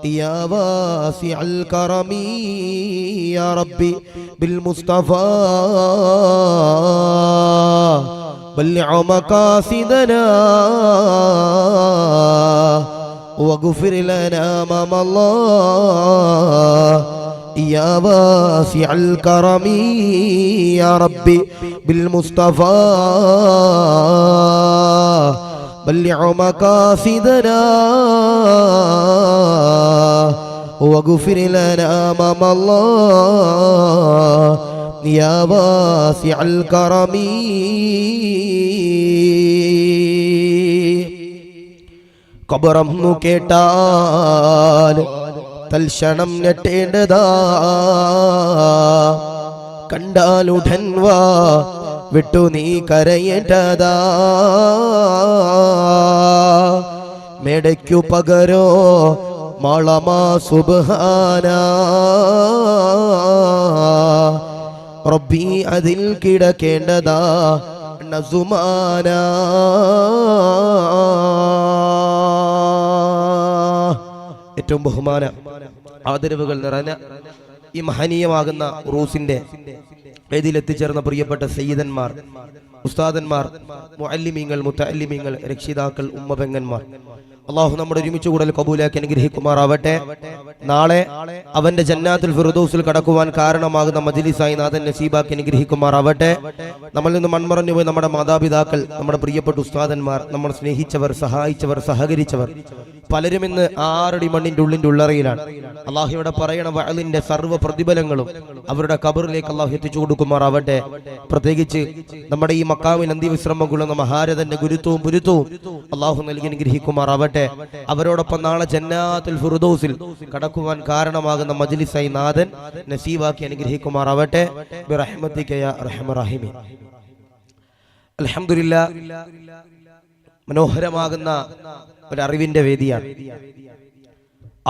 يا واسع الكرم يا ربي بالمصطفى بلغ مقاصدنا واغفر لنا ما الله يا واسع الكرم يا ربي بالمصطفى بلغ مقاصدنا واغفر لنا ما الله يا واسع الكرم. ഖബറന്നു കേട്ടാൽ തൽക്ഷണം ഞെട്ടേണ്ടതാ, കണ്ടാലുടൻ വാ വിട്ടു നീ കരയേണ്ടതാ. മേടയ്ക്കു പകരോ മാളമാ സുബ്ഹാനാ റബ്ബി അതിൽ കിടക്കേണ്ടതാ നസുമാനാ. ഏറ്റവും ബഹുമാന ആദരവുകൾ നിറഞ്ഞ ഈ മഹനീയമാകുന്ന ഉറൂസിന്റെ വേദിയിൽ എത്തിച്ചേർന്ന പ്രിയപ്പെട്ട സയ്യിദന്മാർ, ഉസ്താദന്മാർ, മുഅല്ലിമീങ്ങൾ, മുതഅല്ലിമീങ്ങൾ, രക്ഷിതാക്കൾ, ഉമ്മപെങ്ങന്മാർ, അല്ലാഹു നമ്മുടെ ഒരുമിച്ച് കൂടൽ കബൂലാക്കി അനുഗ്രഹിക്കുമാറാവട്ടെ. നാളെ അവന്റെ ജന്നാത്തുൽ ഫിർദൗസിൽ കടക്കുവാൻ കാരണമാകുന്ന മജ്ലിസായി നാഥൻ നസീബാക്കി അനുഗ്രഹിക്കുമാറാവട്ടെ. നമ്മളിൽ നിന്ന് മൺമറഞ്ഞു പോയി നമ്മുടെ മാതാപിതാക്കൾ, നമ്മുടെ പ്രിയപ്പെട്ട ഉസ്താദന്മാർ, നമ്മൾ സ്നേഹിച്ചവർ, സഹായിച്ചവർ, സഹകരിച്ചവർ പലരും ഇന്ന് 6 അടി മണ്ണിന്റെ ഉള്ളറയിലാണ്. അല്ലാഹു ഇവിടെ പറയണ വഅലിന്റെ സർവ്വ പ്രതിഫലങ്ങളും അവരുടെ ഖബറിലേക്ക് അല്ലാഹു എത്തിച്ചു കൊടുക്കുമാറാവട്ടെ. പ്രത്യേകിച്ച് നമ്മുടെ ഈ മക്കാമിൽ അന്ത്യവിശ്രമം കൊള്ളുന്ന മഹാരഥന്റെ ഗുരുത്വവും പുരുത്വവും അല്ലാഹു നൽകി അനുഗ്രഹിക്കുമാറാവട്ടെ. അവരോടൊപ്പം നാളെ ജന്നാത്തുൽ ഫിർദൗസിൽ കടക്കുവാൻ കാരണമാകുന്ന മജ്ലിസായി നാഥൻ നസീബാക്കി അനുഗ്രഹിക്കുമാറാവട്ടെ. ബിറഹ്മതിക യാ അർഹമർ റഹീമീൻ. അൽഹംദുലില്ലാഹ്, മനോഹരമാകുന്ന ഒരറിവിന്റെ വേദിയാണ്.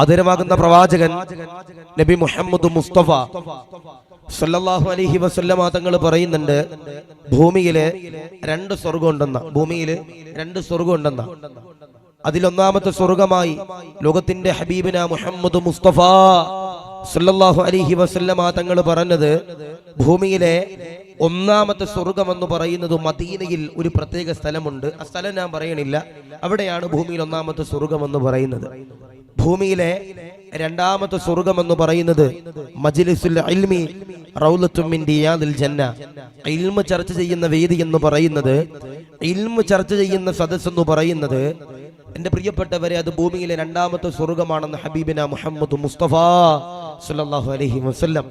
ആദരമാകുന്ന പ്രവാചകൻ നബി മുഹമ്മദ് മുസ്തഫ സല്ലല്ലാഹു അലൈഹി വസല്ലമ തങ്ങൾ പറയുന്നുണ്ട്, ഭൂമിയില് 2 സ്വർഗ്ഗം ഉണ്ടെന്ന. ഭൂമിയില് 2 സ്വർഗ്ഗം ഉണ്ടെന്ന. അതിലൊന്നാമത്തെ സ്വർഗമായി ലോകത്തിന്റെ ഹബീബിന മുഹമ്മദ് മുസ്തഫ സല്ലല്ലാഹു അലൈഹി വസല്ലമ തങ്ങൾ പറഞ്ഞത്, ഭൂമിയിലെ 1ാമത്തെ സ്വർഗം എന്ന് പറയുന്നത് മദീനയിൽ ഒരു പ്രത്യേക സ്ഥലമുണ്ട്. ആ സ്ഥലം ഞാൻ പറയണില്ല. അവിടെയാണ് ഭൂമിയിൽ 1ാമത്തെ സ്വർഗം എന്ന് പറയുന്നത്. ഭൂമിയിലെ 2ാമത്തെ സ്വർഗം എന്ന് പറയുന്നത് മജ്ലിസുൽ ഇൽമി റൗളത്തും മിൻ റിയാദിൽ ജന്ന. ഇൽമു ചർച്ച ചെയ്യുന്ന വേദി എന്ന് പറയുന്നത്, ഇൽമു ചർച്ച ചെയ്യുന്ന സദസ്സ് എന്ന് പറയുന്നത്, എന്റെ പ്രിയപ്പെട്ടവരെ, അത് ഭൂമിയിലെ 2ാമത്തെ സ്വർഗമാണെന്ന് ഹബീബിന മുഹമ്മദ് മുസ്തഫ സല്ലല്ലാഹു അലൈഹി വസല്ലം.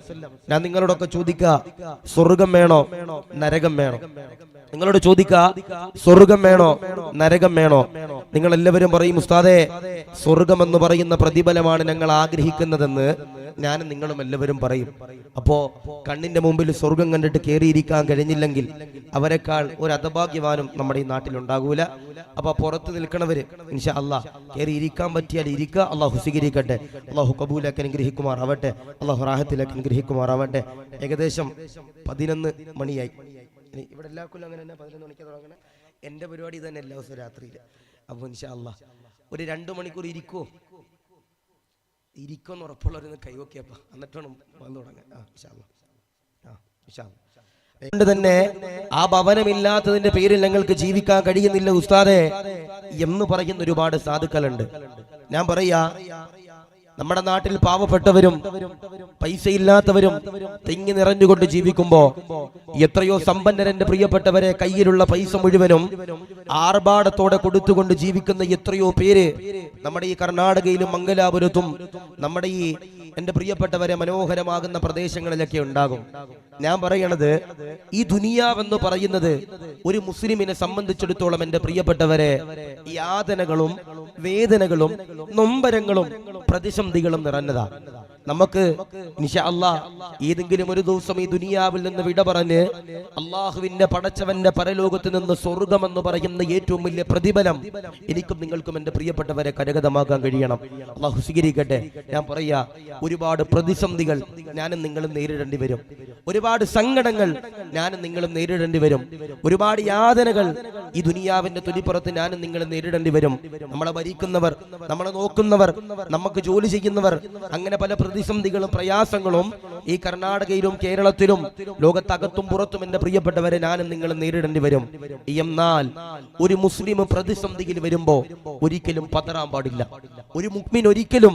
ഞാൻ നിങ്ങളോടൊക്കെ ചോദിക്കുക, സ്വർഗം വേണോ നരകം വേണോ? നിങ്ങളോട് ചോദിക്കുക, സ്വർഗം വേണോ നരകം വേണോ? നിങ്ങൾ എല്ലാവരും പറയും, ഉസ്താദേ സ്വർഗം എന്ന് പറയുന്ന പ്രതിഫലമാണ് ഞങ്ങൾ ആഗ്രഹിക്കുന്നതെന്ന് ഞാനും നിങ്ങളും എല്ലാവരും പറയും. അപ്പോ കണ്ണിന്റെ മുമ്പിൽ സ്വർഗം കണ്ടിട്ട് കയറിയിരിക്കാൻ കഴിഞ്ഞില്ലെങ്കിൽ അവരെക്കാൾ ഒരു അദഭാഗ്യവാനും നമ്മുടെ ഈ നാട്ടിലുണ്ടാകൂല. അപ്പൊ പുറത്ത് നിൽക്കണവര് ഇൻഷാ അല്ലാഹ് കയറിയിരിക്കാൻ പറ്റിയാൽ ഇരിക്കുക. അള്ളാഹു സ്വീകരിക്കട്ടെ. അള്ളാഹു കബൂലാക്കി അനുഗ്രഹിക്കുമാറാവട്ടെ. അള്ളാഹു റാഹത്തിലാക്കി അനുഗ്രഹിക്കുമാറാവട്ടെ. ഏകദേശം 11 മണിയായി. ഇവിടെ എല്ലാ കൊല്ലം അങ്ങനെ തന്നെ 11 മണിക്ക് തുടങ്ങണ. എന്റെ പരിപാടി തന്നെ എല്ലാ ദിവസവും രാത്രിയിൽ. അപ്പൊ ഇൻഷാ അല്ലാഹ് ഒരു 2 മണിക്കൂർ ഇരിക്കുമെന്ന് ഉറപ്പുള്ളവരൊന്ന് കൈവക്കിയപ്പ, എന്നിട്ടാണ് വന്നു തുടങ്ങാൻ. അതുകൊണ്ട് തന്നെ ആ ഭവനമില്ലാത്തതിന്റെ പേരിൽ ഞങ്ങൾക്ക് ജീവിക്കാൻ കഴിയുന്നില്ല ഉസ്താദേ എന്ന് പറയുന്ന ഒരുപാട് സാധുക്കളുണ്ട്. ഞാൻ പറയാ, നമ്മുടെ നാട്ടിൽ പാവപ്പെട്ടവരും പൈസയില്ലാത്തവരും തിങ്ങി നിറഞ്ഞുകൊണ്ട് ജീവിക്കുമ്പോ എത്രയോ സമ്പന്നരന്റെ പ്രിയപ്പെട്ടവരെ കയ്യിലുള്ള പൈസ മുഴുവനും ആർഭാടത്തോടെ കൊടുത്തുകൊണ്ട് ജീവിക്കുന്ന എത്രയോ പേര് നമ്മുടെ ഈ കർണാടകയിലും മംഗലാപുരത്തും നമ്മുടെ ഈ എന്റെ പ്രിയപ്പെട്ടവരെ മനോഹരമാകുന്ന പ്രദേശങ്ങളിലൊക്കെ ഉണ്ടാകും. ഞാൻ പറയണത്, ഈ ദുനിയാവെന്ന് പറയുന്നത് ഒരു മുസ്ലിമിനെ സംബന്ധിച്ചിടത്തോളം എന്റെ പ്രിയപ്പെട്ടവരെ യാതനകളും വേദനകളും നൊമ്പരങ്ങളും പ്രതിസന്ധികളും നിറഞ്ഞതാ. നമുക്ക് ഇൻഷാ അല്ലാഹ് ഏതെങ്കിലും ഒരു ദിവസം ഈ ദുനിയാവിൽ നിന്ന് വിട പറഞ്ഞ് അള്ളാഹുവിന്റെ പടച്ചവന്റെ പരലോകത്ത് നിന്ന് സ്വർഗം എന്ന് പറയുന്ന ഏറ്റവും വലിയ പ്രതിഫലം എനിക്കും നിങ്ങൾക്കും എന്റെ പ്രിയപ്പെട്ടവരെ കരഗതമാക്കാൻ കഴിയണം. അള്ളാഹു സ്വീകരിക്കട്ടെ. ഞാൻ പറയാ, ഒരുപാട് പ്രതിസന്ധികൾ ഞാനും നിങ്ങളും നേരിടേണ്ടി വരും. ഒരുപാട് സങ്കടങ്ങൾ ഞാനും നിങ്ങളും നേരിടേണ്ടി വരും. ഒരുപാട് യാതനകൾ ഈ ദുനിയാവിന്റെ തൊലിപ്പുറത്ത് ഞാനും നിങ്ങളും നേരിടേണ്ടി വരും. നമ്മളെ ഭരിക്കുന്നവർ, നമ്മളെ നോക്കുന്നവർ, നമുക്ക് ജോലി ചെയ്യുന്നവർ, അങ്ങനെ പല പ്രതിസന്ധികളും പ്രയാസങ്ങളും ഈ കർണാടകയിലും കേരളത്തിലും ലോകത്തകത്തും പുറത്തും എന്റെ പ്രിയപ്പെട്ടവരെ ഞാനും നിങ്ങളും നേരിടേണ്ടി വരും. എന്നാൽ ഒരു മുസ്ലിം പ്രതിസന്ധിയിൽ വരുമ്പോ ഒരിക്കലും പതറാൻ പാടില്ല. ഒരു മുഅ്മിൻ ഒരിക്കലും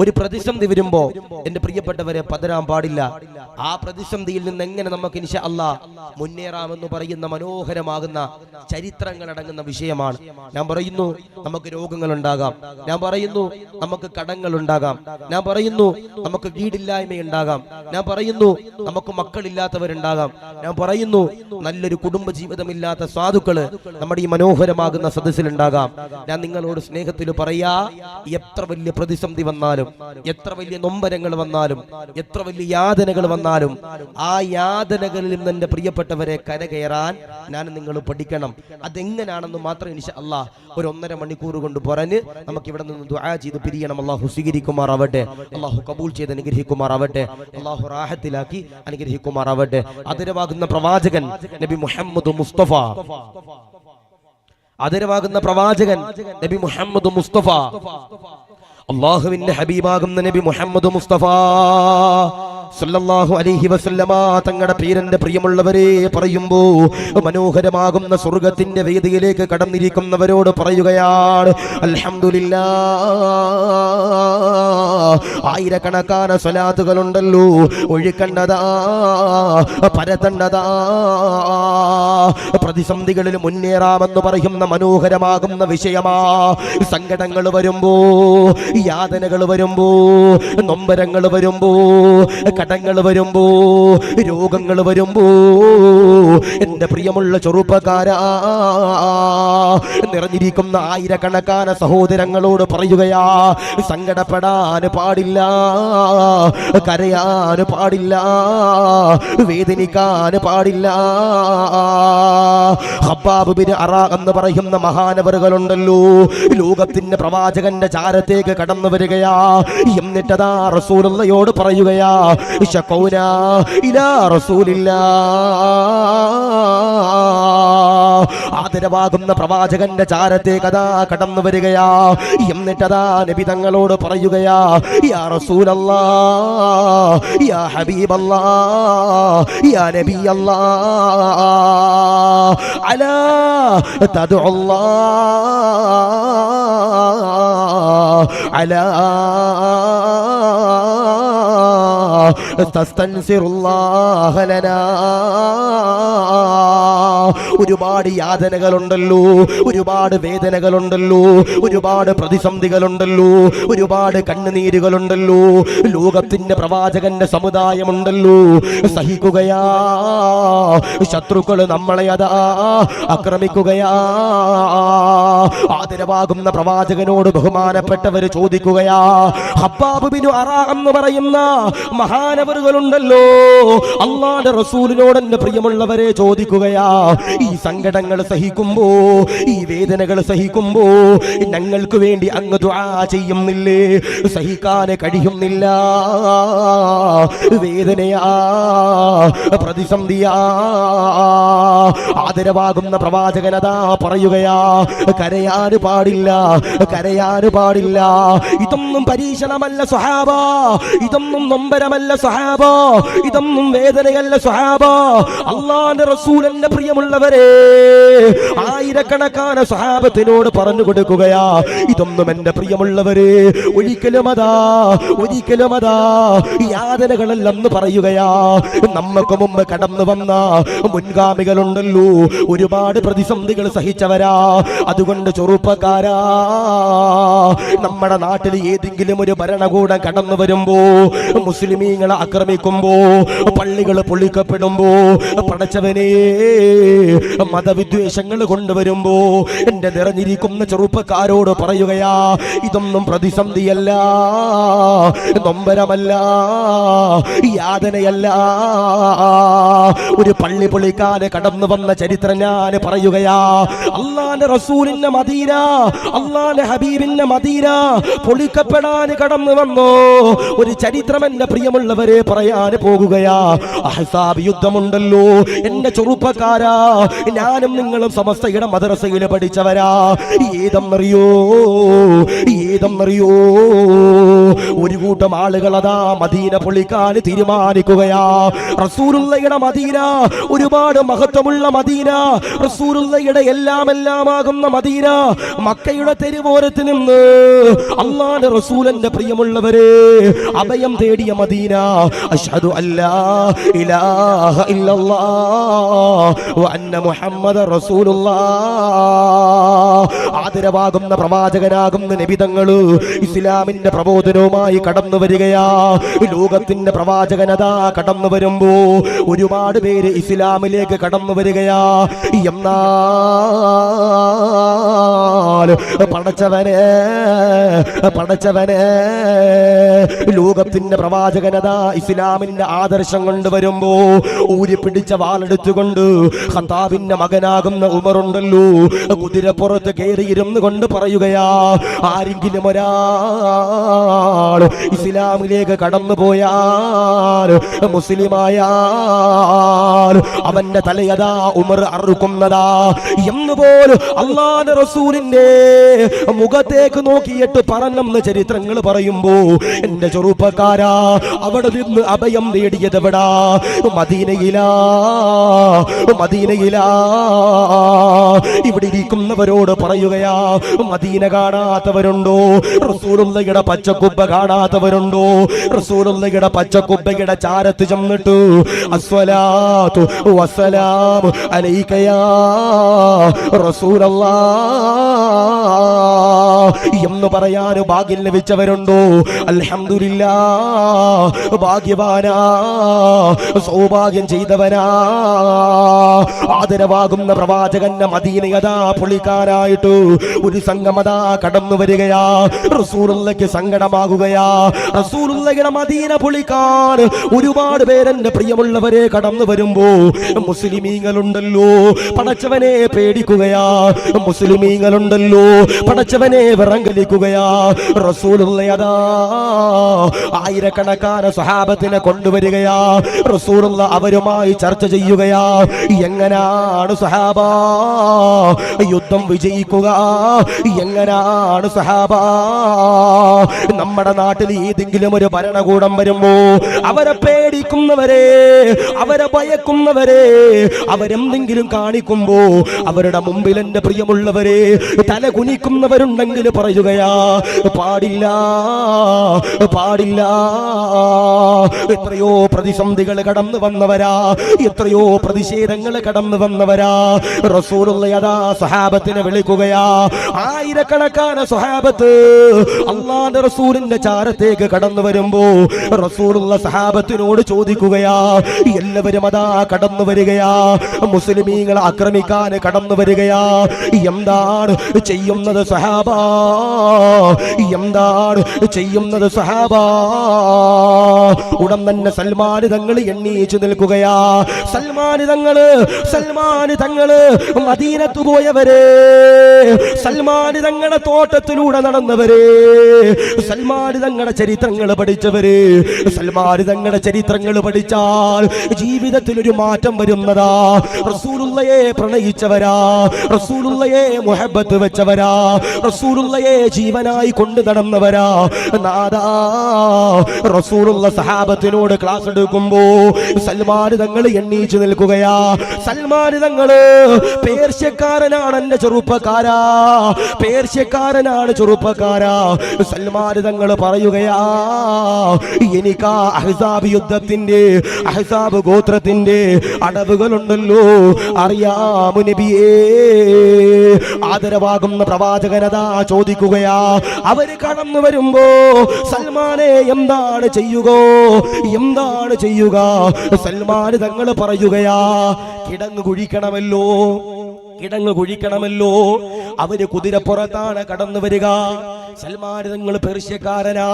ഒരു പ്രതിസന്ധി വരുമ്പോ എന്റെ പ്രിയപ്പെട്ടവരെ പതറാൻ പാടില്ല. ആ പ്രതിസന്ധിയിൽ നിന്ന് എങ്ങനെ നമുക്ക് ഇൻഷാ അല്ലാഹ് മുന്നേറാമെന്ന് പറയുന്ന മനോഹരമാകുന്ന ചരിത്രങ്ങൾ അടങ്ങുന്ന വിഷയമാണ്. ഞാൻ പറയുന്നു, നമുക്ക് രോഗങ്ങൾ ഉണ്ടാകാം. ഞാൻ പറയുന്നു, നമുക്ക് കടങ്ങൾ ഉണ്ടാകാം. ഞാൻ പറയുന്നു, നമുക്ക് വീടില്ലായ്മ ഉണ്ടാകാം. ഞാൻ പറയുന്നു, നമുക്ക് മക്കളില്ലാത്തവരുണ്ടാകാം. ഞാൻ പറയുന്നു, നല്ലൊരു കുടുംബ ജീവിതമില്ലാത്ത സാധുക്കള് നമ്മുടെ ഈ മനോഹരമാകുന്ന സദസ്സിലുണ്ടാകാം. ഞാൻ നിങ്ങളോട് സ്നേഹത്തിൽ പറയാ, എത്ര വലിയ പ്രതിസന്ധി വന്നാലും, എത്ര വലിയ നൊമ്പരങ്ങൾ വന്നാലും, എത്ര വലിയ യാതനകൾ വന്നാലും, ആ യാതനകളിൽ നിന്ന് എന്റെ പ്രിയപ്പെട്ടവരെ കരകയറാൻ ഞാൻ നിങ്ങൾ പഠിക്കണം. അതെങ്ങനെയാണെന്ന് മാത്രം ഇൻഷാ അല്ലാഹ് ഒരു 1.5 മണിക്കൂർ കൊണ്ട് പറഞ്ഞ് നമുക്ക് ഇവിടെ നിന്ന് ദുആ ചെയ്ത് പിരിയണം. അല്ലാഹു സ്വീകരിക്കുമാറാവട്ടെ. അല്ലാഹു കബൂൽ ചെയ്ത് അനുഗ്രഹിക്കുമാറാവട്ടെ. അല്ലാഹു റാഹത്തിലാക്കി അനുഗ്രഹിക്കുമാറാവട്ടെ. ആദരവാകുന്ന പ്രവാചകൻ നബി മുഹമ്മദ് മുസ്തഫ, ആദരവാകുന്ന പ്രവാചകൻ നബി മുഹമ്മദ് മുസ്തഫ, അല്ലാഹുവിന്റെ ഹബീബാകുന്ന നബി മുഹമ്മദ് മുസ്തഫ സല്ലല്ലാഹു അലൈഹി വസല്ലമ തങ്ങളുടെ പേരിന്റെ പ്രിയമുള്ളവരെ പറയുമ്പോ മനോഹരമാകുന്ന സ്വർഗത്തിന്റെ വേദിയിലേക്ക് കടന്നിരിക്കുന്നവരോട് പറയുകയാണ്, അൽഹംദുലില്ലാഹ്. ആയിരക്കണക്കാന സ്വലാത്തുകളുണ്ടല്ലോ, ഒഴുക്കണ്ടതാ, പരതണ്ടതാ. പ്രതിസന്ധികളിൽ മുന്നേറാമെന്ന് പറയുന്ന മനോഹരമാകുന്ന വിഷയമാ. സങ്കടങ്ങൾ വരുമ്പോ, യാതനകൾ വരുമ്പോ, നൊമ്പരങ്ങൾ വരുമ്പോ, കടങ്ങൾ വരുമ്പോ, രോഗങ്ങൾ വരുമ്പോ, എന്റെ പ്രിയമുള്ള ചെറുപ്പക്കാരാ, നിറഞ്ഞിരിക്കുന്ന ആയിരക്കണക്കാന സഹോദരങ്ങളോട് പറയുകയാ, സങ്കടപ്പെടാൻ പാടില്ല, കരയാൻ പാടില്ല, വേദനിക്കാൻ പാടില്ല. ഹബ്ബാബ് ബിൻ അറാ എന്ന് പറയുന്ന മഹാനവറുകളുണ്ടല്ലോ, ലോകത്തിന്റെ പ്രവാചകന്റെ ചാരത്തേക്ക് കടന്നു വരികയാ. എന്നിട്ടതാ റസൂലുള്ളാഹിയോട് പറയുകയാ, ശഖൗനാ ഇലാ റസൂലില്ലാഹ്. ആദരവാകുന്ന പ്രവാചകന്റെ ചാരത്തേക്ക് അതാ കടന്നു വരികയാ. എന്നിട്ടതാ നബി തങ്ങളോട് പറയുകയാ, യാ റസൂലല്ലാഹ്, യാ ഹബീബല്ലാഹ്, യാ നബിയല്ലാഹ്, അലാ തദ്ഉല്ലാഹ്, അലാ തസ്തൻസിറുല്ലാഹ ലനാ. ഒരുപാട് യാതനകളുണ്ടല്ലോ, ഒരുപാട് വേദനകളുണ്ടല്ലോ, ഒരുപാട് പ്രതിസന്ധികളുണ്ടല്ലോ, ഒരുപാട് കണ്ണുനീരുകളുണ്ടല്ലോ. ലോകത്തിന്റെ പ്രവാചകന്റെ സമുദായമുണ്ടല്ലോ, സഹിക്കുകയാ. ശത്രുക്കൾ നമ്മളെ അതാ ആക്രമിക്കുകയാ. ആദരവാകുന്ന പ്രവാചകനോട് ബഹുമാനപ്പെട്ടവര് ചോദിക്കുകയാ, ഹബ്ബാബ് ബിൻ അറാ എന്ന് പറയുന്ന മഹാനവറുകളുണ്ടല്ലോ, അല്ലാഹുവിന്റെ റസൂലിനോട് എന്റെ പ്രിയമുള്ളവരെ ചോദിക്കുകയാ, ഈ സങ്കടങ്ങൾ സഹിക്കുമ്പോ, ഈ വേദനകൾ സഹിക്കുമ്പോ ഞങ്ങൾക്ക് വേണ്ടി അങ്ങ് ദുആ ചെയ്യുന്നില്ലേ? സഹിക്കാൻ കഴിയുന്നില്ല, വേദനയാ, പ്രതിസന്ധിയാ. ആദരവാകുന്ന പ്രവാചകനതാ പറയുകയാ, കരയാന് പാടില്ല, കരയാന് പാടില്ല. ഇതൊന്നും പരീക്ഷണമല്ല സ്വഹാബ, ഇതൊന്നും നൊമ്പരമല്ല സ്വഹാബ, ഇതൊന്നും വേദനയല്ല സ്വഹാബ. അല്ലാഹുവിന്റെ റസൂലിന്റെ പ്രിയമുള്ളവരെ, ആയിരക്കണക്കാന സ്വഹാബത്തിനോട് പറഞ്ഞു കൊടുക്കുകയാ, ഇതൊന്നും എന്റെ പ്രിയമുള്ളവരെ ഒരിക്കലും അതാ, ഒരിക്കലും അതാ യാതനകളല്ലെന്ന് പറയുകയാ. നമുക്ക് മുമ്പ് കടന്നു വന്ന മുൻഗാമികളുണ്ടല്ലോ, ഒരുപാട് പ്രതിസന്ധികൾ സഹിച്ചവരാ. അതുകൊണ്ട് ചെറുപ്പക്കാരാ, നമ്മുടെ നാട്ടിൽ ഏതെങ്കിലും ഒരു ഭരണകൂടം കടന്നു വരുമ്പോ, മുസ്ലിമീങ്ങളെ ആക്രമിക്കുമ്പോ, പള്ളികൾ പൊളിക്കപ്പെടുമ്പോ, പടച്ചവനെ മതവിദ്വേഷങ്ങൾ കൊണ്ടുവരുമ്പോ എന്റെ നിറഞ്ഞിരിക്കുന്ന ചെറുപ്പക്കാരോട് പറയുകയാ, ഇതൊന്നും പ്രതിസന്ധിയല്ല, നൊമ്പരമല്ല, യാതനയല്ല. ഒരു പള്ളി പൊളിക്കാന് കടന്നു വന്ന ചരിത്രം ഞാൻ പറയുകയാ. അള്ളാന്റെ റസൂലിന്റെ മദീന, അള്ളാന്റെ ഹബീബിന്റെ മദീന പൊളിക്കപ്പെടാൻ കടന്നു വന്നോ ഒരു ചരിത്രം എന്റെ പ്രിയമുള്ളവരെ പറയാൻ പോകുകയാ. അഹ്സാബ് യുദ്ധമുണ്ടല്ലോ എന്റെ ചെറുപ്പക്കാരാ, ഞാനും നിങ്ങളും സമസ്തയുടെ മദ്രസയിൽ പഠിച്ചവരാ. ഏതെന്നറിയോ, ഒരു കൂട്ടം ആളുകൾ അതാ മദീന പൊളിക്കാൻ തീരുമാനിക്കുകയാ. റസൂലുള്ളാഹിയുടെ മദീന ഒരുപാട് മഹത്വമുള്ള മദീന, റസൂലുള്ളാഹിയുടെ എല്ലാമാകുന്ന മദീന, മക്കയുടെ തെരുവോരത്ത് നിന്ന് അല്ലാഹുവിന്റെ റസൂലിന്റെ പ്രിയമുള്ളവരെ അഭയം തേടിയ മദീന. അശ്ഹദു അല്ലാ ഇലാഹ ഇല്ലല്ലാഹ് വ അന്ന മുഹമ്മദ റസൂലുള്ളാഹ്. ആദരവാകുന്ന പ്രവാചകനാകുന്ന നബി തങ്ങള് ഇസ്ലാമിന്റെ പ്രബോധനവുമായി കടന്നു വരികയാ. ലോകത്തിന്റെ പ്രവാചകനതാ കടന്നു വരുമ്പോ ഒരുപാട് പേര് ഇസ്ലാമിലേക്ക് കടന്നു വരികയാ. എന്നാൽ പടച്ചവനെ ലോകത്തിന്റെ പ്രവാചകനതാ ഇസ്ലാമിന്റെ ആദർശം കൊണ്ടുവരുമ്പോ ഊരി പിടിച്ച വാളെടുത്തുകൊണ്ട് ഖത്താബിന്റെ മകനാകുന്ന ഉമറുണ്ടല്ലോ കുതിരപ്പുറത്ത് കയറിയിരുന്നു കൊണ്ട് പറയുകയാ, ആരെങ്കിലും ഒരാൾ ഇസ്ലാമിലേക്ക് കടന്നു പോയാൽ, മുസ്ലിമായാൽ അവന്റെ തലയതാ ഉമർ അറുക്കുന്നതാ എന്നുപോലും അല്ലാഹുവിന്റെ റസൂലിന്റെ മുഖത്തേക്ക് നോക്കിയിട്ട് പറഞ്ഞെന്ന് ചരിത്രങ്ങൾ പറയുമ്പോ എന്റെ ചെറുപ്പക്കാരാ, അവിടെ നിന്ന് അഭയം നേടിയത് എവിടാ? മദീനയിലാ. ഇവിടെ ഇരിക്കുന്നവരോട് പറയുകയാ, മദീന കാണാത്തവരുണ്ടോ? റസൂലുള്ളാഹിയുടെ പച്ചക്കുബ്ബ കാണാത്തവരുണ്ടോ? റസൂലുള്ളാഹിയുടെ പച്ചക്കുബ്ബയുടെ ചാരത്ത് ചെന്നിട്ട് അസ്സലാത്തു വസ്സലാമു അലൈക യാ റസൂലല്ലാഹ് എന്ന് പറയാൻ ഭാഗ്യം ലഭിച്ചവരുണ്ടോ? അൽഹംദുലില്ലാഹ്, ഭാഗ്യവാനാ, സൗഭാഗ്യം ചെയ്തവനാ. ആദരവാകുന്ന പ്രവാചകന്റെ മദീനയതാ പൊളിക്കാനായിട്ട് ഒരു സംഘമതാ കടന്നു വരികയാ. റസൂലുള്ളാഹിക്ക് സങ്കടമാകുകയാ. റസൂലുള്ളാഹിയുടെ മദീന പൊളിക്കാൻ ഒരുപാട് പേരെന്റെ പ്രിയമുള്ളവരെ കടന്നു വരുമ്പോ മുസ്ലിമീങ്ങളുണ്ടല്ലോ പടച്ചവനെ പേടിക്കുകയാ, മുസ്ലിമീങ്ങളുണ്ടല്ലോ പടച്ചവനെ വിറങ്ങലിക്കുകയാ. റസൂലുള്ളാഹിയതാ ആയിരക്കണക്കാന സ്വഹാബത്തിനെ കൊണ്ടുവരികയാ. റസൂലുള്ള അവരുമായി ചർച്ച ചെയ്യുകയാ, എങ്ങനാണ് സ്വഹാബ യുദ്ധം വിജയിക്കുക? എങ്ങനാണ് സ്വഹാബ? നമ്മുടെ നാട്ടിൽ ഏതെങ്കിലും ഒരു ഭരണകൂടം വരുമ്പോ അവരെ പേടിക്കുന്നവരെ, അവരെ ഭയക്കുന്നവരെ, അവരെന്തെങ്കിലും കാണിക്കുമ്പോ അവരുടെ മുമ്പിൽ എന്റെ പ്രിയമുള്ളവരെ തല കുനിക്കുന്നവരുണ്ടെങ്കിൽ പറയുകയാ, പാടില്ല. എത്രയോ പ്രതിസന്ധികൾ കടന്നു വന്നവരാ, എത്രയോ പ്രതിഷേധങ്ങൾ കടന്നു വന്നവരാ. റസൂലുള്ളാഹിയതാ സ്വഹാബത്തിനെ വിളിക്കുകയാ. ആയിരക്കണക്കാന സ്വഹാബത്ത് അല്ലാഹുവിന്റെ റസൂലിന്റെ ചാരത്തേക്ക് കടന്നു വരുമ്പോ റസൂലുള്ള സ്വഹാബത്തിനോട് ചോദിക്കുകയാ, എല്ലാവരും അതാ കടന്നു വരികയാ, മുസ്ലിമീങ്ങളെ ആക്രമിക്കാൻ കടന്നു വരികയാ. എന്താണ് ചെയ്യുന്നത് സ്വഹാബ? എന്താണ് ചെയ്യുന്നത് സ്വഹാബ? ഉടൻ തന്നെ സൽമാൻ തങ്ങൾ എണ്ണീച്ചു നിൽക്കുകയാ. സൽമാൻ തങ്ങള് മദീനത്ത് പോയവരെ, സൽമാൻ തങ്ങളുടെ തോട്ടത്തിലൂടെ നടന്നവരെ, സൽമാൻ തങ്ങളുടെ ചരിത്രങ്ങൾ പഠിച്ചവര്, സൽമാൻ തങ്ങളുടെ ചരിത്രങ്ങൾ പഠിച്ചാൽ ജീവിതത്തിൽ ഒരു മാറ്റം വരുന്നതാ. റസൂലുള്ളാഹിയെ പ്രണയിച്ചവരാ, റസൂലുള്ളാഹിയെ മുഹബ്ബത്ത് വെച്ചവരാ, റസൂലുള്ളാഹിയെ ജീവനായി കൊണ്ടു നടന്നവരാ. നാദാ റസൂലുള്ള സഹാബത്തിനോട് ക്ലാസ് എടുക്കുമ്പോ സൽമാൻ തങ്ങൾ എണ്ണീച്ചു നിൽക്കുകയാ. സൽമാൻ തങ്ങള് പേർഷ്യക്കാരനാണ് എന്റെ ചെറുപ്പക്കാരാ, പേർഷ്യക്കാരനാണ് ചെറുപ്പക്കാരാ. സൽമാൻ തങ്ങൾ പറയുകയാ, എനിക്ക് അഹ്സാബ് യുദ്ധത്തിന്റെ, അഹ്സാബ് ഗോത്രത്തിന്റെ അടവുകളുണ്ടല്ലോ അറിയാമു നബിയേ. ആദരവാകുന്ന പ്രവാചകനതാ ചോദിക്കുകയാ. അവര് കടന്നു വരുമ്പോ സൽമാനെ എന്താണ് ചെയ്യുക? സൽമാൻ തങ്ങൾ പറയുകയാ, കിടങ്ങ് കുഴിക്കണമല്ലോ. അവര് കുതിരപ്പുറത്താണ് കടന്നു വരിക. സൽമാൻ തങ്ങൾ പേർഷ്യക്കാരനാ.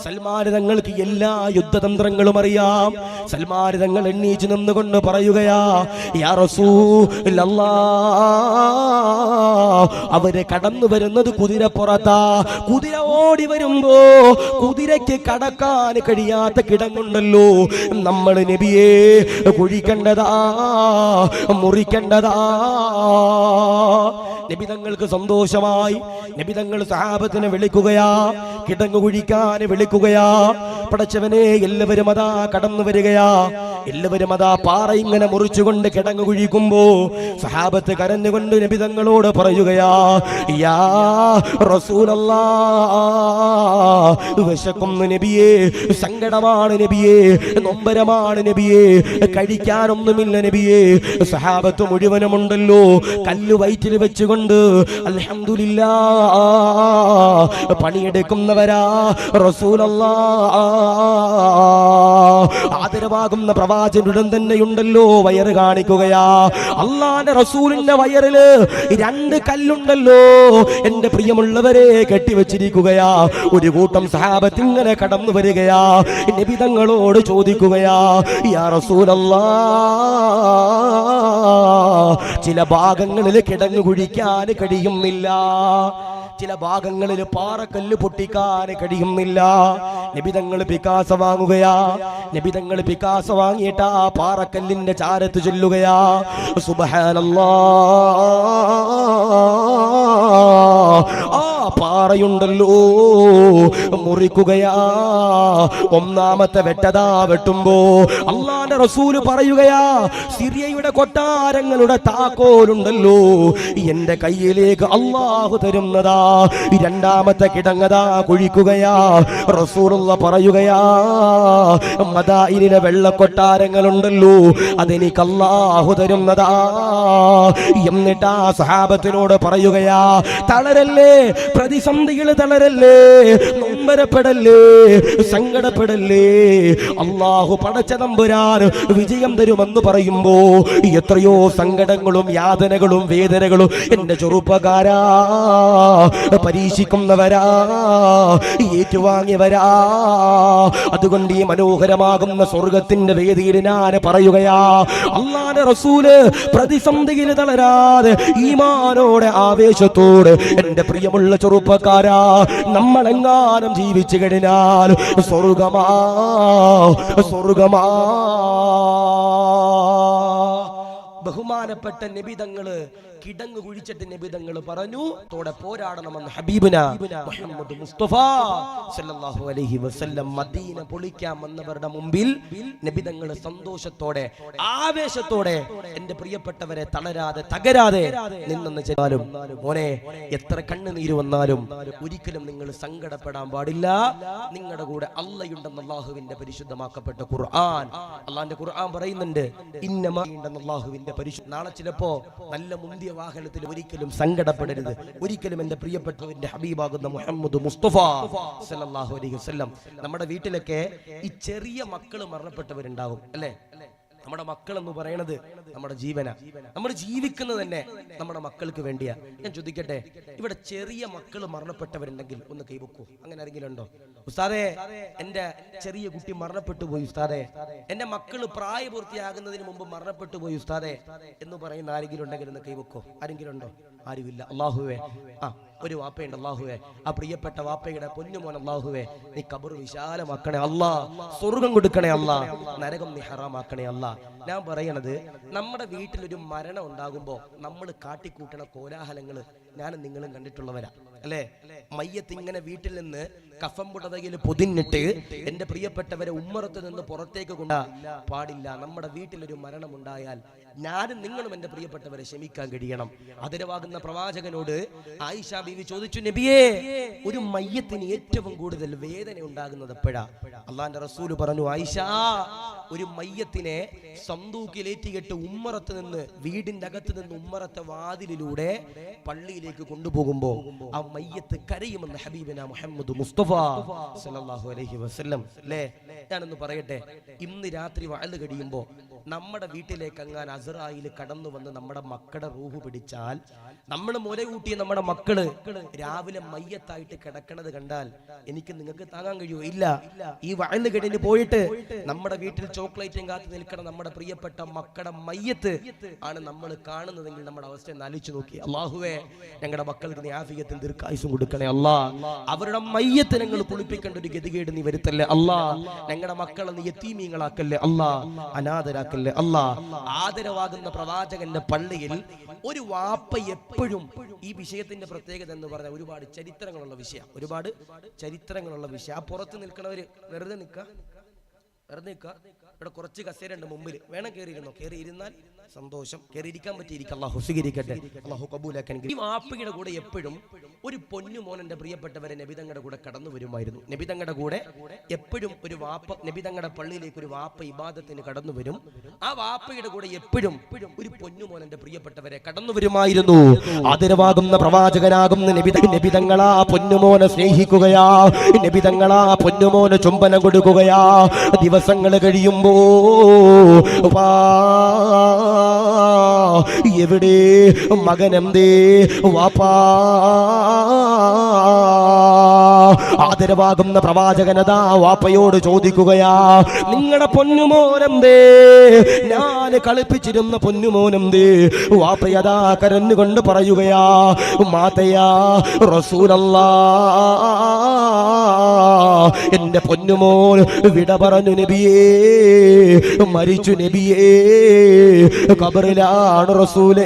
സൽമാൻ തങ്ങൾക്ക് എല്ലാ യുദ്ധതന്ത്രങ്ങളും അറിയാം. സൽമാൻ തങ്ങൾ എണ്ണീച്ചു നിന്നുകൊണ്ട് പറയുകയാ, യാ റസൂലല്ലാഹ്, അവര് കടന്നു വരുന്നത് കുതിരപ്പുറത്താ. കുതിര ഓടി വരുമ്പോ കുതിരയ്ക്ക് കടക്കാൻ കഴിയാത്ത കിടങ്ങുണ്ടല്ലോ, നമ്മൾ നബിയെ കുഴിക്കേണ്ടതാ, മുറിക്കേണ്ടതാ. നബി തങ്ങൾക്ക് സന്തോഷമായി. നബി തങ്ങൾ സഹാബത്തിനെ വിളിക്കുകയാ, കിടങ്ങു കുഴിക്കാൻ വിളിക്കുകയാ. പടച്ചവനെ, എല്ലാവരും അതാ കടന്നു വരികയാ. എല്ലാവരും അതാ പാറ ഇങ്ങനെ മുറിച്ചുകൊണ്ട് കിടങ്ങു കുഴിക്കുമ്പോ സഹാബത്ത് കരഞ്ഞുകൊണ്ട് നബി തങ്ങളോട് പറയുകയാ, യാ റസൂലല്ലാഹ്, വിശക്കുന്നു നബിയേ, സങ്കടമാണ് നബിയേ, നൊമ്പരമാണ് നബിയേ, കഴിക്കാനൊന്നുമില്ല നബിയേ. സഹാബത്ത് മുഴുവനുമുണ്ടല്ലോ കല്ല് വയറ്റിൽ വെച്ചുകൊണ്ട് അൽഹംദുലില്ലാഹ് പണിയെടുക്കുന്നവരാ. റസൂലല്ലാഹ് ആദരവാകുന്ന പ്രവാചകനുടൻ തന്നെയുണ്ടല്ലോ വയറ് കാണിക്കുകയാ. അള്ളാന്റെ റസൂലിന്റെ വയറില് 2 കല്ലുണ്ടല്ലോ എന്റെ പ്രിയമുള്ളവരെ കെട്ടിവെച്ചിരിക്കുകയാ. ഒരു കൂട്ടം സഹാബത്ത് ഇങ്ങനെ കടന്നു വരികയാ. നബി തങ്ങളോട് ചോദിക്കുകയാ, യാ റസൂലല്ലാഹ്, ചില ഭാഗങ്ങളിൽ കിടങ്ങു കുഴിക്കാൻ കഴിയുന്നില്ല, ചില ഭാഗങ്ങളിൽ പാറക്കല്ല് പൊട്ടിക്കാൻ കഴിയുന്നില്ല. നബി തങ്ങൾ പിക്കാസ വാങ്ങുകയാ. നബി തങ്ങൾ പിക്കാസ വാങ്ങിയിട്ട് ആ പാറക്കല്ലിന്റെ ചാരത്ത് ചൊല്ലുകയാ, സുബ്ഹാനല്ലാഹ്, ആ പാറയുണ്ടല്ലോ മുറിക്കുകയാ. ഒന്നാമത്തെ വെട്ടതാ വെട്ടുമ്പോ അള്ളാന്റെ റസൂല് പറയുകയാ, സിറിയയുടെ കൊട്ടാരങ്ങളുടെ താക്കോലുണ്ടല്ലോ എന്റെ കയ്യിലേക്ക് അള്ളാഹു തരുന്നതാ. രണ്ടാമത്തെ കിടങ്ങതാ കുഴിക്കുകയാ. റസൂലുള്ള പറയുകയാ, മദായിനിലെ വെള്ളക്കൊട്ടാരങ്ങളുണ്ടല്ലോ അതെനിക്ക് അള്ളാഹു തരുന്നതാ. എന്നിട്ടാ സഹാബത്തിനോട് പറയുകയാ, തളരല്ലേ, പ്രതിസന്ധികൾ തളരല്ലേ, നൊമ്പരപ്പെടല്ലേ, സങ്കടപ്പെടല്ലേ, അള്ളാഹു പടച്ച തമ്പുരാൻ വിജയം തരുമെന്ന് പറയുമ്പോ എത്രയോ സങ്കടങ്ങളും യാതനകളും വേദനകളും എന്റെ ചെറുപ്പക്കാരാ പരീക്ഷിക്കുന്നവരാ, ഏറ്റുവാങ്ങിയവരാ. അതുകൊണ്ട് ഈ മനോഹരമാകുന്ന സ്വർഗത്തിന്റെ വേദിയിൽ ഞാൻ പറയുകയാ, അല്ലാഹുവിന്റെ റസൂല് പ്രതിസന്ധിയിൽ തളരാതെ ഈമാനോടെ ആവേശത്തോടെ എന്റെ പ്രിയമുള്ള ചെറുപ്പക്കാരാ, നമ്മളെങ്ങാനും ജീവിച്ചു കഴിഞ്ഞാൽ സ്വർഗമാ. ബഹുമാനപ്പെട്ട നബിതങ്ങള് കിടങ്ങ് കുഴിച്ചിട്ട് നബിതങ്ങള് പറഞ്ഞു, തോടെ പോരാടണമെന്ന് ഹബീബുന മുഹമ്മദ് മുസ്തഫ സല്ലല്ലാഹു അലൈഹി വസല്ലം മദീന പൊളിക്കാൻ വന്നവരുടെ മുമ്പിൽ നബിതങ്ങള് സന്തോഷത്തോടെ ആവേശത്തോടെ എന്റെ പ്രിയപ്പെട്ടവരെ തളരാതെ തകരാതെ നിന്നെന്ന് ചെന്നാലും, മോനെ എത്ര കണ്ണുനീര് വന്നാലും ഒരിക്കലും നിങ്ങൾ സങ്കടപ്പെടാൻ പാടില്ല. നിങ്ങളുടെ കൂടെ അള്ളയുണ്ടെന്ന് അള്ളാഹുവിന്റെ പരിശുദ്ധമാക്കപ്പെട്ട ഖുർആൻ, അള്ളാന്റെ ഖുർആൻ പറയുന്നുണ്ട്, ഇന്നമാ ഉണ്ടെന്ന് അള്ളാഹുവിന്റെ പരിശുദ്ധ. നാളെ ചിലപ്പോ നല്ല മുന്തിയ വാഹനത്തിൽ ഒരിക്കലും സങ്കടപ്പെടരുത്. ഒരിക്കലും എന്റെ പ്രിയപ്പെട്ടവന്റെ ഹബീബാകുന്ന മുഹമ്മദ് മുസ്തഫ സല്ലല്ലാഹു അലൈഹി വസല്ലം. നമ്മുടെ വീട്ടിലൊക്കെ ഈ ചെറിയ മക്കൾ മരണപ്പെട്ടവരുണ്ടാവും അല്ലേ? നമ്മുടെ മക്കൾ എന്ന് പറയുന്നത് നമ്മുടെ ജീവന. നമ്മൾ ജീവിക്കുന്നത് തന്നെ നമ്മുടെ മക്കൾക്ക് വേണ്ടിയാ. ഞാൻ ചോദിക്കട്ടെ, ഇവിടെ ചെറിയ മക്കൾ മരണപ്പെട്ടവരുണ്ടെങ്കിൽ ഒന്ന് കൈവക്കൂ. അങ്ങനെ ആരെങ്കിലും ഉണ്ടോ? ഉസ്താദേ, എന്റെ ചെറിയ കുട്ടി മരണപ്പെട്ടു പോയി ഉസ്താദേ, എന്റെ മക്കൾ പ്രായപൂർത്തിയാകുന്നതിന് മുമ്പ് മരണപ്പെട്ടു പോയി ഉസ്താദേ എന്ന് പറയുന്ന ആരെങ്കിലും ഉണ്ടെങ്കിൽ ഒന്ന് കൈവക്കോ. ആരെങ്കിലും ഉണ്ടോ? ആരുമില്ല. അല്ലാഹുവേ, ഒരു വാപ്പയുണ്ട്. അല്ലാഹുവേ, ആ പ്രിയപ്പെട്ട വാപ്പയുടെ പൊന്നുമോൻ അല്ലാഹുവേ, നീ ഖബർ വിശാലമാക്കണേ അല്ലാ, സ്വർഗം കൊടുക്കണേ അല്ലാ, നരകം നീ ഹറാമാക്കണേ അല്ലാ. ഞാൻ പറയണത്, നമ്മുടെ വീട്ടിലൊരു മരണം ഉണ്ടാകുമ്പോ നമ്മൾ കാട്ടിക്കൂട്ടണ കോലാഹലങ്ങള് ഞാനും നിങ്ങളും കണ്ടിട്ടുള്ളവരാ അല്ലേ? മയ്യത്ത് ഇങ്ങനെ വീട്ടിൽ നിന്ന് കഫം പുടവയിൽ പൊതിഞ്ഞിട്ട് എന്റെ പ്രിയപ്പെട്ടവരെ ഉമ്മറത്ത് നിന്ന് പുറത്തേക്ക് കൊണ്ടാ പാടില്ല. നമ്മുടെ വീട്ടിലൊരു മരണം ഉണ്ടായാൽ ഞാനും നിങ്ങളും എന്റെ പ്രിയപ്പെട്ടവരെ ക്ഷമിക്കാൻ കഴിയണം. ആദരവാകുന്ന പ്രവാചകനോട് ആയിഷ ബീവി ചോദിച്ചു, നബിയേ, ഒരു മയ്യത്തിന് ഏറ്റവും കൂടുതൽ വേദന ഉണ്ടാകുന്നത് എപ്പോഴാ? അള്ളാന്റെ റസൂല് പറഞ്ഞു, ആയിഷ, ഒരു മയ്യത്തിനെ സന്തൂക്കിലേറ്റിയിട്ട് ഉമ്മറത്ത് നിന്ന്, വീടിന്റെ അകത്ത് നിന്ന് ഉമ്മറത്തെ വാതിലിലൂടെ പള്ളിയിലേക്ക് പള്ളിയിലേക്ക് കൊണ്ടുപോകുമ്പോൾ ആ മയ്യത്ത് കരയുമെന്ന് ഹബീബിന മുഹമ്മദ് മുസ്തഫ സല്ലല്ലാഹു അലൈഹി വസല്ലം. അല്ലേ, ഞാനൊന്ന് പറയട്ടെ, ഇന്ന് രാത്രി വഅദ് കഴിയുമ്പോൾ നമ്മുടെ വീട്ടിലേക്ക് അങ്ങാൻ അസ്റായിൽ കടന്നു വന്ന് നമ്മുടെ മക്കളുടെ റൂഹ് പിടിച്ചാൽ, നമ്മൾ മുലകൂട്ടിയ നമ്മുടെ മക്കള് രാവിലെ മയ്യത്തായിട്ട് കിടക്കണത് കണ്ടാൽ എനിക്ക് നിങ്ങൾക്ക് താങ്ങാൻ കഴിയുമോ? ഇല്ല. ഈ വഅദ് കഴിഞ്ഞ് പോയിട്ട് നമ്മുടെ വീട്ടിൽ ചോക്ലേറ്റും കാത്തു നിൽക്കണം നമ്മുടെ പ്രിയപ്പെട്ട മക്കളുടെ മയ്യത്ത് ആണ് നമ്മൾ കാണുന്നതെങ്കിൽ നമ്മുടെ അവസ്ഥ ഒന്ന് ആലോചിച്ച് നോക്കി. അല്ലാഹുവേ, ഞങ്ങളുടെ മക്കൾക്ക് നീ ആഫിയത്തും ദീർഘായുസ്സും കൊടുക്കണേ അല്ലാ. അവരുടെ മയ്യത്ത് ഞങ്ങൾ കുളിപ്പിക്കേണ്ട ഒരു ഗതികേട് നീ വരുത്തല്ലേ അല്ലാ. ഞങ്ങളുടെ മക്കളെ നീ യതീമീങ്ങളാക്കല്ലേ അല്ലാ, അനാഥരാക്കല്ലേ അല്ലാ. ആദരവാകുന്ന പ്രവാചകന്റെ പള്ളിയിൽ ഒരു വാപ്പ എപ്പോഴും, ഈ വിഷയത്തിന്റെ പ്രത്യേകത എന്ന് പറഞ്ഞാൽ ഒരുപാട് ചരിത്രങ്ങളുള്ള വിഷയം, ആ പുറത്ത് നിൽക്കണവര് വെറുതെ നിൽക്കുക. ഇവിടെ കുറച്ച് കസേര ഉണ്ട് മുമ്പിൽ, വേണം കയറിയിരുന്നോ? കയറിയിരുന്നാൽ സന്തോഷം, കയറിയിരിക്കാൻ പറ്റിയിരിക്കും. അല്ലാഹു സ്വീകരിക്കട്ടെ, അല്ലാഹു കബൂലാക്കാൻ. ഈ വാപ്പയുടെ കൂടെ എപ്പോഴും ഒരു പൊന്നുമോനന്റെ പ്രിയപ്പെട്ടവരെ നബിതങ്ങളുടെ കൂടെ കടന്നു വരുമായിരുന്നു. നബിതങ്ങളുടെ കൂടെ എപ്പോഴും ഒരു വാപ്പ, നബിതങ്ങളുടെ പള്ളിയിലേക്ക് ഒരു വാപ്പ ഇബാദത്തിന് കടന്നു വരും. ആ വാപ്പയുടെ കൂടെ എപ്പോഴും ഒരു പൊന്നുമോനന്റെ പ്രിയപ്പെട്ടവരെ കടന്നു വരുമായിരുന്നു. ആദരവാകുന്ന പ്രവാചകനാകുന്ന നബിതങ്ങളാ പൊന്നുമോനെ സ്നേഹിക്കുകയാ, നബിതങ്ങളാ പൊന്നുമോന് ചുംബനം കൊടുക്കുകയാ. ദിവസങ്ങൾ കഴിയുമ്പോ എവിടെ മകനെന്തേ വാപ്പാ? ആദരവാകുന്ന പ്രവാചകനതാ വാപ്പയോട് ചോദിക്കുകയാ, നിങ്ങളുടെ പൊന്നുമോനെന്തേ? ഞാൻ കളിപ്പിച്ചിരുന്ന പൊന്നുമോനെന്തേ? വാപ്പയതാ കരഞ്ഞുകൊണ്ട് പറയുകയാ, മാതയാ റസൂലല്ലാഹ്, എന്റെ പൊന്നുമോൻ വിട പറഞ്ഞു നബിയേ, മരിച്ചു നബിയേ, ഖബറിലാണ് റസൂലേ.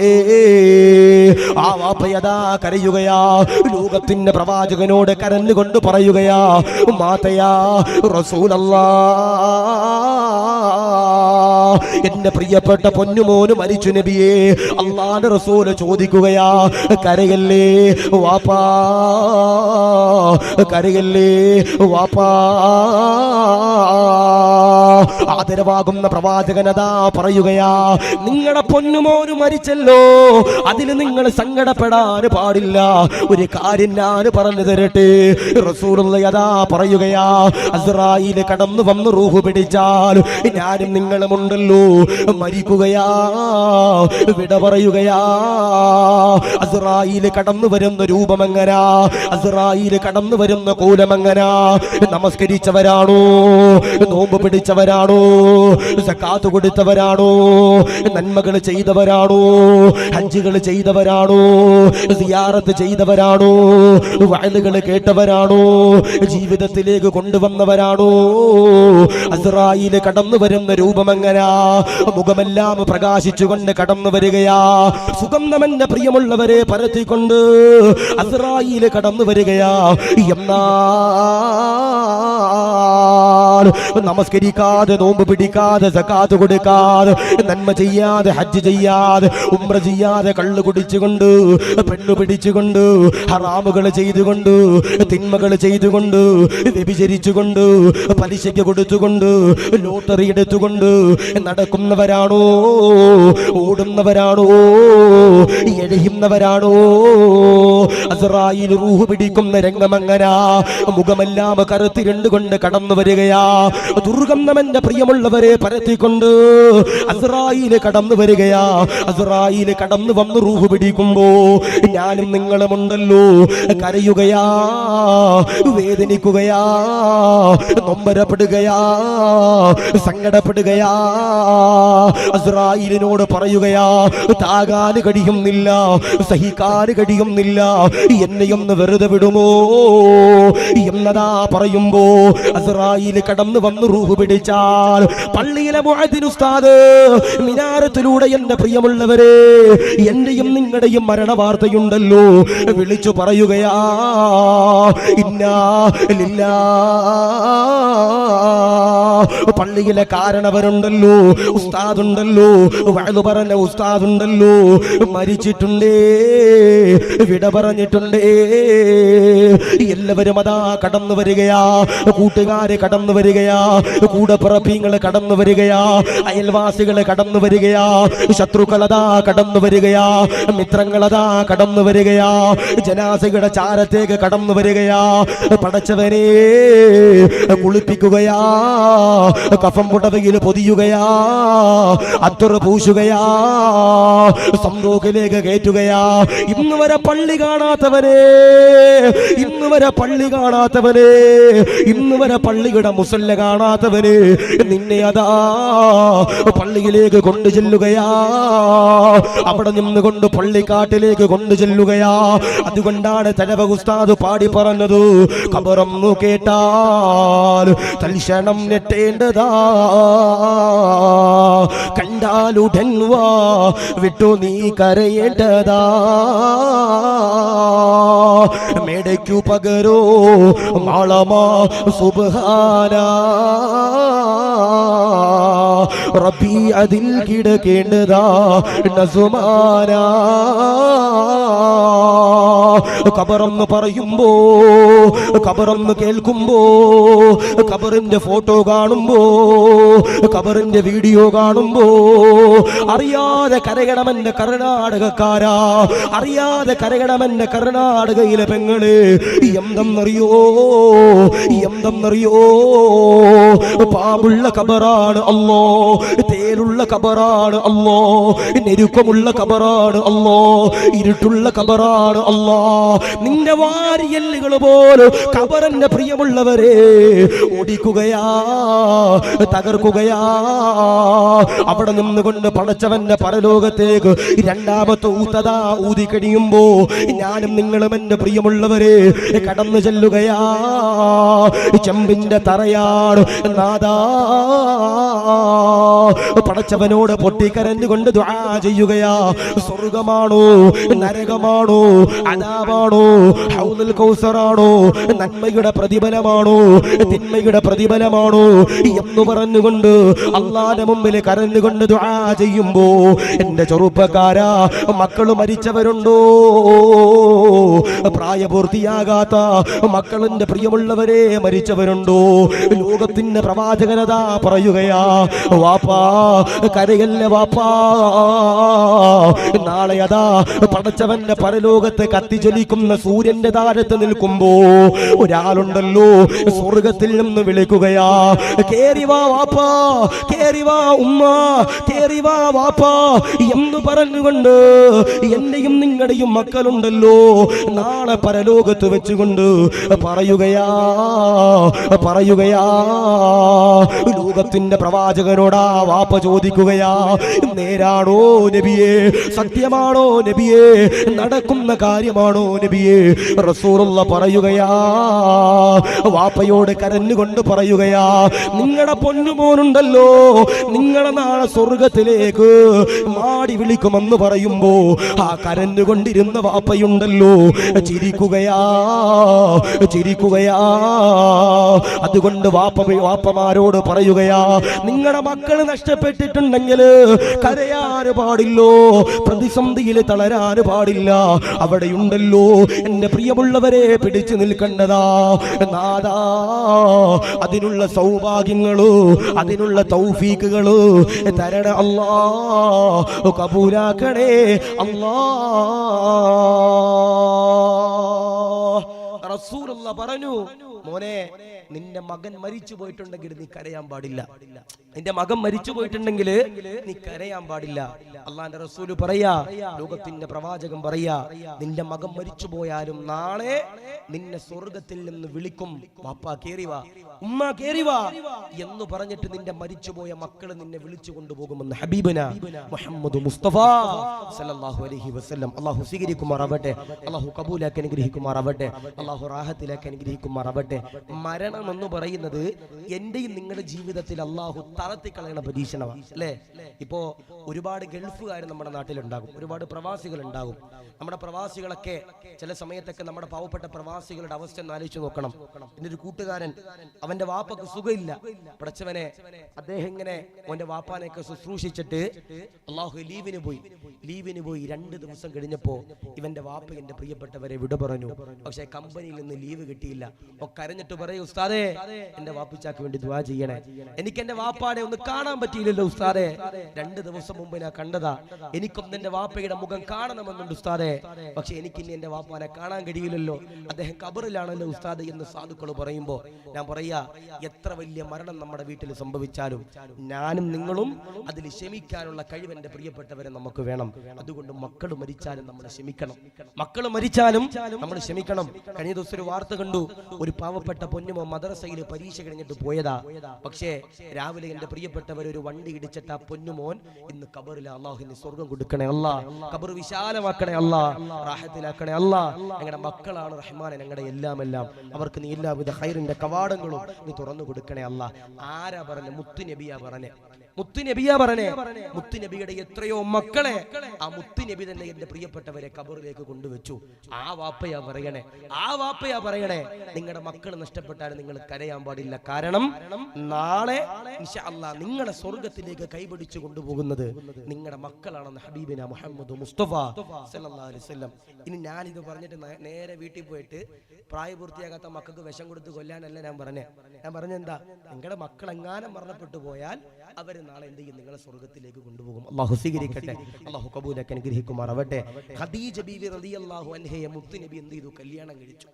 ആ വാപ്പയതാ കരയുകയാ, ലോകത്തിന്റെ പ്രവാചകനോട് കരഞ്ഞുകൊണ്ട് പറയുകയാ, മാതയാ റസൂലല്ലാഹ്, എന്റെ പ്രിയപ്പെട്ട പൊന്നുമോന് മരിച്ചു നബിയേ. അല്ലാഹുവിന്റെ റസൂൽ ചോദിക്കുകയാ, കരയല്ലേ വാപ്പാ, കരയല്ലേ വാപ്പാ. ആദരവാകുന്ന പ്രവാചകനതാ പറയുകയാ, നിങ്ങളുടെ പൊന്നുമോന് മരിച്ചല്ലോ, അതിന് നിങ്ങൾ സങ്കടപ്പെടാൻ പാടില്ല. ഒരു കാര്യം ഞാൻ പറഞ്ഞു തരട്ടെ. റസൂലുള്ളാഹി പറയുകയാ, അസ്റായീൽ കടന്നു വന്ന് റൂഹ് പിടിച്ചാൽ ഞാനും നിങ്ങളുമുണ്ടല്ലോ, മരിക്കുകയാ, വിട പറയുകയാ. അസ്റായീൽ കടന്നു വരുന്ന രൂപമെങ്ങനാ? അസ്റായീൽ കടന്നു വരുന്ന കോലമെങ്ങനാ? നമസ്കരിച്ചവരാണോ? നോമ്പ് പിടിച്ചവരാണോ? സക്കാത്ത് കൊടുത്തവരാണോ? നന്മകൾ ചെയ്തവരാണോ? ഹജ്ജുകൾ ചെയ്തവരാണോ? സിയാറത്ത് ചെയ്തവരാണോ? വഅദുകൾ കേട്ടവരാണോ? ജീവിതത്തിലേക്ക് കൊണ്ടുവന്നവരാണോ? അസ്റായീൽ കടന്നു വരുന്ന രൂപമെങ്ങനാ? മുഖമെല്ലാം പ്രകാശിച്ചുകൊണ്ട് കടന്നു വരികയാ. സുഗന്ധമെന്റെ പ്രിയമുള്ളവരെ പരത്തിക്കൊണ്ട് അസ്റായീൽ കടന്നു വരികയാ. എന്നാൽ നമസ്കരിക്കാതെ, നോമ്പ് പിടിക്കാതെ, സക്കാത്ത് കൊടുക്കാതെ, നന്മ ചെയ്യാതെ, ഹജ്ജ് ചെയ്യാതെ, ഉംറ ചെയ്യാതെ, കള്ളു കുടിച്ചുകൊണ്ട്, പെണ്ണു പിടിച്ചുകൊണ്ട്, ഹറാമുകൾ ചെയ്തുകൊണ്ട്, തിന്മകൾ ചെയ്തുകൊണ്ട്, വ്യഭിചരിച്ചുകൊണ്ട്, പലിശയ്ക്ക് കൊടുത്തുകൊണ്ട്, ലോട്ടറി എടുത്തുകൊണ്ട് നടക്കുന്നവരാണോ? ഓടുന്നവരാണോ? എഴയുന്നവരാണോ? അസ്റായീൽ റൂഹ് പിടിക്കുന്ന രംഗമങ്ങനാ. മുഖമെല്ലാം കറുത്തിരണ്ടുകൊണ്ട് കടന്നു വരികയാ. ദുർഗന്ധമെന്റെ പ്രിയമുള്ളവരെ പരത്തിക്കൊണ്ട് അസ്റായീൽ കടന്നു വരികയാ. അസ്റായീൽ കടന്നു വന്ന് റൂഹ് പിടിക്കുമ്പോ ഞാനും നിങ്ങളുമുണ്ടല്ലോ, കരയുകയാ, വേദനിക്കുകയാ, നൊമ്പരപ്പെടുകയാ, സങ്കടപ്പെടുകയാ. അസ്റായീലിനോട് പറയുകയാ, താകാന് കഴിയുന്നില്ല, സഹിക്കാന് കഴിയുന്നില്ല, എന്നെയൊന്ന് വെറുതെ വിടുമോ എന്നതാ പറയുമ്പോ അസ്റായീൽ കടന്നു വന്ന് റൂഹ് പിടിച്ചാൽ പള്ളിയിലെ മുഅദ്ദിൻ ഉസ്താദ് മിനാരത്തിലൂടെ എന്റെ പ്രിയമുള്ളവരെ എന്റെയും നിങ്ങളുടെയും മരണ വാർത്തയുണ്ടല്ലോ വിളിച്ചു പറയുകയാ, ഇന്നാ ലില്ലാഹ് പള്ളിയിലെ കാരണവരുണ്ടല്ലോ, ഉസ്താദുണ്ടല്ലോ, വഅദ് പറഞ്ഞ ഉസ്താദുണ്ടല്ലോ, മരിച്ചിട്ടുണ്ടേ, വിട പറഞ്ഞിട്ടുണ്ടേ. എല്ലാവരും അതാ കടന്നു വരികയാ, കൂട്ടുകാര് കടന്നു വരികയാ, കൂടപ്പിറപ്പിങ്ങള് കടന്നു വരികയാ, അയൽവാസികള് കടന്നു വരികയാ, ശത്രുക്കളതാ കടന്നു വരികയാ, മിത്രങ്ങളതാ കടന്നു വരികയാ, ജനാസയുടെ ചാരത്തേക്ക് കടന്നു വരികയാ. പടച്ചവനെ കുളിപ്പിക്കുകയാ, കഫം പുടവയിൽ പൊതിയുകയാ, അത്തറ് പൂശുകയാ, സന്തോക്കിലേക്ക് കയറ്റുകയാ. ഇന്ന് വരെ പള്ളി കാണാത്തവരെ, ഇന്ന് വരെ പള്ളി കാണാത്തവരെ, ഇന്ന് വരെ പള്ളിയുടെ മുസല്ല കാണാത്തവര് നിന്നെ അതാ പള്ളിയിലേക്ക് കൊണ്ടു ചെല്ലുകയാ, അവിടെ നിന്നുകൊണ്ട് പള്ളിക്കാട്ടിലേക്ക് കൊണ്ടു ചെല്ലുകയാ. അതുകൊണ്ടാണ് തലവ ഉസ്താദ് പാടി പറഞ്ഞത്, ഖബറൊന്നു കേട്ടാൽ തൽക്ഷണം ഞെട്ടേണ്ടതാ, കണ്ടാലുടൻ വാ വിട്ടു നീ കരയേണ്ടതാ, മേടയ്ക്കു പകരോ മാളമാ സുബ്ഹാനാ റബ്ബി അതിൽ കിടക്കേണ്ടതാ നസുമാനാ. ഖബറെന്ന് പറയുമ്പോ, ഖബറെന്ന് കേൾക്കുമ്പോ, ഖബറിന്റെ ഫോട്ടോ കാണുമ്പോ, ഖബറിന്റെ വീഡിയോ കാണുമ്പോ അറിയാതെ കരകണമെന്റെ കർണാടകക്കാരാ, അറിയാതെ കരകണമെന്റെ കർണാടകയിലെ പെങ്ങള്. എന്തെന്നറിയോ, എന്തെന്നറിയോ, പാമ്പുള്ള ഖബറാണ് അല്ലോ, തേലുള്ള ഖബറാണ് അല്ലോ, ഞെരുക്കമുള്ള ഖബറാണ് അല്ലോ, ഇരുട്ടുള്ള ഖബറാണ് അല്ലോ. നിന്റെ വാരിയല്ലുകൾ പോലും ഖബറിന്റെ പ്രിയമുള്ളവരെ ഓടിക്കുകയാ, തകർക്കുകയാ. അവിടെ നിന്നുകൊണ്ട് പടച്ചവന്റെ പരലോകത്തേക്ക് രണ്ടാമത്തെ ഊത്തതാ ഊതി കഴിയുമ്പോ ഞാനും നിങ്ങളും എന്റെ പ്രിയമുള്ളവരെ കടന്നു ചെല്ലുകയാ. ചെമ്പിന്റെ തറയാണ് നാദാ, പടച്ചവനോട് പൊട്ടിക്കരഞ്ഞുകൊണ്ട് ദുആ ചെയ്യുകയാ. സ്വർഗമാണോ നരകമാണോ, അദാബാണോ ഹൗദുൽ കൗസറാണോ, നന്മയുടെ പ്രതിഫലമാണോ തിന്മയുടെ പ്രതിഫലമാണോ എന്ന് പറഞ്ഞുകൊണ്ട് അല്ലാഹുവിന്റെ മുമ്പിൽ കരഞ്ഞുകൊണ്ട് ദുആ ചെയ്യുമ്പോ, എന്റെ ചെറുപ്പക്കാരാ, മക്കള് മരിച്ചവരുണ്ടോ? പ്രായപൂർത്തിയാകാത്ത മക്കളിന്റെ പ്രിയമുള്ളവരെ മരിച്ചവരുണ്ടോ? ലോകത്തിന്റെ പ്രവാചകനതാ പറയുകയാ, വാപ്പാ കരയല്ല വാപ്പാ, നാളെ അതാ പടച്ചവന്റെ പരലോകത്ത് കത്തിജ്വലിക്കുന്ന സൂര്യന്റെ താരത്ത് നിൽക്കുമ്പോ ഒരാളുണ്ടല്ലോ സ്വർഗത്തിൽ നിന്ന് വിളിക്കുകയാ, കേറി വാ വാപ്പാ, കേറി വാ ഉമ്മ, കേറി വാ വാപ്പാ എന്ന് പറഞ്ഞുകൊണ്ട് എന്റെയും നിങ്ങളുടെയും മക്കളുണ്ടല്ലോ നാളെ പരലോകത്ത് വെച്ചുകൊണ്ട് പറയുകയാ, പറയുകയാ. ലോകത്തിന്റെ പ്രവാചകനോടാ വാപ്പ ചോദിക്കുകയാ, നേരാണോ നബിയേ, സത്യമാണോ നബിയേ, നടക്കുന്ന കാര്യമാണോ നബിയേ? റസൂലുള്ള പറയുകയാ, വാപ്പയോട് കരഞ്ഞുകൊണ്ട് പറയുകയാ, നിങ്ങളുടെ പൊന്നുമോനുണ്ടല്ലോ, നിങ്ങളെ നാളെ സ്വർഗത്തിലേക്ക് മാടി വിളിക്കുമെന്ന് പറയുമ്പോ ആ കരഞ്ഞുകൊണ്ടിരുന്ന വാപ്പയുണ്ടല്ലോ ചിരിക്കുകയാ, ചിരിക്കുകയാ. അതുകൊണ്ട് വാപ്പമാരോട് പറയുകയാ, നിങ്ങളുടെ മക്കള് നഷ്ടപ്പെട്ടിട്ടുണ്ടെങ്കിൽ കരയാൻ പാടില്ലോ, പ്രതിസന്ധിയിൽ തളരാൻ പാടില്ല. അവിടെയുണ്ടല്ലോ എന്റെ പ്രിയമുള്ളവരെ പിടിച്ചു നിൽക്കേണ്ടതാ നാദാ. അതിനുള്ള സൗഭാഗ്യങ്ങള്, അതിനുള്ള തൗഫീക്കുകള് തരണ അല്ലാ, കബൂലാക്കണേ അല്ലാ. റസൂലുള്ള പറഞ്ഞു, മോനെ നിന്റെ മകൻ മരിച്ചു പോയിട്ടുണ്ടെങ്കിൽ നീ കരയാൻ പാടില്ല, നിന്റെ മകൻ മരിച്ചു പോയിട്ടുണ്ടെങ്കിൽ നീ കരയാൻ പാടില്ല. അള്ളാന്റെ റസൂല് പറയാ, ലോകത്തിന്റെ പ്രവാചകൻ പറയാ, നിന്റെ മകൻ മരിച്ചു പോയാലും നാളെ നിന്നെ സ്വർഗത്തിൽ നിന്ന് വിളിക്കും, വാപ്പാ കേറി വാ, ഉമ്മ കേറി വാ എന്ന് പറഞ്ഞിട്ട് നിന്റെ മരിച്ചുപോയ മക്കള് നിന്നെ വിളിച്ചു കൊണ്ടുപോകുമെന്ന് ഹബീബന മുഹമ്മദ് മുസ്തഫ സല്ലല്ലാഹു അലൈഹി വസല്ലം. അല്ലാഹു സ്വീകരിക്കുമാറാവട്ടെ, അല്ലാഹു കബൂലാക്കി അനുഗ്രഹിക്കുമാറാവട്ടെ, അല്ലാഹു റാഹത്തിലാക്കി അനുഗ്രഹിക്കുമാറാവട്ടെ. മരണം മരണം എന്ന് പറയുന്നത് എന്റെയും നിങ്ങളുടെ ജീവിതത്തിൽ അള്ളാഹു തളർത്തിക്കളയുന്ന പരീക്ഷണമാണ് അല്ലേ? ഇപ്പോ ഒരുപാട് ഗൾഫുകാർ നമ്മുടെ നാട്ടിലുണ്ടാകും, ഒരുപാട് പ്രവാസികൾ ഉണ്ടാകും. നമ്മുടെ പ്രവാസികളൊക്കെ ചില സമയത്തൊക്കെ നമ്മുടെ പാവപ്പെട്ട പ്രവാസികളുടെ അവസ്ഥ ഒന്ന് ആലോചിച്ച് നോക്കണം. എൻ്റെ ഒരു കൂട്ടുകാരൻ, അവന്റെ വാപ്പക്ക് സുഖമില്ല. പടച്ചവനെ, അദ്ദേഹം ഇങ്ങനെ അവന്റെ വാപ്പാനെയൊക്കെ ശുശ്രൂഷിച്ചിട്ട് അള്ളാഹു ലീവിന് പോയി 2 ദിവസം കഴിഞ്ഞപ്പോ ഇവന്റെ വാപ്പ എന്റെ പ്രിയപ്പെട്ടവരെ വിട പറഞ്ഞു. പക്ഷെ കമ്പനിയിൽ നിന്ന് ലീവ് കിട്ടിയില്ല. കരഞ്ഞിട്ട് പറയും, ഉസ്താദേ എന്റെ വാപ്പിച്ചാക്ക് വേണ്ടി ദുആ ചെയ്യണേ, എനിക്ക് എന്റെ വാപ്പാനെ ഒന്ന് കാണാൻ പറ്റിയില്ലല്ലോ ഉസ്താദേ, 2 ദിവസം മുമ്പ് ഞാൻ കണ്ടതാ, എനിക്കൊന്ന് എന്റെ വാപ്പയുടെ മുഖം കാണണമെന്നുണ്ട് ഉസ്താദേ, പക്ഷെ എനിക്ക് ഇനി എന്റെ വാപ്പാനെ കാണാൻ കഴിയില്ലല്ലോ, അദ്ദേഹം ഖബറിലാണല്ലോ ഉസ്താദ് എന്ന് സാധുക്കൾ പറയുമ്പോ ഞാൻ പറയാ, എത്ര വലിയ മരണം നമ്മുടെ വീട്ടിൽ സംഭവിച്ചാലും ഞാനും നിങ്ങളും അതിൽ ക്ഷമിക്കാനുള്ള കഴിവ് എന്റെ പ്രിയപ്പെട്ടവരെ നമുക്ക് വേണം. അതുകൊണ്ട് മക്കൾ മരിച്ചാലും നമ്മൾ ക്ഷമിക്കണം, മക്കൾ മരിച്ചാലും നമ്മൾ ക്ഷമിക്കണം. കഴിഞ്ഞ ദിവസം ഒരു വാർത്ത കണ്ടു, ഒരു പാവപ്പെട്ട പൊന്നുമോ മദ്രസയിൽ പരീക്ഷ കഴിഞ്ഞിട്ട് പോയതാ. പക്ഷേ രാവിലെ എന്റെ പ്രിയപ്പെട്ടവർ ഒരു വണ്ടി ഇടിച്ചിട്ട് ആ പൊന്നുമോൻ ഇന്ന് ഖബറിൽ. അള്ളാഹുവിന് സ്വർഗം കൊടുക്കണേ അല്ലാ, ഖബർ വിശാലമാക്കണേ അല്ലാ, റാഹത്തിലാക്കണേ അല്ലാ. ഞങ്ങളുടെ മക്കളാണ് റഹ്മാനെ, ഞങ്ങളുടെ എല്ലാം അവർക്ക് നീ എല്ലാവിധ ഖൈറിന്റെ കവാടങ്ങളും നീ തുറന്നു കൊടുക്കണേ അല്ലാ. ആരാ പറഞ്ഞ? മുത്തുനബിയാ പറഞ്ഞേ, മുത്തുനബിയാ പറഞ്ഞേ. മുത്തുനബിയുടെ എത്രയോ മക്കളെ ആ മുത്തുനബി തന്നെ എന്റെ പ്രിയപ്പെട്ടവരെ ഖബറിലേക്ക് കൊണ്ടുവച്ചു. ആ വാപ്പയാ പറയണേ നിങ്ങളുടെ മക്കൾ നഷ്ടപ്പെട്ടാലും നിങ്ങൾ കരയാൻ പാടില്ല. കാരണം നാളെ ഇൻഷാ അല്ലാഹ് നിങ്ങളെ സ്വർഗത്തിലേക്ക് കൈപിടിച്ചു കൊണ്ടുപോകുന്നത് നിങ്ങളുടെ മക്കളാണെന്ന് ഹബീബിന മുഹമ്മദ് മുസ്തഫ സല്ലല്ലാഹു അലൈഹി വസല്ലം. ഇനി ഞാനിത് പറഞ്ഞിട്ട് നേരെ വീട്ടിൽ പോയിട്ട് പ്രായപൂർത്തിയാകാത്ത മക്കൾക്ക് വിഷം കൊടുത്ത് കൊല്ലാനല്ല ഞാൻ പറഞ്ഞെന്താ, നിങ്ങളുടെ മക്കൾ എങ്ങാനും മരണപ്പെട്ടു പോയാൽ അവർ നാളെ എന്ത് ചെയ്യും? നിങ്ങളെ സ്വർഗത്തിലേക്ക് കൊണ്ടുപോകും. അള്ളാഹു സ്വീകരിക്കട്ടെ, അള്ളാഹു കബൂലൊക്കെ അനുഗ്രഹിക്കുമാറാവട്ടെ. ഖദീജ ബീവി റളിയല്ലാഹു അൻഹയെ മുത്തുനബി എന്ത് ചെയ്തു? കല്യാണം കഴിച്ചു.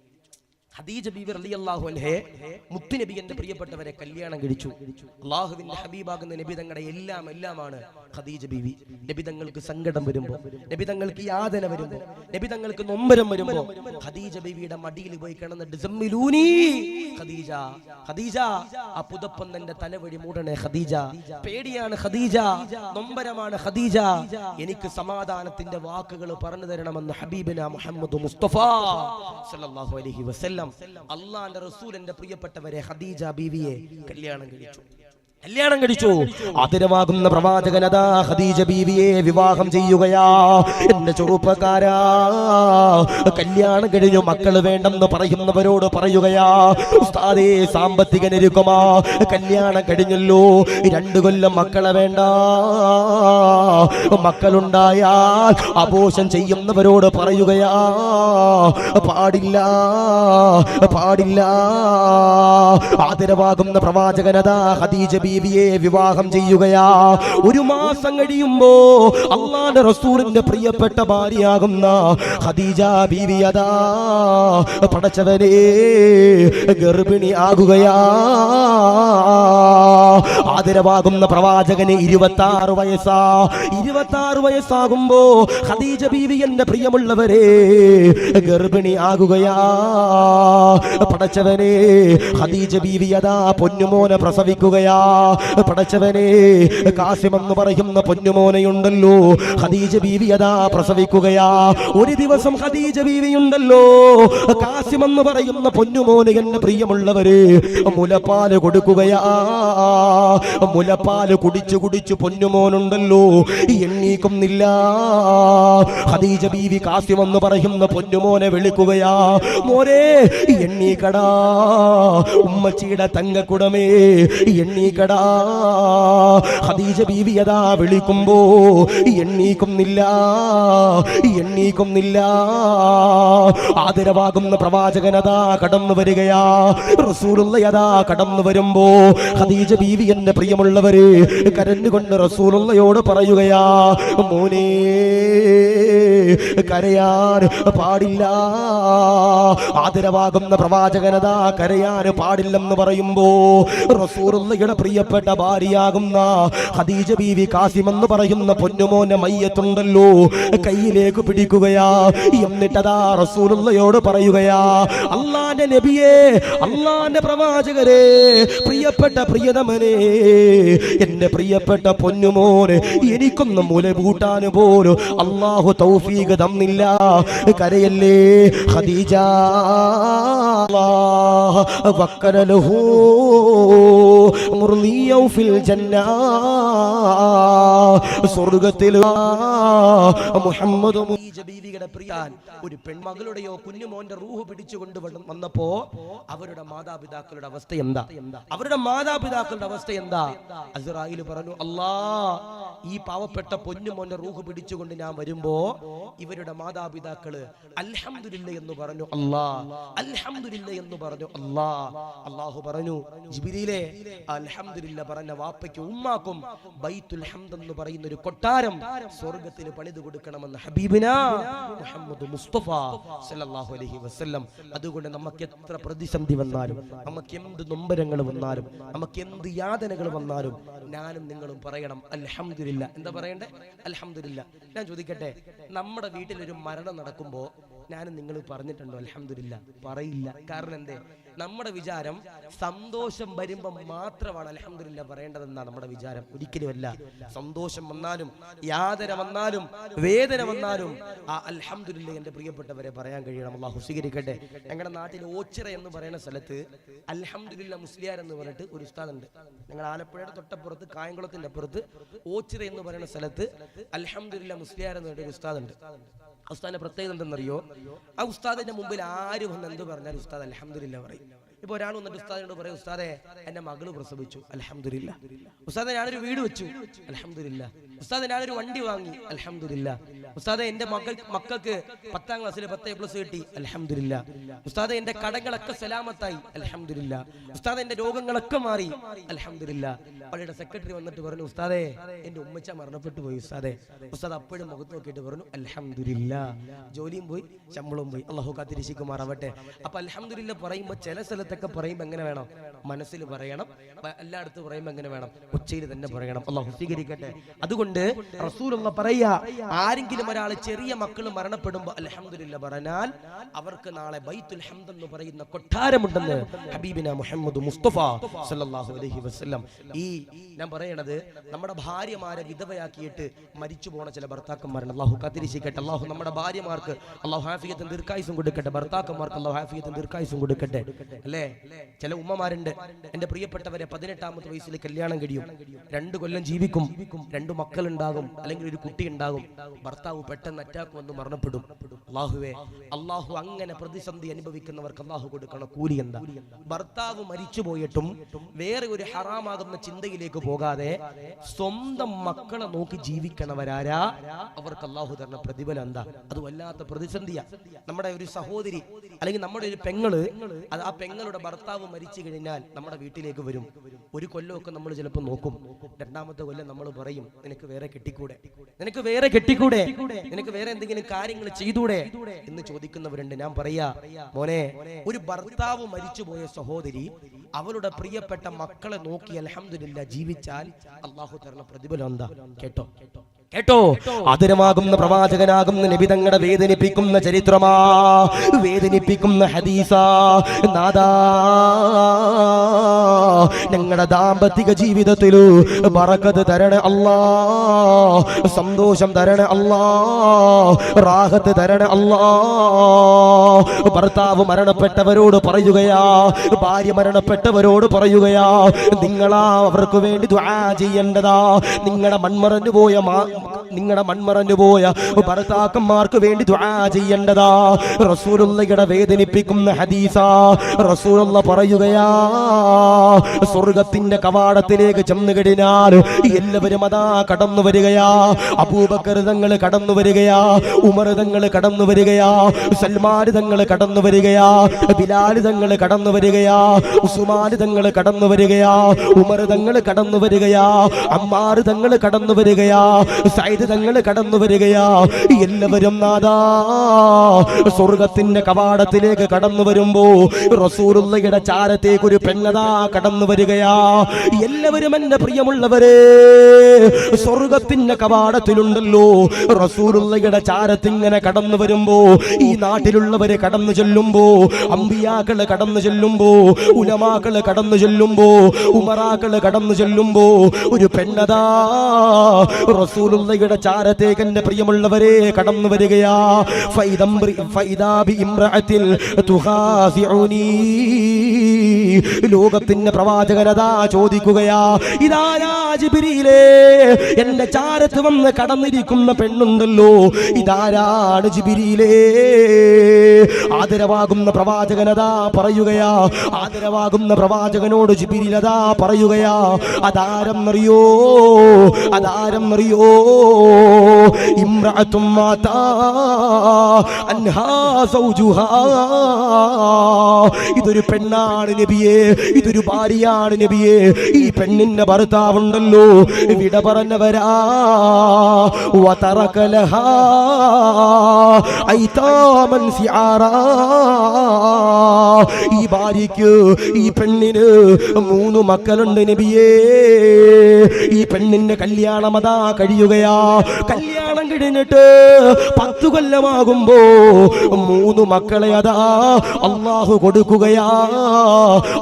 ഖദീജ ബീവി റളിയല്ലാഹു അൻഹയെ മുത്തുനബി എന്റെ പ്രിയപ്പെട്ടവരെ കല്യാണം കഴിച്ചു. അള്ളാഹുവിന്റെ ഹബീബാകുന്ന നബി തങ്ങളുടെ എല്ലാമാണ് ഖദീജ ബീവി. നബി തങ്ങൾക്ക് സങ്കടം വരുമ്പോ, നബി തങ്ങൾക്ക് യാതന വരുമ്പോ, നബി തങ്ങൾക്ക് നൊമ്പരം വരുമ്പോ ഖദീജ ബീവിയുടെ മടിയിൽ പോയി കിടന്നിട്ട് സമ്മിലൂനി ഖദീജ, ഖദീജ ആ പുതപ്പം തന്റെ തലവഴി മൂടണേ ഖദീജ, പേടിയാണ് ഖദീജ, നൊമ്പരമാണ് ഖദീജ, എനിക്ക് സമാധാനത്തിന്റെ വാക്കുകൾ പറഞ്ഞു തരണമെന്ന് ഹബീബിന മുഹമ്മദ് മുസ്തഫ സല്ലല്ലാഹു അലൈഹി വസല്ലം അള്ളാന്റെ റസൂലിന്റെ പ്രിയപ്പെട്ടവരെ ഖദീജ ബീവിയെ കല്യാണം കഴിച്ചു. ആദരവാകുന്ന പ്രവാചകൻ അതാ ഖദീജ ബീവിയെ വിവാഹം ചെയ്യുകയാ. എന്റെ ചെറുപ്പക്കാരാ, കല്യാണം കഴിഞ്ഞു മക്കൾ വേണ്ടെന്ന് പറയുന്നവരോട് പറയുകയാ, ഉസ്താദേ സാമ്പത്തിക ഞെരുക്കമാ, കല്യാണം കഴിഞ്ഞല്ലോ 2 കൊല്ലം മക്കളെ വേണ്ട, മക്കളുണ്ടായാൽ അബോർഷൻ ചെയ്യുന്നവരോട് പറയുകയാ, പാടില്ല. ആദരവാകുന്ന പ്രവാചകനതാ ഖദീജ ബീവിയെ വിവാഹം ചെയ്യുകയാ. 1 മാസം കഴിയുമ്പോ അല്ലാഹുവിന്റെ റസൂലിന്റെ പ്രിയപ്പെട്ട ഭാര്യയാകുന്ന ഖദീജ ബീവി അതാ പടച്ചവനെ ഗർഭിണി ആകുകയാ. ആദരവാകുന്ന പ്രവാചകന് 26 വയസ്സാ. 26 വയസ്സാകുമ്പോ ഖദീജ ബീവി എന്റെ പ്രിയമുള്ളവരെ ഗർഭിണി ആകുകയാ. പടച്ചവനെ ഖദീജ ബീവി അതാ പൊന്നുമോനെ പ്രസവിക്കുകയാ. പടച്ചവനെ കാസിം എന്ന് പറയുന്ന പൊന്നുമോനെയുണ്ടല്ലോ ഖദീജ ബീവി അതാ പ്രസവിക്കുകയാ. ഒരു ദിവസം ഖദീജ ബീവിയുണ്ടല്ലോ കാസിം എന്ന് പറയുന്ന പൊന്നുമോനെ എന്റെ പ്രിയമുള്ളവരെ മുലപ്പാല് കൊടുക്കുകയാ. മുലപ്പാല് കുടിച്ചു പൊന്നുമോനുണ്ടല്ലോ എണ്ണീക്കുന്നില്ല. ഖദീജ ബീവി കാസിം എന്ന് പറയുന്ന പൊന്നുമോനെ വിളിക്കുകയാ, മോനെ എണ്ണീക്കടാ, ഉമ്മച്ചിയുടെ തങ്കക്കുടമേ എണ്ണീക്കടാ. ഖദീജ ബീവി അതാ വിളിക്കുമ്പോ എണ്ണീക്കുന്നില്ല. ആദരവാകുന്ന പ്രവാചകനതാ കടന്നു വരികയാ. റസൂലുള്ളാഹി കടന്നു വരുമ്പോ ഖദീജ ബീവി എന്റെ പ്രിയമുള്ളവരെ കരഞ്ഞുകൊണ്ട് റസൂലുള്ളാഹിയോട് പറയുകയാ, മോനെ കരയാൻ പാടില്ല. ആദരവാകുന്ന പ്രവാചകനതാ കരയാൻ പാടില്ലെന്ന് പറയുമ്പോ റസൂലുള്ളാഹിയുടെ പ്രിയപ്പെട്ട ഭാര്യയാകുന്ന ഖദീജ ബീവി കാസിം എന്ന് പറയുന്ന പൊന്നുമോന്റെ മയ്യത്തുണ്ടല്ലോ കയ്യിലേക്ക് പിടിക്കുകയാ. എന്നിട്ടതാ റസൂലുള്ളാഹിയോട് പറയുകയാ, അല്ലാഹ് അള്ളാന്റെ നബിയേ, അള്ളാന്റെ പ്രവാചകരെ, പ്രിയപ്പെട്ട പ്രിയതമനെ, എന്റെ പ്രിയപ്പെട്ട പൊന്നുമോനെ, എനിക്കൊന്നും മുല കൂട്ടാൻ പോലും അള്ളാഹു തൗഫീഖ് തന്നില്ല. കരയല്ലേ ഖദീജ, വക്കലഹു മുർദിയൗ ഫിൽ ജന്ന, സ്വർഗ്ഗത്തിൽ മുഹമ്മദ് ബീവിയുടെ പ്രിയാൻ ഒരു പെൺമകളുടെയോ കുഞ്ഞുമോന്റെ റൂഹ് പിടിച്ചുകൊണ്ട് വന്നപ്പോ അവരുടെ മാതാപിതാക്കളുടെ അവസ്ഥ എന്താ? അവരുടെ മാതാപിതാക്കളുടെ അവസ്ഥ എന്താ? അസ്റായീൽ പറഞ്ഞു, അല്ലാ, ഈ പാവപ്പെട്ട പൊന്നുമോന്റെ റൂഹ് പിടിച്ചുകൊണ്ട് ഞാൻ വരുമ്പോ ഇവരുടെ മാതാപിതാക്കള് അൽഹംദുലില്ലാ എന്ന് പറഞ്ഞു. അല്ലാ, അൽഹംദുലില്ലാ എന്ന് പറഞ്ഞു. അല്ലാ, അല്ലാഹു പറഞ്ഞു, ജിബ്രീലേ, അൽഹംദുലില്ലാ പറഞ്ഞ വാപ്പയ്ക്കും ഉമ്മാക്കും ബൈത്തുൽ ഹംദ് എന്ന് പറയുന്ന ഒരു കൊട്ടാരം സ്വർഗ്ഗത്തിൽ പണിതു കൊടുക്കണമെന്ന് ഹബീബിനാ മുഹമ്മദ് മുസ്തഫ സല്ലല്ലാഹു അലൈഹി വസല്ലം. അതുകൊണ്ട് നമുക്ക് എത്ര പ്രതിസന്ധി വന്നാലും, നമുക്ക് എന്ത് നൊമ്പരങ്ങൾ വന്നാലും, നമുക്ക് എന്ത് യാതനകൾ വന്നാലും ഞാനും നിങ്ങളും പറയണം അൽഹംദുലില്ലാ. എന്താ പറയണ്ടേ? അൽഹംദുലില്ലാ. ഞാൻ ചോദിക്കട്ടെ, നമ്മുടെ വീട്ടിലൊരു മരണം നടക്കുമ്പോ ഞാനും നിങ്ങൾ പറഞ്ഞിട്ടുണ്ടോ അൽഹംദുലില്ലാ? പറയില്ല. കാരണം എന്തേ? നമ്മുടെ വിചാരം സന്തോഷം വരുമ്പോ മാത്രമാണ് അൽഹംദുലില്ലാ പറയേണ്ടതെന്നാണ് നമ്മുടെ വിചാരം. ഒരിക്കലുമല്ല. സന്തോഷം വന്നാലും യാതന വന്നാലും വേദന വന്നാലും ആ അൽഹംദുലില്ലാ എന്റെ പ്രിയപ്പെട്ടവരെ പറയാൻ കഴിയണം. അല്ലാഹു സ്വീകരിക്കട്ടെ. ഞങ്ങളുടെ നാട്ടിൽ ഓച്ചിറ എന്ന് പറയുന്ന സ്ഥലത്ത് അൽഹംദുലില്ലാ മുസ്ലിയാർ എന്ന് പറഞ്ഞിട്ട് ഒരു ഉസ്താദ് ഉണ്ട്. ഞങ്ങൾ ആലപ്പുഴയുടെ തൊട്ടപ്പുറത്ത് കായംകുളത്തിന്റെ അപ്പുറത്ത് ഓച്ചിറ എന്ന് പറയുന്ന സ്ഥലത്ത് അൽഹംദുലില്ലാ മുസ്ലിയാർ എന്ന് പറഞ്ഞിട്ട് ഒരു ഉസ്താദ് ഉണ്ട്. ഉസ്താദിന്റെ പ്രത്യേകത എന്തെന്നറിയോ? ആ ഉസ്താദിന്റെ മുമ്പിൽ ആര് വന്ന് എന്ത് പറഞ്ഞാൽ ഉസ്താദ് അൽഹംദുലില്ലാ പറയും. ഇപ്പൊ ഒരാൾ വന്നിട്ട് ഉസ്താദിനോട് പറയും, ഉസ്താദെ, എന്റെ മകള് പ്രസവിച്ചു, അൽഹംദുലില്ലാ. ഉസ്താദെ, ഞാനൊരു വീട് വെച്ചു, അൽഹംദുലില്ലാ. ഉസ്താദെ, ഞാനൊരു വണ്ടി വാങ്ങി, അൽഹംദുലില്ലാ. ഉസ്താദെ, എന്റെ മക്കൾക്ക് 10ാം ക്ലാസ്സിൽ 10A+ കിട്ടി, അൽഹംദുലില്ലാ. ഉസ്താദെ, എന്റെ കടങ്ങളൊക്കെ സലാമത്തായി, അൽഹംദുലില്ലാ. ഉസ്താദെ, എന്റെ രോഗങ്ങളൊക്കെ മാറി, അൽഹംദുലില്ലാ. പള്ളിയുടെ സെക്രട്ടറി വന്നിട്ട് പറഞ്ഞു, ഉസ്താദെ, എന്റെ ഉമ്മച്ച മരണപ്പെട്ടു പോയി ഉസ്താദെ. ഉസ്താദ് അപ്പോഴും മുഖത്ത് നോക്കിയിട്ട് പറഞ്ഞു, അൽഹംദുലില്ലാ. ജോലിയും പോയി, ശമ്പളവും പോയി. അല്ലാഹു കാത്തിരക്ഷിക്കുമാറാവട്ടെ. അപ്പൊ അൽഹംദുലില്ലാ പറയുമ്പോ ചില സ്ഥലത്തൊക്കെ പറയുമ്പോ എങ്ങനെ വേണം? മനസ്സിൽ പറയണം. എല്ലായിടത്തും പറയുമ്പോ എങ്ങനെ വേണം? ഉച്ചയിൽ തന്നെ പറയണം. അല്ലാഹു സ്വീകരിക്കട്ടെ. അതുകൊണ്ട് റസൂലുള്ളാഹി പറയാ, ആരെങ്കിലും ഒരാൾ ചെറിയ മക്കൾ മരണപ്പെടുമ്പോ അൽഹംദുലില്ലാ പറഞ്ഞാൽ അവർക്ക് നാളെ ബൈത്തുൽ ഹംദ് എന്ന് പറയുന്ന കൊട്ടാരമുണ്ടെന്ന് ഹബീബിന മുഹമ്മദ് മുസ്തഫ സല്ലല്ലാഹു അലൈഹി വസല്ലം. ഈ ഞാൻ പറയണത് നമ്മുടെ ഭാര്യമാരെ വിധവയാക്കിയിട്ട് മരിച്ചു പോണ ചില ഭർത്താക്കന്മാരുണ്ട്. അല്ലാഹു കാത്തിരക്ഷിക്കട്ടെ. അല്ലാഹു നമ്മുടെ ഭാര്യമാർക്ക് അല്ലാഹു ആഫിയത്തും ദീർഘായുസ്സും കൊടുക്കട്ടെ. ഭർത്താക്കന്മാർക്ക് അല്ലാഹു ആഫിയത്തും ദീർഘായുസ്സും കൊടുക്കട്ടെ. അല്ലേ? ചില ഉമ്മമാരുണ്ട്, എന്റെ പ്രിയപ്പെട്ടവരെ, 18ാമത്തെ വയസ്സിൽ കല്യാണം കഴിയും, 2 കൊല്ലം ജീവിക്കും, 2 മക്കളുണ്ടാകും, അല്ലെങ്കിൽ ഒരു കുട്ടി ഉണ്ടാകും. ഭർത്താവ് പെട്ടെന്ന് അറ്റാക്ക് വന്ന് മരണപ്പെടും. അല്ലാഹുവേ, അല്ലാഹു അങ്ങനെ പ്രതിസന്ധി അനുഭവിക്കുന്നവർക്ക് അല്ലാഹു കൊടുക്കണ കൂലി എന്താ? ഭർത്താവ് മരിച്ചു പോയിട്ടും വേറെ ഒരു ഹറാമാകുന്ന ചിന്തയിലേക്ക് പോകാതെ സ്വന്തം മക്കളെ നോക്കി ജീവിക്കണവരാരാ? അവർക്ക് അല്ലാഹു തരുന്ന പ്രതിഫലം എന്താ? അത് വല്ലാത്ത പ്രതിസന്ധിയാ. നമ്മുടെ ഒരു സഹോദരി അല്ലെങ്കിൽ നമ്മുടെ ഒരു പെങ്ങള്, അത് ആ പെങ്ങളുടെ ഭർത്താവ് മരിച്ചു കഴിഞ്ഞാൽ നമ്മുടെ വീട്ടിലേക്ക് വരും. ഒരു കൊല്ലമൊക്കെ നമ്മൾ ചിലപ്പോൾ നോക്കും. 2ാമത്തെ കൊല്ലം നമ്മൾ പറയും, നിനക്ക് വേറെ കെട്ടിക്കൂടെ, നിനക്ക് വേറെ കെട്ടിക്കൂടെ, നിനക്ക് വേറെ എന്തെങ്കിലും കാര്യങ്ങൾ ചെയ്തൂടെ എന്ന് ചോദിക്കുന്നവരുണ്ട്. ഞാൻ പറയാ, മോനെ, ഒരു ഭർത്താവ് മരിച്ചുപോയ സഹോദരി അവളുടെ പ്രിയപ്പെട്ട മക്കളെ നോക്കി അൽഹംദുലില്ലാ ജീവിച്ചാൽ അല്ലാഹു തരുന്ന പ്രതിഫലം എന്താ? കേട്ടോ കേട്ടോ, ആദരമാകുന്ന പ്രവാചകനാകുന്ന നബി തങ്ങളെ വേദനിപ്പിക്കുന്ന ചരിത്രമാ, വേദനിപ്പിക്കുന്ന ഹദീസാ. നാദാ, ഞങ്ങളുടെ ദാമ്പത്തിക ജീവിതത്തില് ബറക്കത്ത് തരണേ അല്ലാ, സന്തോഷം തരണേ അല്ലാ, റാഹത്ത് തരണേ അല്ലാ. ഭർത്താവ് മരണപ്പെട്ടവരോട് പറയുകയാ, ഭാര്യ മരണപ്പെട്ടവരോട് പറയുകയാ, നിങ്ങളാ അവർക്ക് വേണ്ടി ദുആ ചെയ്യേണ്ടതാ. നിങ്ങളുടെ മൺമറഞ്ഞു പോയ ഭർത്താക്കന്മാർക്ക് വേണ്ടി ദുആ ചെയ്യേണ്ടതാ. റസൂലുള്ളാഹിയുടെ വേദനിപ്പിക്കുന്ന ഹദീസാ. റസൂലുള്ളാഹി പറയുകയാ, സ്വർഗ്ഗത്തിന്റെ കവാടത്തിലേക്ക് ചെന്നു കഴിഞ്ഞാൽ എല്ലാവരും അതാ കടന്നു വരികയാ. അബൂബക്കർ തങ്ങൾ കടന്നു വരികയാ, ഉമർ തങ്ങൾ കടന്നു വരികയാ, സൽമാൻ തങ്ങൾ കടന്നു വരികയാ, ബിലാൽ തങ്ങൾ കടന്നു വരികയാ, ഉസ്മാൻ തങ്ങൾ കടന്നു വരികയാ, ഉമർ തങ്ങൾ കടന്നു വരികയാ, അമ്മാർ തങ്ങൾ കടന്നു വരികയാ, സയ്യിദ് തങ്ങൾ കടന്നു വരികയാ. എല്ലാവരും നാദാ സ്വർഗ്ഗത്തിന്റെ കവാടത്തിലേക്ക് കടന്നു വരുമ്പോ റസൂലുള്ളാഹിയുടെ ചാരത്തേക്ക് ഒരു പെണ്ണതാ കടന്നു കടന്നു വരികയാ. എല്ലാവരും എന്റെ പ്രിയമുള്ളവരെ സ്വർഗത്തിന്റെ കവാടത്തിലുണ്ടല്ലോ. റസൂലുള്ളാഹിയുടെ ചാരത്തിങ്ങനെ കടന്നു വരുമ്പോ, ഈ നാട്ടിലുള്ളവരെ കടന്നു ചെല്ലുമ്പോ, അമ്പിയാക്കള് കടന്നു ചെല്ലുമ്പോ, ഉലമാക്കള് കടന്നു ചെല്ലുമ്പോ, ഉമറാക്കള് കടന്നു ചെല്ലുമ്പോ, ഒരു പെണ്ണതാ റസൂലുള്ളാഹിയുടെ ചാരത്തേക്ക് എന്റെ പ്രിയമുള്ളവരെ കടന്നു വരികയാ. ലോകത്തിന്റെ പ്രവാചകനതാ ചോദിക്കുകയാ, ഇതാരാ ജിബ്രീലേ, എന്റെ ചാരത്ത് വന്ന് കടന്നിരിക്കുന്ന പെണ്ണുണ്ടല്ലോ, ഇതാരാണ് ജിബ്രീലേ? ആദരവാകുന്ന പ്രവാചകനതാ പറയുകയാ. ആദരവാകുന്ന പ്രവാചകനോട് ജിബ്രീലതാ പറയുകയാ, അതാരെന്നറിയോ? അതാരെന്നറിയോ? ഇംറഅത്തും മാതാ അൻഹാ സൗജുഹാ. ഇതൊരു പെണ്ണാണ് നബിയേ, ഇതൊരു ഭാര്യയാണ് നബിയേ. ഈ പെണ്ണിന്റെ ഭർത്താവുണ്ടല്ലോ വിട പറഞ്ഞവരാ. വതറക ലഹാ ഐതാമൻ സിആറാ. ഈ ഭാര്യയ്ക്ക്, ഈ പെണ്ണിന് 3 മക്കളുണ്ട് നബിയേ. ഈ പെണ്ണിന്റെ കല്യാണം അതാ കഴിയുകയാ. കല്യാണം കഴിഞ്ഞിട്ട് 10 കൊല്ലമാകുമ്പോ 3 മക്കളെ അതാ അല്ലാഹു കൊടുക്കുകയാ.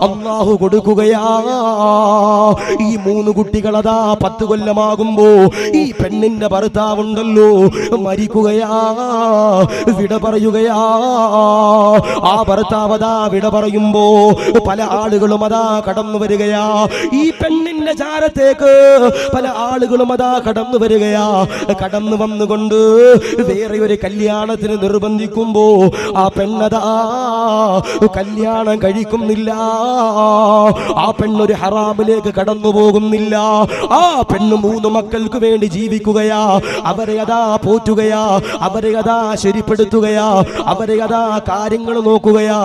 അല്ലാഹു കൊടുക്കുകയാ. ഈ 3 കുട്ടികളതാ 10 കൊല്ലമാകുമ്പോ ഈ പെണ്ണിന്റെ ഭർത്താവുണ്ടല്ലോ മരിക്കുകയാ, വിട പറയുകയാ. ആ ഭർത്താവതാ വിട പറയുമ്പോ പല ആളുകളും അതാ കടന്നു വരികയാ. ഈ പെണ്ണിന്റെ ചാരത്തേക്ക് പല ആളുകളും അതാ കടന്നു വരികയാ. കടന്നു വന്നുകൊണ്ട് വേറെ ഒരു കല്യാണത്തിന് നിർബന്ധിക്കുമ്പോ ആ പെണ്ണതാ കല്യാണം കഴിക്കുന്നില്ല. ആ പെണ്ണൊരു ഹറാമിലേക്ക് കടന്നു പോകുന്നില്ല. ആ പെണ്ണ് 3 മക്കൾക്ക് വേണ്ടി ജീവിക്കുകയാ. അവരെ അതാ പോറ്റുകയാ, അവരെ അതാ ശരിപ്പെടുത്തുകയാ, അവരെ അതാ കാര്യങ്ങൾ നോക്കുകയാ.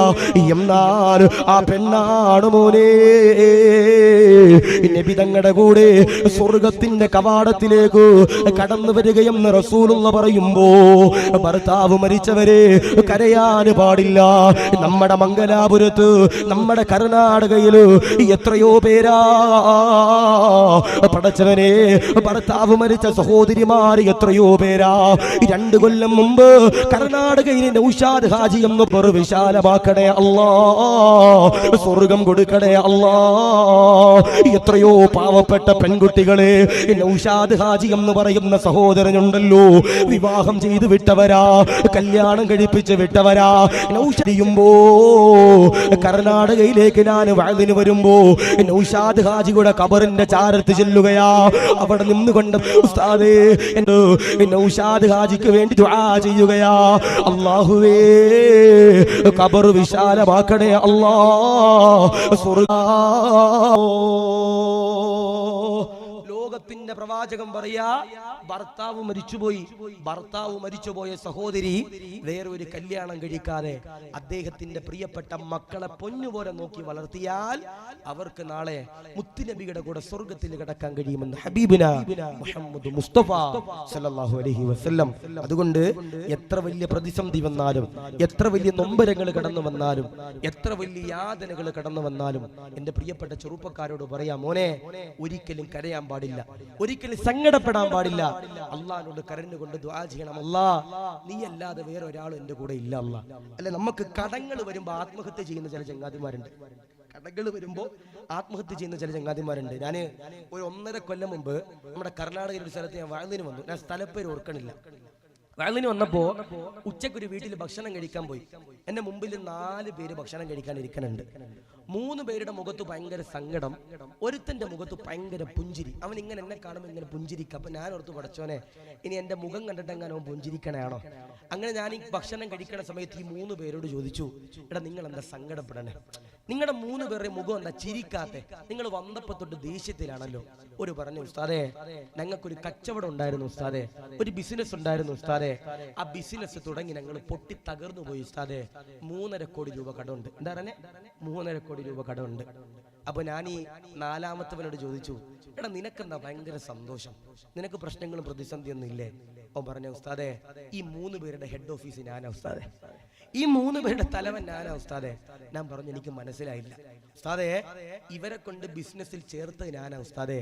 എന്നാൽ ആ പെണ്ണാണ് മോനെ നബി തങ്ങളുടെ കൂടെ സ്വർഗത്തിന്റെ കവാടത്തിലേക്ക് കടന്നു വരികയെന്ന് റസൂലുള്ള പറയുമ്പോ, ഭർത്താവ് മരിച്ചവരെ കരയാന് പാടില്ല. നമ്മുടെ മംഗലാപുരത്ത്, നമ്മുടെ കർണാടകയില് എത്രയോ പേരാ പടച്ചവനെ, ഭർത്താവ് മരിച്ച സഹോദരിമാർ എത്രയോ പേരാ. 2 കൊല്ലം മുമ്പ് കർണാടകയിലെ നൗഷാദ് ഹാജി എന്ന് പറ വിശാലമാക്കണേ അല്ലാ, സ്വർഗം കൊടുക്കണേ അല്ലാ. എത്രയോ പാവപ്പെട്ട പെൺകുട്ടികളെ നൗഷാദ് ഹാജി എന്ന് പറയുന്ന സഹോദരനുണ്ടല്ലോ, വിവാഹം ചെയ്ത് വിട്ടവരാ, കല്യാണം കഴിപ്പിച്ച് വിട്ടവരാ. നൗഷാദിയുമ്പോ കർണാടകയിലേക്ക് ഞാൻ വഅദിന് വരുമ്പോ നൗഷാദ് ഹാജിയുടെ ഖബറിന്റെ ചാരത്ത് ചെല്ലുകയാ. അവിടെ നിന്നുകൊണ്ട് ഉസ്താദേ നൗഷാദ് ഹാജിക്ക് വേണ്ടി ദുആ ചെയ്യുകയാ. അല്ലാഹുവേ ഖബർ വിശാലമാക്കണേ അല്ലാ. ലോകത്തിന്റെ പ്രവാചകം പറയാ, ഭർത്താവ് മരിച്ചുപോയ സഹോദരി വേറൊരു കല്യാണം കഴിക്കാതെ അദ്ദേഹത്തിന്റെ പ്രിയപ്പെട്ട മക്കളെ പൊന്നുപോലെ നോക്കി വളർത്തിയാൽ അവർക്ക് നാളെ മുത്തുനബിയുടെ കൂടെ സ്വർഗത്തിൽ കിടക്കാൻ കഴിയുമെന്ന് ഹബീബിന മുഹമ്മദ് മുസ്തഫ സല്ലല്ലാഹു അലൈഹി വസല്ലം. അതുകൊണ്ട് എത്ര വലിയ പ്രതിസന്ധി വന്നാലും, എത്ര വലിയ നൊമ്പരങ്ങൾ കടന്നു വന്നാലും, എത്ര വലിയ യാതനകൾ കടന്നു വന്നാലും എന്റെ പ്രിയപ്പെട്ട ചെറുപ്പക്കാരോട് പറയാം, മോനെ ഒരിക്കലും കരയാൻ പാടില്ല, ഒരിക്കലും സങ്കടപ്പെടാൻ പാടില്ല. അള്ളാഹിനോട് കരഞ്ഞുകൊണ്ട് ദുആ ചെയ്യണം, അല്ലാ നീ അല്ലാതെ വേറെ ഒരാളും എന്റെ കൂടെ ഇല്ല അല്ലാ. അല്ലെ, നമുക്ക് കടങ്ങൾ വരുമ്പോ ആത്മഹത്യ ചെയ്യുന്ന ചില ചങ്ങാതിമാരുണ്ട്. കടകൾ വരുമ്പോ ആത്മഹത്യ ചെയ്യുന്ന ചില ചങ്ങാതിമാരുണ്ട്. ഞാൻ ഒരു 1.5 കൊല്ലം മുമ്പ് നമ്മുടെ കർണാടകയിൽ ഒരു സ്ഥലത്ത് ഞാൻ വഅദിന് വന്നു. ഞാൻ സ്ഥലപ്പേര് ഓർക്കണില്ല. വഅദിന് വന്നപ്പോ ഉച്ചക്കൊരു വീട്ടിൽ ഭക്ഷണം കഴിക്കാൻ പോയി. എന്റെ മുമ്പിൽ 4 പേര് ഭക്ഷണം കഴിക്കാൻ ഇരിക്കുന്നുണ്ട്. 3 പേരുടെ മുഖത്ത് ഭയങ്കര സങ്കടം, ഒരുത്തന്റെ മുഖത്ത് ഭയങ്കര പുഞ്ചിരി. അവൻ ഇങ്ങനെ എന്നെ കാണുമ്പോൾ ഇങ്ങനെ പുഞ്ചിരിക്കുക. അപ്പൊ ഞാൻ ഓർത്തു, പടച്ചോനെ ഇനി എന്റെ മുഖം കണ്ടിട്ടെങ്ങാനും അവൻ പുഞ്ചിരിക്കണയാണോ? അങ്ങനെ ഞാൻ ഈ ഭക്ഷണം കഴിക്കുന്ന സമയത്ത് ഈ 3 പേരോട് ചോദിച്ചു, എടാ നിങ്ങൾ എന്താ സങ്കടപ്പെടണേ? നിങ്ങളുടെ 3 പേരുടെ മുഖം എന്താ ചിരിക്കാത്തെ? നിങ്ങൾ വന്നപ്പോ തൊട്ട് ദേഷ്യത്തിലാണല്ലോ. ഒരു പറഞ്ഞു, ഉസ്താദേ ഞങ്ങൾക്കൊരു കച്ചവടം ഉണ്ടായിരുന്നു ഉസ്താദേ, ഒരു ബിസിനസ് ഉണ്ടായിരുന്നു ഉസ്താദേ. ആ ബിസിനസ് തുടങ്ങി ഞങ്ങൾ പൊട്ടി തകർന്നു പോയി ഉസ്താദേ. 3.5 കോടി രൂപ കടമുണ്ട്. എന്താ പറഞ്ഞേ? 3.5 കോടി രൂപ കടമുണ്ട്. അപ്പൊ ഞാൻ ഈ 4-മത്തവനോട് ചോദിച്ചു, എടാ നിനക്കെന്താ ഭയങ്കര സന്തോഷം, നിനക്ക് പ്രശ്നങ്ങളും പ്രതിസന്ധിയൊന്നും ഇല്ലേ? അവൻ പറഞ്ഞ, ഉസ്താദേ ഈ 3 പേരുടെ ഹെഡ് ഓഫീസ് ഞാനാ ഉസ്താദേ, ഈ 3 പേരുടെ തലവൻ ഞാനാ ഉസ്താദേ. ഞാൻ പറഞ്ഞു, എനിക്ക് മനസ്സിലായില്ല. ഉസ്താദേ ഇവരെ കൊണ്ട് ബിസിനസ്സിൽ ചേർത്ത് ഞാനാ ഉസ്താദേ,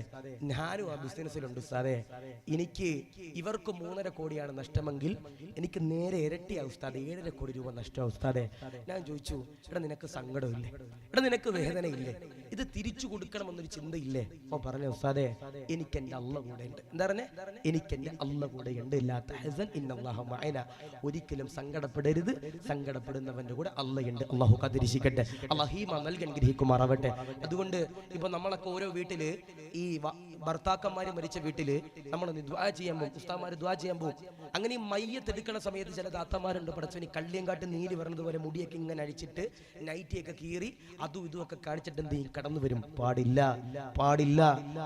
ഞാനും ആ ബിസിനസ്സിലുണ്ട് ഉസ്താദേ. എനിക്ക് ഇവർക്ക് 3.5 കോടിയാണ് നഷ്ടമെങ്കിൽ എനിക്ക് നേരെ ഇരട്ടിയാ ഉസ്താദേ, 7.5 കോടി രൂപ നഷ്ടമാണ് ഉസ്താദേ. ഞാൻ ചോദിച്ചു, എടാ നിനക്ക് സങ്കടമില്ലേ, എടാ നിനക്ക് വേദനയില്ലേ, ഇത് തിരിച്ചു കൊടുക്കണമെന്നൊരു ചിന്തയില്ലേ? അപ്പൊ പറഞ്ഞ ഉസ്താദേ എനിക്ക് എന്റെ അള്ള കൂടെ ഉണ്ട്. എന്താ പറഞ്ഞേ? എനിക്ക് എന്റെ അള്ള കൂടെ ഉണ്ട്. ഒരിക്കലും സങ്കടപ്പെടരുത്, സങ്കടപ്പെടുന്നവന്റെ കൂടെ അള്ളയുണ്ട്. അള്ളാഹു കാത്തിരിക്കട്ടെ, അള്ളാഹീമ നൽകൻ ഗ്രഹിക്കുമാറാവട്ടെ. അതുകൊണ്ട് ഇപ്പൊ നമ്മളൊക്കെ ഓരോ വീട്ടില് ഈ ഭർത്താക്കന്മാര് മരിച്ച വീട്ടില് നമ്മൾ ദുആ ചെയ്യാൻ പോകും, ഉസ്താദ്മാര് ദുആ ചെയ്യാൻ പോകും. അങ്ങനെ ഈ മയ്യത്ത് എടുക്കുന്ന സമയത്ത് ചില താത്തമാരുണ്ട്, പടച്ചോനി കള്ളിയങ്കാട്ട് നീര് വരുന്നത് പോലെ മുടിയൊക്കെ ഇങ്ങനെ അഴിച്ചിട്ട് നൈറ്റിയൊക്കെ കീറി അതും ഇതും ഒക്കെ കാണിച്ചിട്ട് എന്ത് ചെയ്യും, കടന്നു വരും. പാടില്ല, പാടില്ല.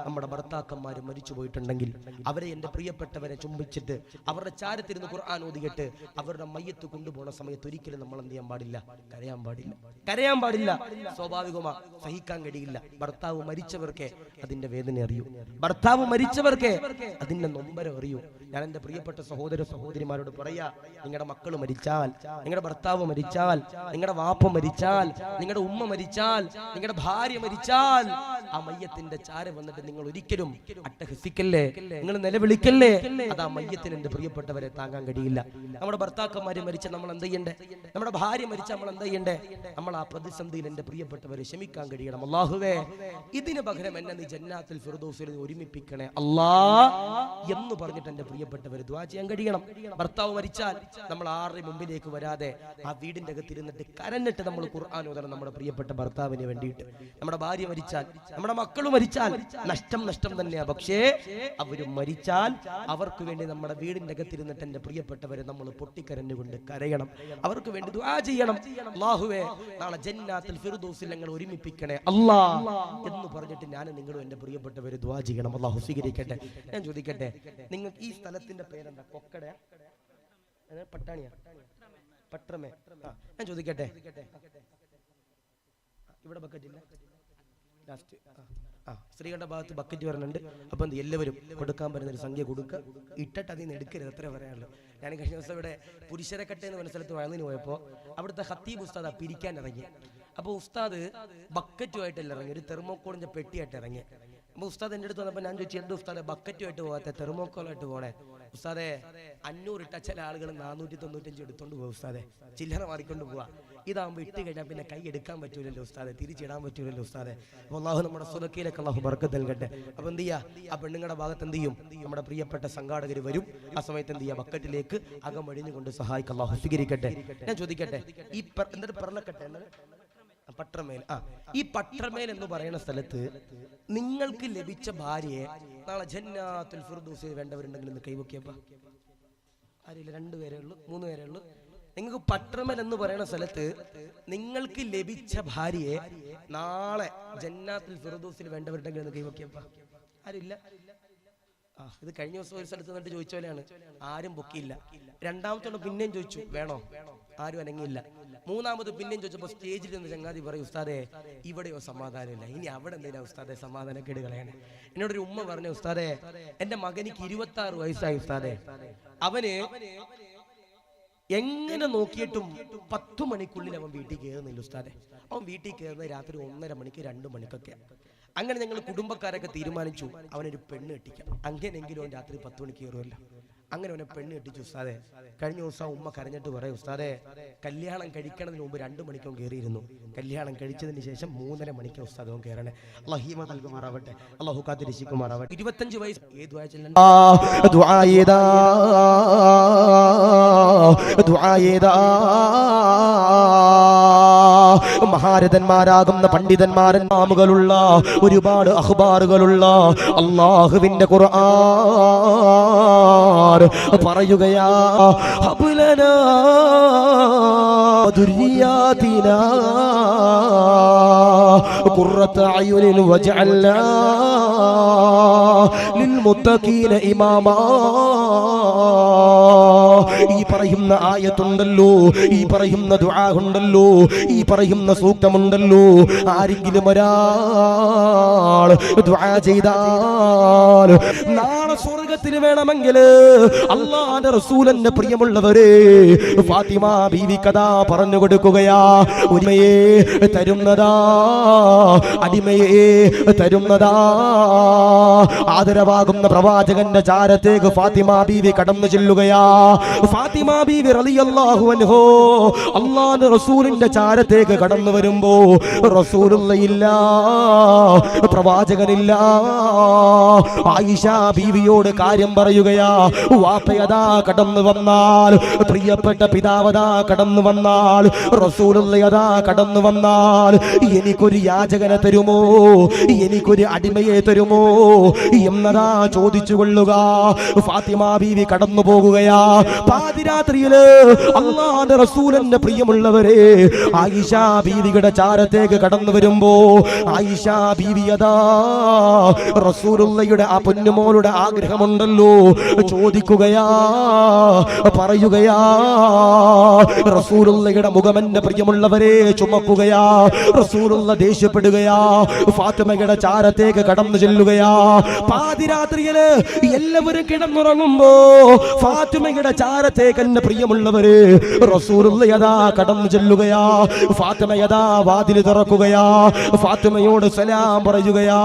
നമ്മുടെ ഭർത്താക്കന്മാര് മരിച്ചു പോയിട്ടുണ്ടെങ്കിൽ അവരെ, എന്റെ പ്രിയപ്പെട്ടവരെ ചുംബിച്ചിട്ട് അവരുടെ ചാരത്തിരുന്ന് ഖുർആൻ ഓതിയിട്ട് അവരുടെ മയ്യത്ത് കൊണ്ടുപോകുന്ന സമയത്ത് ഒരിക്കലും നമ്മൾ എന്ത് ചെയ്യാൻ പാടില്ല, കരയാൻ പാടില്ല, കരയാൻ പാടില്ല. സ്വാഭാവികമാ, സഹിക്കാൻ കഴിയില്ല. ഭർത്താവ് മരിച്ചവർക്ക് അതിന്റെ വേദന അറിയൂ, ഭർത്താവ് മരിച്ചവർക്ക് അതിന്റെ നൊമ്പരം അറിയൂ. ഞാൻ എന്റെ പ്രിയപ്പെട്ട സഹോദര സഹോദരിമാരോട് പറയാ, നിങ്ങളുടെ മക്കൾ മരിച്ചാൽ, നിങ്ങളുടെ ഭർത്താവ് മരിച്ചാൽ, നിങ്ങളുടെ വാപ്പ മരിച്ചാൽ, നിങ്ങളുടെ ഉമ്മ മരിച്ചാൽ, നിങ്ങളുടെ ഭാര്യ മരിച്ചാൽ, ആ മയ്യത്തിന്റെ ചാര വന്നിട്ട് നിങ്ങൾ ഒരിക്കലും അട്ടഹസിക്കല്ലേ, നിങ്ങൾ നിലവിളിക്കല്ലേ. അത് ആ മയ്യത്തിന് എന്റെ പ്രിയപ്പെട്ടവരെ താങ്ങാൻ കഴിയില്ല. നമ്മുടെ ഭർത്താക്കന്മാര് മരിച്ച നമ്മൾ എന്ത് ചെയ്യണ്ടേ, നമ്മുടെ ഭാര്യ മരിച്ച നമ്മൾ എന്ത് ചെയ്യണ്ടേ? നമ്മൾ ആ പ്രതിസന്ധിയിൽ എന്റെ പ്രിയപ്പെട്ടവരെ ക്ഷമിക്കാൻ കഴിയണം. അല്ലാഹുവേ ഇതിന് പകരം എന്നെ നീ ജന്നാത്തുൽ ഫിർദൗസിൽ ഒരുമിപ്പിക്കണേ അല്ലാ എന്ന് പറഞ്ഞിട്ട് എന്റെ പ്രിയപ്പെട്ടവർ ദുആ ചെയ്യാൻ കഴിയണം. ഭർത്താവ് മരിച്ചാൽ നമ്മൾ ആരുടെ മുമ്പിലേക്ക് വരാതെ ആ വീടിന്റെ അകത്തിരുന്നിട്ട് കരഞ്ഞിട്ട് നമ്മൾ ഖുർആൻ ഓതണം നമ്മുടെ പ്രിയപ്പെട്ട ഭർത്താവിന് വേണ്ടിയിട്ട്. നമ്മുടെ ഭാര്യ മരിച്ചാൽ, നമ്മുടെ മക്കൾ മരിച്ചാൽ നഷ്ടം തന്നെയാ. പക്ഷേ അവര് മരിച്ചാൽ അവർക്ക് വേണ്ടി നമ്മുടെ വീടിന്റെ അകത്തിരുന്നിട്ട് എന്റെ പ്രിയപ്പെട്ടവരെ നമ്മൾ പൊട്ടിക്കരഞ്ഞുകൊണ്ട് കരയണം, അവർക്ക് വേണ്ടി ദുആ ചെയ്യണം. അല്ലാഹുവേ നാളെ ജന്നാത്തുൽ ഫിർദൗസിൽ ഞങ്ങൾ ഒരുമിപ്പിക്കണേ അല്ലാ എന്ന് പറഞ്ഞിട്ട് ഞാൻ നിങ്ങളും എന്റെ പ്രിയപ്പെട്ടവരെ ദുആ ചെയ്യണം. അല്ലാഹു സ്വീകരിക്കട്ടെ. ഞാൻ ചോദിക്കട്ടെ, നിങ്ങൾക്ക് ഈ സ്ഥലത്തിന്റെ പേരെന്താ? കൊക്കട, പട്ടാണിയാ, പട്രമേ? ഞാൻ ചോദിക്കട്ടെ, ഇവിടെ ബക്കറ്റ് ഇല്ല? ലാസ്റ്റ് സ്ത്രീകളുടെ ഭാഗത്ത് ബക്കറ്റ് വരുന്നുണ്ട്. അപ്പൊ എന്ത്, എല്ലാവരും കൊടുക്കാൻ പറ്റുന്ന ഒരു സംഖ്യ കൊടുക്കുക, ഇട്ടിട്ട് അതിൽ നിന്ന് എടുക്കരുത്, എത്ര പറയാനുള്ളൂ. ഞാൻ കഴിഞ്ഞ ദിവസം ഇവിടെ പുരുഷരക്കട്ടെ എന്ന് പറഞ്ഞ സ്ഥലത്ത് വയലിന് പോയപ്പോൾ അവിടുത്തെ ഖത്തീബ് ഉസ്താദ് പിരിക്കാൻ ഇറങ്ങി. അപ്പൊ ഉസ്താദ് ബക്കറ്റുമായിട്ടല്ല ഇറങ്ങി, ഒരു തെർമോക്കോളിന്റെ പെട്ടിയായിട്ട് ഇറങ്ങി. അപ്പൊ ഉസ്താദ് എന്റെ അടുത്ത് വന്നപ്പോൾ ഞാൻ ചോദിച്ചു, എന്ത് ഉസ്താദെ ബക്കറ്റുമായിട്ട് പോകാത്ത തെർമോക്കോളായിട്ട് പോണേ? ഉസ്താദെ 500 ഇട്ട ചില ആളുകൾ 495 എടുത്തോണ്ട് പോകും ഉസ്താദെ, ചില്ലറ മാറിക്കൊണ്ട് പോവാ. ഇതാകുമ്പോൾ ഇട്ട് കഴിഞ്ഞാൽ പിന്നെ കൈ എടുക്കാൻ പറ്റൂലല്ലോ ഉസ്താദെ, തിരിച്ചിടാൻ പറ്റൂലല്ലോ ഉസ്താദെ. അപ്പൊ അല്ലാഹു നമ്മുടെ സ്വതക്കയിലൊക്കെ അല്ലാഹു ബർക്കത്ത് നൽകട്ടെ. അപ്പൊ എന്ത് ചെയ്യാ, ആ പെണ്ണുങ്ങളുടെ ഭാഗത്ത് എന്ത് ചെയ്യും, നമ്മുടെ പ്രിയപ്പെട്ട സംഘാടകർ വരും. ആ സമയത്ത് എന്ത് ചെയ്യാ, ബക്കറ്റിലേക്ക് അകമഴിഞ്ഞുകൊണ്ട് സഹായിക്കുക. അല്ലാഹു സ്വീകരിക്കട്ടെ. ഞാൻ ചോദിക്കട്ടെ, ഈ എന്നിട്ട് പറലക്കട്ടെ പട്രമേൽ, ഈ പട്രമേൽ എന്ന് പറയുന്ന സ്ഥലത്ത് നിങ്ങൾക്ക് ലഭിച്ച ഭാര്യയെ നാളെ ജന്നാത്തുൽ ഫിർദൗസിൽ വേണ്ടവരുണ്ടെങ്കിൽ ഇന്ന് കൈവക്കിയപ്പോ ആരില്ല, 2 പേരേ ഉള്ളൂ, 3 പേരേ ഉള്ളൂ. നിങ്ങൾക്ക് പട്രമേൽ എന്ന് പറയുന്ന സ്ഥലത്ത് നിങ്ങൾക്ക് ലഭിച്ച ഭാര്യയെ നാളെ ജന്നാത്തുൽ ഫിർദൗസിൽ വേണ്ടവരുണ്ടെങ്കിൽ ഇന്ന് കൈവക്കിയപ്പോ ആരില്ല. ഇത് കഴിഞ്ഞ ദിവസം ഒരു സ്ഥലത്ത് നിന്നിട്ട് ചോദിച്ച പോലെയാണ്, ആരും പൊക്കിയില്ല. രണ്ടാമത്തോടെ പിന്നെയും ചോദിച്ചു, വേണോ? ആരും അനങ്ങിയില്ല. മൂന്നാമത് പിന്നെയും ചോദിച്ചപ്പോ സ്റ്റേജിൽ നിന്ന് ചങ്ങാതി പറയും, ഉസ്താദേ ഇവിടെയോ സമാധാനമില്ല, ഇനി അവിടെ എന്തിനാ ഉസ്താദെ സമാധാനക്കേട് കളയണേ. എന്നോടൊരു ഉമ്മ പറഞ്ഞു, ഉസ്താദേ എന്റെ മകനിക്ക് 26 വയസ്സായി ഉസ്താദേ, അവന് എങ്ങനെ നോക്കിയിട്ടും 10 മണിക്കുള്ളിൽ അവൻ വീട്ടിൽ കയറുന്നില്ല ഉസ്താദെ. അവൻ വീട്ടിൽ കയറുന്നത് രാത്രി 1:30 മണിക്ക് 2 മണിക്കൊക്കെ. അങ്ങനെ ഞങ്ങൾ കുടുംബക്കാരൊക്കെ തീരുമാനിച്ചു അവനൊരു പെണ്ണ് കെട്ടിക്കാം, അങ്ങനെയെങ്കിലും അവൻ രാത്രി 10 മണിക്ക് കയറുമല്ലോ. അങ്ങനെ അവനെ പെണ്ണ് കെട്ടിച്ചു ഉസ്താദെ. കഴിഞ്ഞ ദിവസം ഉമ്മ കരഞ്ഞിട്ട് പറയും, ഉസ്താദെ കല്യാണം കഴിക്കണതിന് മുമ്പ് 2 മണിക്കും കയറിയിരുന്നു, കല്യാണം കഴിച്ചതിന് ശേഷം 3:30 മണിക്ക് ഉസ്താദവും കയറണേ. അല്ലാഹു നൽകുമാറാവട്ടെ, അല്ലാഹു കാത്തിരക്ഷിക്കുമാറാവട്ടെ. 25 വയസ്സ് മഹാരഥന്മാരാകുന്ന പണ്ഡിതന്മാരൻ നാമുകളുള്ള ഒരുപാട് അഖ്ബാറുകളുള്ള അല്ലാഹുവിന്റെ ഖുർആൻ പറയുകയാ, ഹബ്ലനാ ദുർരിയാതിനാ ഖുർറത അയുനിൻ വജഅൽനാ ലിൽമുത്തഖീന ഇമാമാ. ഈ പറയുന്ന ആയത്തുണ്ടല്ലോ, ഈ പറയുന്ന ദുആ ഉണ്ടല്ലോ, ഈ പറയുന്ന സൂക്തമുണ്ടല്ലോ, ആരെങ്കിലും ഒരാൾ ദുആ ചെയ്താൽ നാളെ സ്വർഗ്ഗത്തിന് വേണമെങ്കിൽ അല്ലാഹുവിന്റെ റസൂലിന്റെ പ്രിയമുള്ളവരെ ഫാത്തിമ ബീവി കഥാ പറഞ്ഞു കൊടുക്കുകയാ. ഉമ്മയെ തരുന്നതാ, അടിമയെ തരുന്നതാ. ആദരവാകുന്ന പ്രവാചകന്റെ ചാരത്തേക്ക് ഫാത്തിമ ബീവി കടന്നു ചെല്ലുകയാ. ഫാത്തിമ ബീവി റളിയല്ലാഹു അൻഹു അല്ലാഹുവിന്റെ റസൂലിന്റെ ചാരത്തേക്ക് കടന്നു വരുമ്പോ റസൂലുള്ളയില്ല, പ്രവാചകനില്ല. ആയിഷ ബീവിയോട് കാര്യം പറയുകയാ. വാപ്പയതാ കടന്നു വന്നാൽ, പ്രിയപ്പെട്ട പിതാവതാ കടന്നു വന്നാൽ, റസൂലുള്ളയതാ കടന്നു വന്നാൽ എനിക്കൊരു യാചകനെ തരുമോ, എനിക്കൊരു അടിമയെ തരുമോ എന്നതാ ചോദിച്ചു കൊള്ളുക. ഫാത്തിമ ബീവി കടന്നു പോകുകയാ. പാതിരാത്രിയില് അല്ലാഹുവിന്റെ റസൂലിന്റെ പ്രിയമുള്ളവരെ ആയിഷ ബീവിയുടെ ചാരത്തേക്ക് കടന്നു വരുമ്പോ ആയിഷ ബീവിയതാ റസൂലുള്ളയുടെ ആ പൊന്നുമോളുടെ ആഗ്രഹമുണ്ടല്ലോ ചോദിക്കുകയാ, പറയുകയാ. റസൂലുള്ളയുടെ മുഖമെന്റെ പ്രിയമുള്ളവരെ ചുമക്കുകയാ. റസൂലുള്ള ദേഷ്യപ്പെടുകയാ. ഫാത്തിമയുടെ ചാരത്തേക്ക് കടന്നു ചെല്ലുകയാ. പാതിരാത്രിയില് എല്ലാവരും കിടന്നുറങ്ങുമ്പോ ഫാത്തിമയുടെ ചാരത്തേക്ക് എന്റെ പ്രിയമുള്ളവര് റസൂലുള്ളയതാ കടന്നു ചെല്ലുകയാ. ഫാത്തിമയതാ വാതിൽ തുറക്കുകയാ. ഫാത്തിമയോട് സലാം പറയുകയാ.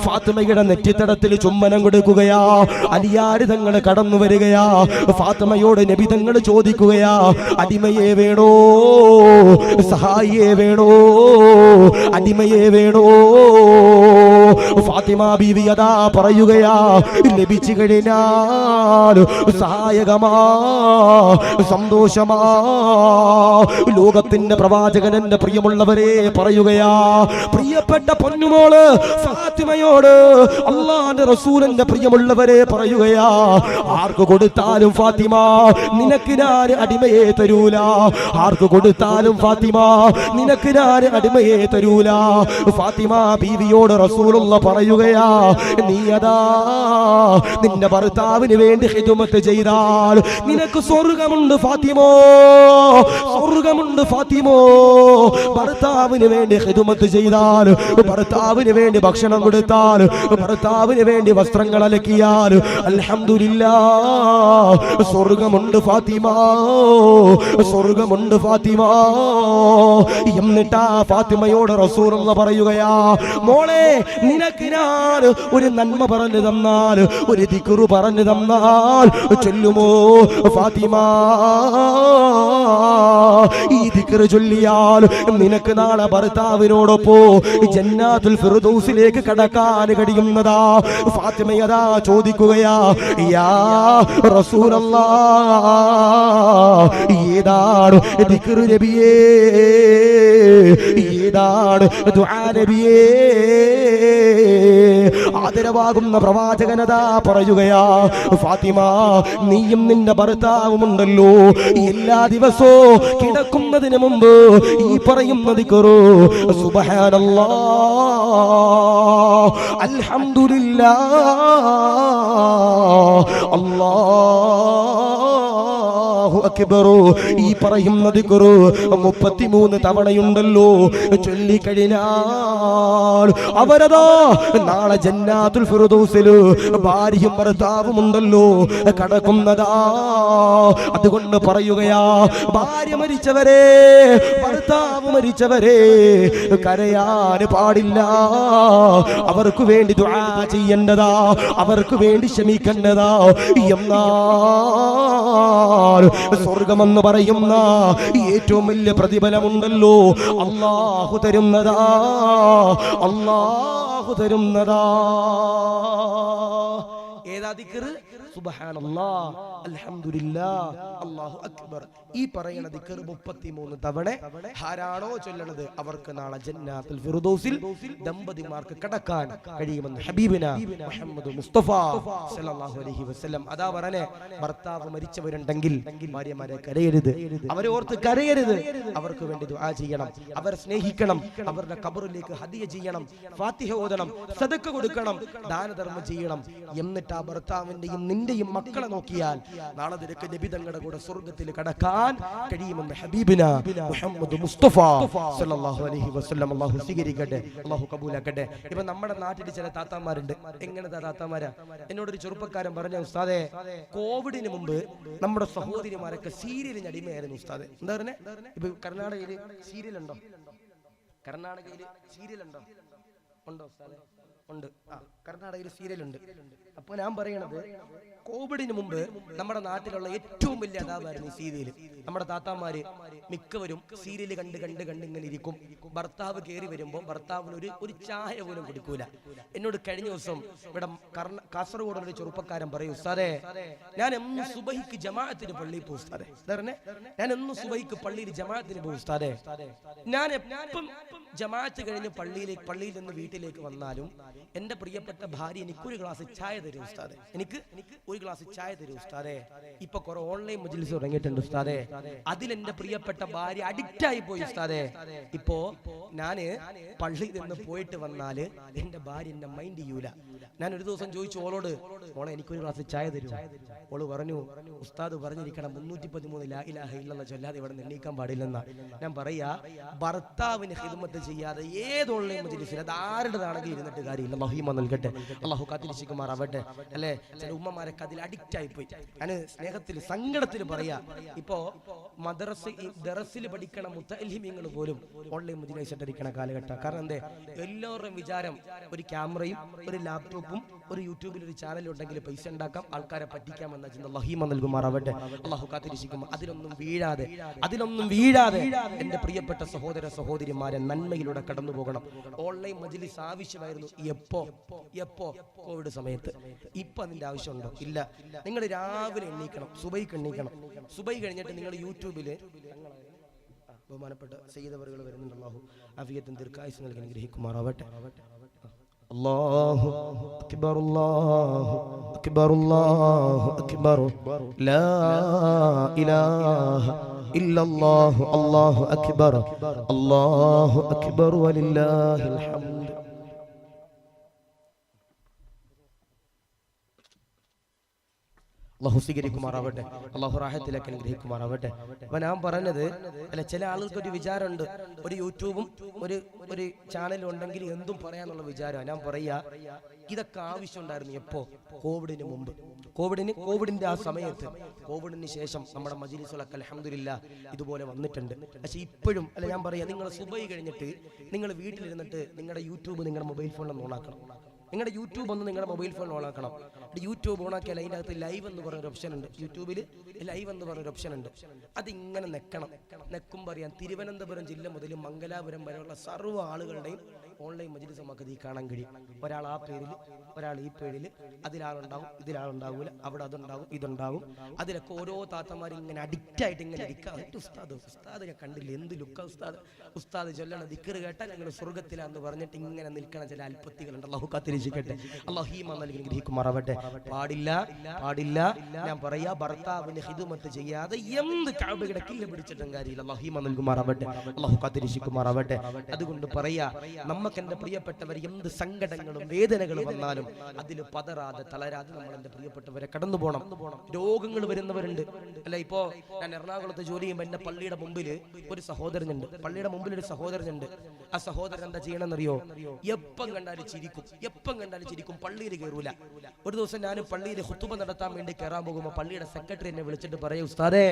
ഫാത്തിമയുടെ നെറ്റിത്തടത്തിൽ ചുംബനം കൊടുക്കുകയാ. അലിയാര് തങ്ങൾ കടന്നു വരികയാ. ഫാത്തിമയോട് നബി തങ്ങൾ ചോദിക്കുകയാ, അടിമയെ വേണോ, സഹായിയെ വേണോ, അടിമയെ വേണോ? ഫാത്തിമ ബീവി അതാ പറയുകയാ, ലഭിച്ചു കഴിഞ്ഞാൽ സഹായകമാ, സന്തോഷമാ. ലോകത്തിന്റെ പ്രവാചകൻ എന്റെ പ്രിയമുള്ളവരെ പറയുകയാ. പ്രിയപ്പെട്ട പൊന്നുമോള് ഫാത്തിമയോട് അല്ലാഹുവിന്റെ റസൂലിന്റെ പ്രിയമുള്ളവരെ പറയുകയാ, ആർക്ക് കൊടുത്താലും ഫാത്തിമ നിനക്ക് ഞാൻ അടിമയെ തരൂല. ആർക്ക് കൊടുത്താലും ഫാത്തിമ നിനക്ക് ഞാൻ അടിമയെ തരൂല. ഫാത്തിമ ബീവിയോട് റസൂലുള്ള പറയുകയാ, നീ അതാ നിന്റെ ഭർത്താവിന് വേണ്ടി ഖിദ്മത്ത് ചെയ്താൽ നിനക്ക് സ്വർഗ്ഗമുണ്ട് ഫാത്തിമോ, സ്വർഗ്ഗമുണ്ട് ഫാത്തിമോ. ഭർത്താവിന് വേണ്ടി ഖിദ്മത്ത് ചെയ്താൽ, ഭർത്താവിന് വേണ്ടി ഭക്ഷണം കൊടുത്താൽ, ഭർത്താവിന് വേണ്ടി വസ്ത്രങ്ങൾ അലക്കിയാൽ അൽഹംദുലില്ലാഹ് സ്വർഗ്ഗമുണ്ട് ഫാത്തിമ, സ്വർഗ്ഗമുണ്ട് ഫാത്തിമ. എന്നിട്ടാ ഫാത്തിമയോട് റസൂലുള്ള പറയുകയാ, മോളെ നിനക്ക് ഞാൻ ഒരു നന്മ പറഞ്ഞു തന്നാൽ, ഒരു ദിക്റ് പറഞ്ഞു തന്നാൽ ചൊല്ലുമോ ഫാത്തിമ? ഈ ദിക്റ് ചൊല്ലിയാൽ നിനക്ക് നാളെ ഭർത്താവിനോടൊപ്പോ ജന്നാത്തുൽ ഫിർദൗസിലേക്ക് കടക്കാൻ കഴിയുന്നതാ. ഫാത്തിമയതാ ചോദിക്കുകയാ, യാ റസൂലല്ലാഹ് ഏതാണ് ദിക്റ് നബിയേ, ഏതാണ് ദുആ നബിയേ? ആദരവാകുന്ന പ്രവാചകനതാ പറയുകയാ, ഫാത്തിമ നീയും നിന്റെ ഭർത്താവുമുണ്ടല്ലോ എല്ലാ ദിവസവും കിടക്കുന്നതിന് മുമ്പ് ഈ പറയുന്ന ദിക്റ് സുബ്ഹാനല്ലാഹ്, അൽഹംദുലില്ലാഹ്, അല്ലാഹു അക്ബർ. ഈ പറയുന്ന ദിക്റ് 33 തവണയുണ്ടല്ലോ ചൊല്ലിക്കഴിഞ്ഞാൽ അവരതാ നാളെ ജന്നാത്തുൽ ഫിർദൗസിൽ ഭാര്യയും ഭർത്താവും ഉണ്ടല്ലോ കടക്കുന്നതാ. അതുകൊണ്ട് പറയുകയാ, ഭാര്യ മരിച്ചവരെ, ഭർത്താവ് മരിച്ചവരെ കരയാൻ പാടില്ല. അവർക്ക് വേണ്ടി ദുആ ചെയ്യേണ്ടതാ, അവർക്ക് വേണ്ടി ക്ഷമിക്കേണ്ടതാ. എന്നാൽ സ്വർഗമെന്ന് പറയുന്ന ഏറ്റവും വലിയ പ്രതിഫലമുണ്ടല്ലോ അല്ലാഹു തരുന്നതാ, അല്ലാഹു തരുന്നതാ. ഏതാ ദിക്റ്? സുബ്ഹാനല്ലാഹ്, അൽഹംദുലില്ലാഹ്, അല്ലാഹു അക്ബർ. ഈ പറയുന്ന ദിക്ർ 33 തവണ ആരാണോ ചൊല്ലണത് അവർക്ക് നാളെ ജന്നാത്തുൽ ഫിർദൗസിൽ ദമ്പതിമാർക്ക് കടക്കാൻ കഴിയുമെന്ന് ഹബീബിന മുഹമ്മദ് മുസ്തഫ സല്ലല്ലാഹു അലൈഹി വസല്ലം. അതാ പറഞ്ഞേ, ഭർത്താവ് മരിച്ചവരുണ്ടെങ്കിൽ ഭാര്യമാരെ കരയരുത്, അവരെ ഓർത്ത് കരയരുത്. അവർക്ക് വേണ്ടി ദുആ ചെയ്യണം, അവരെ സ്നേഹിക്കണം, അവരുടെ ഖബറിലേക്ക് ഹദിയ ചെയ്യണം, ഫാത്തിഹ ഓതണം, സദഖ കൊടുക്കണം, ദാനധർമ്മം ചെയ്യണം. എന്നിട്ട് ആ ഭർത്താവിന്റെയും നിന്റെയും മക്കളെ നോക്കിയാൽ നാളെ നിനക്ക് നബി തങ്ങളുടെ കൂടെ സ്വർഗ്ഗത്തിൽ കടക്കാൻ കഴിയുമെന്ന് ഹബീബിന മുഹമ്മദ് മുസ്തഫ സല്ലല്ലാഹു അലൈഹി വസല്ലം അല്ലാഹു സ്വീകരിക്കട്ടെ, അല്ലാഹു കബൂലാക്കട്ടെ. ഇപ്പൊ നമ്മുടെ നാട്ടിൽ ചില താത്താമാരുണ്ട്. എങ്ങനത്തെ താത്താമാരാ? എന്നോടൊരു ചെറുപ്പക്കാരൻ പറഞ്ഞ, ഉസ്താദേ, കോവിഡിന് മുമ്പ് നമ്മുടെ സഹോദരിമാരൊക്കെ സീരിയലിന് അടിമയായിരുന്നു ഉസ്താദേ. എന്താ പറഞ്ഞേ? ഇപ്പൊ കർണാടകയില് സീരിയൽ ഉണ്ടോ? കർണാടകയില് സീരിയൽ ഉണ്ടോ? ഉണ്ടോ ഉസ്താദേ? ഉണ്ട്. കർണാടകയിൽ സീരിയൽ ഉണ്ട്. അപ്പൊ ഞാൻ പറയണത്, കോവിഡിന് മുമ്പ് നമ്മുടെ നാട്ടിലുള്ള ഏറ്റവും വലിയ അതാവായിരുന്നു സീരിയൽ. നമ്മുടെ താത്താമാര് മിക്കവരും സീരിയൽ കണ്ട് കണ്ട് കണ്ട് ഇങ്ങനെ ഇരിക്കും. ഭർത്താവ് കയറി വരുമ്പോ ഭർത്താവിന് ഒരു ചായ പോലും കൊടുക്കൂല. എന്നോട് കഴിഞ്ഞ ദിവസം ഇവിടെ കാസർഗോഡ് ഒരു ചെറുപ്പക്കാരൻ പറയും, ഉസ്താദേ, ഞാൻ എന്നും സുബഹിക്ക് ജമാഅത്തിന് പള്ളിയിൽ പോകും ഉസ്താദേ. ഞാൻ എന്നും സുബഹിക്ക് പള്ളിയിൽ ജമാഅത്തിന് പോകും ഉസ്താദേ. ഞാൻ എപ്പം ജമാഅത്ത് കഴിഞ്ഞ് പള്ളിയിൽ നിന്ന് വീട്ടിലേക്ക് വന്നാലും എന്റെ പ്രിയപ്പെട്ട ഭാര്യ എനിക്കൊരു ഗ്ലാസ് ചായ തരും ഉസ്താദേ. എനിക്ക് ഒരു ഗ്ലാസ് ചായ തരും ഉസ്താദേ. ഇപ്പൊ കുറെ ഓൺലൈൻ മജ്‌ലിസ് തുടങ്ങിയിട്ടുണ്ട് ഉസ്താദേ. അതിൽ എന്റെ പ്രിയപ്പെട്ട ഭാര്യ അഡിക്റ്റ് ആയി പോയി ഉസ്താദേ. ഇപ്പോ ഞാന് പള്ളിയിൽ നിന്ന് പോയിട്ട് വന്നാല് എന്റെ ഭാര്യ എന്നെ മൈൻഡ് ചെയ്യൂല. ഞാൻ ഒരു ദിവസം ചോദിച്ചു ഓളോട്, ഓളെ എനിക്കൊരു ഗ്ലാസ് ചായ തരും. ഓള് പറഞ്ഞു, ഉസ്താദ് പറഞ്ഞിരിക്കണം 313 ലാ ഇലാഹ ഇല്ലല്ലാഹ് ചൊല്ലാതെ ഇവിടെ എണ്ണീക്കാൻ പാടില്ലെന്നാ. ഞാൻ പറയാ, ഭർത്താവിന് ഖിദ്മത്ത് ചെയ്യാതെ ഏത് ഓൺലൈൻ മജ്‌ലിസിൽ അത് ആരുടേതാണെങ്കിൽ ഇരുന്നിട്ട് കാര്യമില്ല. മഹിമ നൽകട്ടെ, അല്ലാഹു കാത്തിരിക്കുമാറാവട്ടെ. അല്ലെ, ചില ഉമ്മമാരൊക്കെ അതിൽ അഡിക്റ്റ് ആയി പോയി. ഞാൻ സ്നേഹത്തിൽ സങ്കടത്തിൽ പറയാ, ഇപ്പോ ദറസിൽ പഠിക്കണ മുത്തഅല്ലിമീങ്ങൾ പോലും ഓൺലൈൻ മജ്‌ലിസ് ഇട്ടിരിക്കണ കാലഘട്ടം. കാരണം എന്തേ? എല്ലാവരുടെയും വിചാരം ഒരു ക്യാമറയും ഒരു ലാപ്ടോപ്പും ഒരു യൂട്യൂബിൽ ഒരു ചാനൽ ഉണ്ടെങ്കിൽ പൈസ ഉണ്ടാക്കാം, ആൾക്കാരെ പറ്റിക്കാം എന്ന ചിന്ത. മഹിമ നൽകുമാറാവട്ടെ, അല്ലാഹു കാത്തിരിക്കും. അതിലൊന്നും വീഴാതെ എന്റെ പ്രിയപ്പെട്ട സഹോദര സഹോദരിമാരെ നന്മയിലൂടെ കടന്നു പോകണം. ഓൺലൈൻ മജ്‌ലിസ് ആവശ്യമായിരുന്നു എപ്പോ കോവിഡ് സമയത്ത്. ഇപ്പൊ അതിന്റെ ആവശ്യമുണ്ടോ? ഇല്ല. നിങ്ങൾ രാവിലെ എണ്ണീക്കണം, സുബൈക്ക് എണ്ണീക്കണം. സുബൈ കഴിഞ്ഞിട്ട് നിങ്ങൾ യൂട്യൂബില് ബഹുമാനപ്പെട്ട സയ്യിദവറുകൾ വരുന്നുണ്ട്. അല്ലാഹു ആഫിയത്തും ദീർഘായുസ്സും നൽകി അനുഗ്രഹിക്കുമാറാവട്ടെ. അല്ലാഹു അക്ബർ, അല്ലാഹു അക്ബർ, അല്ലാഹു അക്ബർ, ലാ ഇലാഹ ഇല്ലല്ലാഹു, അല്ലാഹു അക്ബർ, അല്ലാഹു അക്ബർ വലില്ലാഹിൽ ഹംദ്. അല്ലാഹു സ്വീകരിക്കുമാറാവട്ടെ, അല്ലാഹു റാഹത്തിലേക്ക് അനുഗ്രഹിക്കുമാറാവട്ടെ. അപ്പൊ ഞാൻ പറഞ്ഞത്, അല്ല, ചില ആളുകൾക്ക് ഒരു വിചാരമുണ്ട്, ഒരു യൂട്യൂബും ഒരു ചാനലും ഉണ്ടെങ്കിൽ എന്തും പറയാന്നുള്ള വിചാരം. ഞാൻ പറയാ, ഇതൊക്കെ ആവശ്യമുണ്ടായിരുന്നു എപ്പോ? കോവിഡിന് മുമ്പ്. കോവിഡിന്റെ ആ സമയത്ത്. കോവിഡിന് ശേഷം നമ്മുടെ മജ്‌ലിസുകളൊക്കെ അൽഹംദുലില്ലാഹ് ഇതുപോലെ വന്നിട്ടുണ്ട്. പക്ഷെ ഇപ്പോഴും, അല്ല, ഞാൻ പറയാ, നിങ്ങൾ സുബഹി കഴിഞ്ഞിട്ട് നിങ്ങൾ വീട്ടിലിരുന്നിട്ട് നിങ്ങളുടെ യൂട്യൂബ് നിങ്ങളുടെ മൊബൈൽ ഫോണിൽ ഓണാക്കണം. നിങ്ങളുടെ യൂട്യൂബ് ഒന്ന് നിങ്ങളുടെ മൊബൈൽ ഫോൺ ഓണാക്കണം. യൂട്യൂബ് ഓണാക്കിയാൽ അതിൻ്റെ അകത്ത് ലൈവ് എന്ന് പറഞ്ഞൊരു ഓപ്ഷൻ ഉണ്ട്. യൂട്യൂബിൽ ലൈവ് എന്ന് പറഞ്ഞൊരു ഓപ്ഷൻ ഉണ്ട്. അതിങ്ങനെ നെക്കുമ്പോൾ അറിയാം, തിരുവനന്തപുരം ജില്ല മുതൽ മംഗലാപുരം വരെയുള്ള സർവ്വ ആളുകളുടെയും ഓൺലൈൻ മജ്‌ലിസ് നമുക്ക് ഇത് കാണാൻ കഴിയും. ഒരാൾ ആ പേരിൽ, ഒരാൾ ഈ പേരിൽ, അതിലാളുണ്ടാവും, ഇതിലാളുണ്ടാവൂല, അവിടെ അതുണ്ടാവും, ഇതുണ്ടാവും. അതിലൊക്കെ ഓരോ താത്തമാരും ഇങ്ങനെ അഡിക്റ്റ് ആയിട്ട് ഇങ്ങനെ ഇരിക്കുക. ഉസ്താദ് ഞാൻ കണ്ടില്ല, എന്ത് ലുക്ക ഉസ്താദ് ചൊല്ലണ ദിക്ർ കേട്ടാൽ ഞങ്ങൾ സ്വർഗ്ഗത്തിലാന്ന് പറഞ്ഞിട്ട് ഇങ്ങനെ നിൽക്കണ ചില അൽപ്പത്തികളുണ്ട്. അല്ലാഹു കാത്തിരിക്കട്ടെ, അല്ലാഹു ഈമാൻ നൽകി അനുഗ്രഹിക്കുമാറാവട്ടെ. പാടില്ല. ഞാൻ പറയാ, ഭർത്താവിന് ഖിദ്മത്ത് ചെയ്യാതെ എന്ത് കഅബയുടെ കില്ല പിടിച്ചിട്ടും കാര്യമില്ല. അല്ലാഹു ഈമാൻ നൽകുമാറാവട്ടെ, അല്ലാഹു കാത്തിരിക്കുമാറാവട്ടെ. അതുകൊണ്ട് പറയാ, നമുക്ക് എന്റെ പ്രിയപ്പെട്ടവർ എന്ത് സങ്കടങ്ങളും വേദനകളും വന്നാലും അതിൽ പതറാതെ തളരാതെ നമ്മൾ എന്റെ പ്രിയപ്പെട്ടവരെ കടന്നു പോകണം. രോഗങ്ങൾ വരുന്നവരുണ്ട്, അല്ല. ഇപ്പോ ഞാൻ എറണാകുളത്ത് ജോലി ചെയ്യുമ്പോൾ എന്റെ പള്ളിയുടെ മുമ്പിൽ ഒരു സഹോദരനുണ്ട്. ആ സഹോദരൻ എന്താ ചെയ്യണമെന്നറിയോ? എപ്പം കണ്ടാലും ചിരിക്കും, പള്ളിയിൽ കയറൂല. ഒരു ദിവസം ഞാൻ പള്ളിയിൽ ഖുതുബ നടത്താൻ വേണ്ടി കയറാൻ പോകുമ്പോൾ പള്ളിയുടെ സെക്രട്ടറി എന്നെ വിളിച്ചിട്ട് പറയും, ഉസ്താദേ,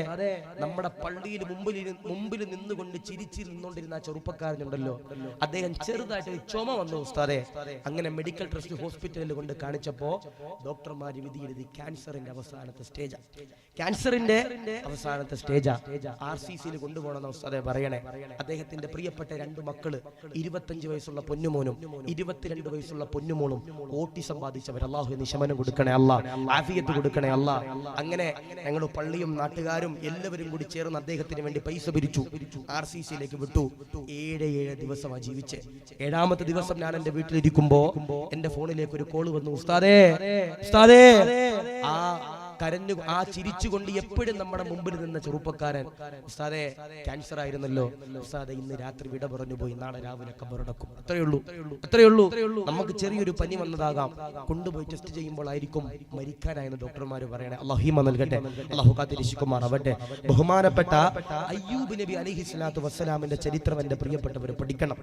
നമ്മുടെ പള്ളിയിൽ മുമ്പിൽ നിന്നുകൊണ്ട് ചിരിച്ചു നിന്നുകൊണ്ടിരുന്ന ആ ചെറുപ്പക്കാരനുണ്ടല്ലോ, അദ്ദേഹം ചെറുതായിട്ട് ചുമ വന്നു ഉസ്താദേ. അങ്ങനെ മെഡിക്കൽ ട്രസ്റ്റ് ഹോസ്പിറ്റലിൽ കൊണ്ട് കാണിച്ചപ്പോ ഡോക്ടർമാര് വിധി എഴുതി ക്യാൻസറിന്റെ അവസാനത്തെ സ്റ്റേജാ. RCCയിൽ കൊണ്ടുപോകണമെന്ന് ഉസ്താദേ പറയണേ. അദ്ദേഹത്തിന്റെ പ്രിയപ്പെട്ട 2 മക്കള്, 25 വയസ്സുള്ള പൊന്നുമോനും 22 വയസ്സുള്ള പൊന്നുമോളും ഓട്ടിസം ബാധിച്ചവർ. അല്ലാഹു നിശമനം കൊടുക്കണേ, അല്ലാഹ് ആഫിയത്ത് കൊടുക്കണേ, അല്ലാഹ്. അങ്ങനെ ഞങ്ങൾ പള്ളിയും നാട്ടുകാരും എല്ലാവരും കൂടി ചേർന്ന് അദ്ദേഹത്തിന് വേണ്ടി പൈസ പിരിച്ചു, RCCയിലേക്ക് വിട്ടു. 7 ദിവസമാണ് ജീവിച്ചേ. 7ാമത്തെ ദിവസം ഞാൻ എന്റെ വീട്ടിലിരിക്കുമ്പോ എന്റെ ഫോണിലേക്ക് ഒരു കോള് വന്നു, ഉസ്താദേ, കരഞ്ഞു ആ ചിരിച്ചുകൊണ്ട് എപ്പോഴും നമ്മുടെ മുമ്പിൽ നിന്ന ചെറുപ്പക്കാരൻ, ഉസ്താദേ ക്യാൻസർ ആയിരുന്നല്ലോ ഉസ്താദേ, ഇന്ന് രാത്രി വിട പറഞ്ഞു പോയി, നാളെ രാവിലെ ഖബറടക്കും. അത്രയേ ഉള്ളൂ. നമുക്ക് ചെറിയൊരു പനി വന്നതാകാം, കൊണ്ടുപോയി ടെസ്റ്റ് ചെയ്യുമ്പോൾ ആയിരിക്കും മരിക്കാനായെന്ന് ഡോക്ടർമാർ പറയണേ. അല്ലാഹു ഹീമ നൽകട്ടെ, അല്ലാഹു കാത്തിരക്ഷിക്കുമാറാവട്ടെ. ബഹുമാനപ്പെട്ട അയ്യൂബ് നബി അലൈഹി സ്വലാത്തു വസ്സലാമിന്റെ ചരിത്രം എന്റെ പ്രിയപ്പെട്ടവരെ പഠിക്കണം.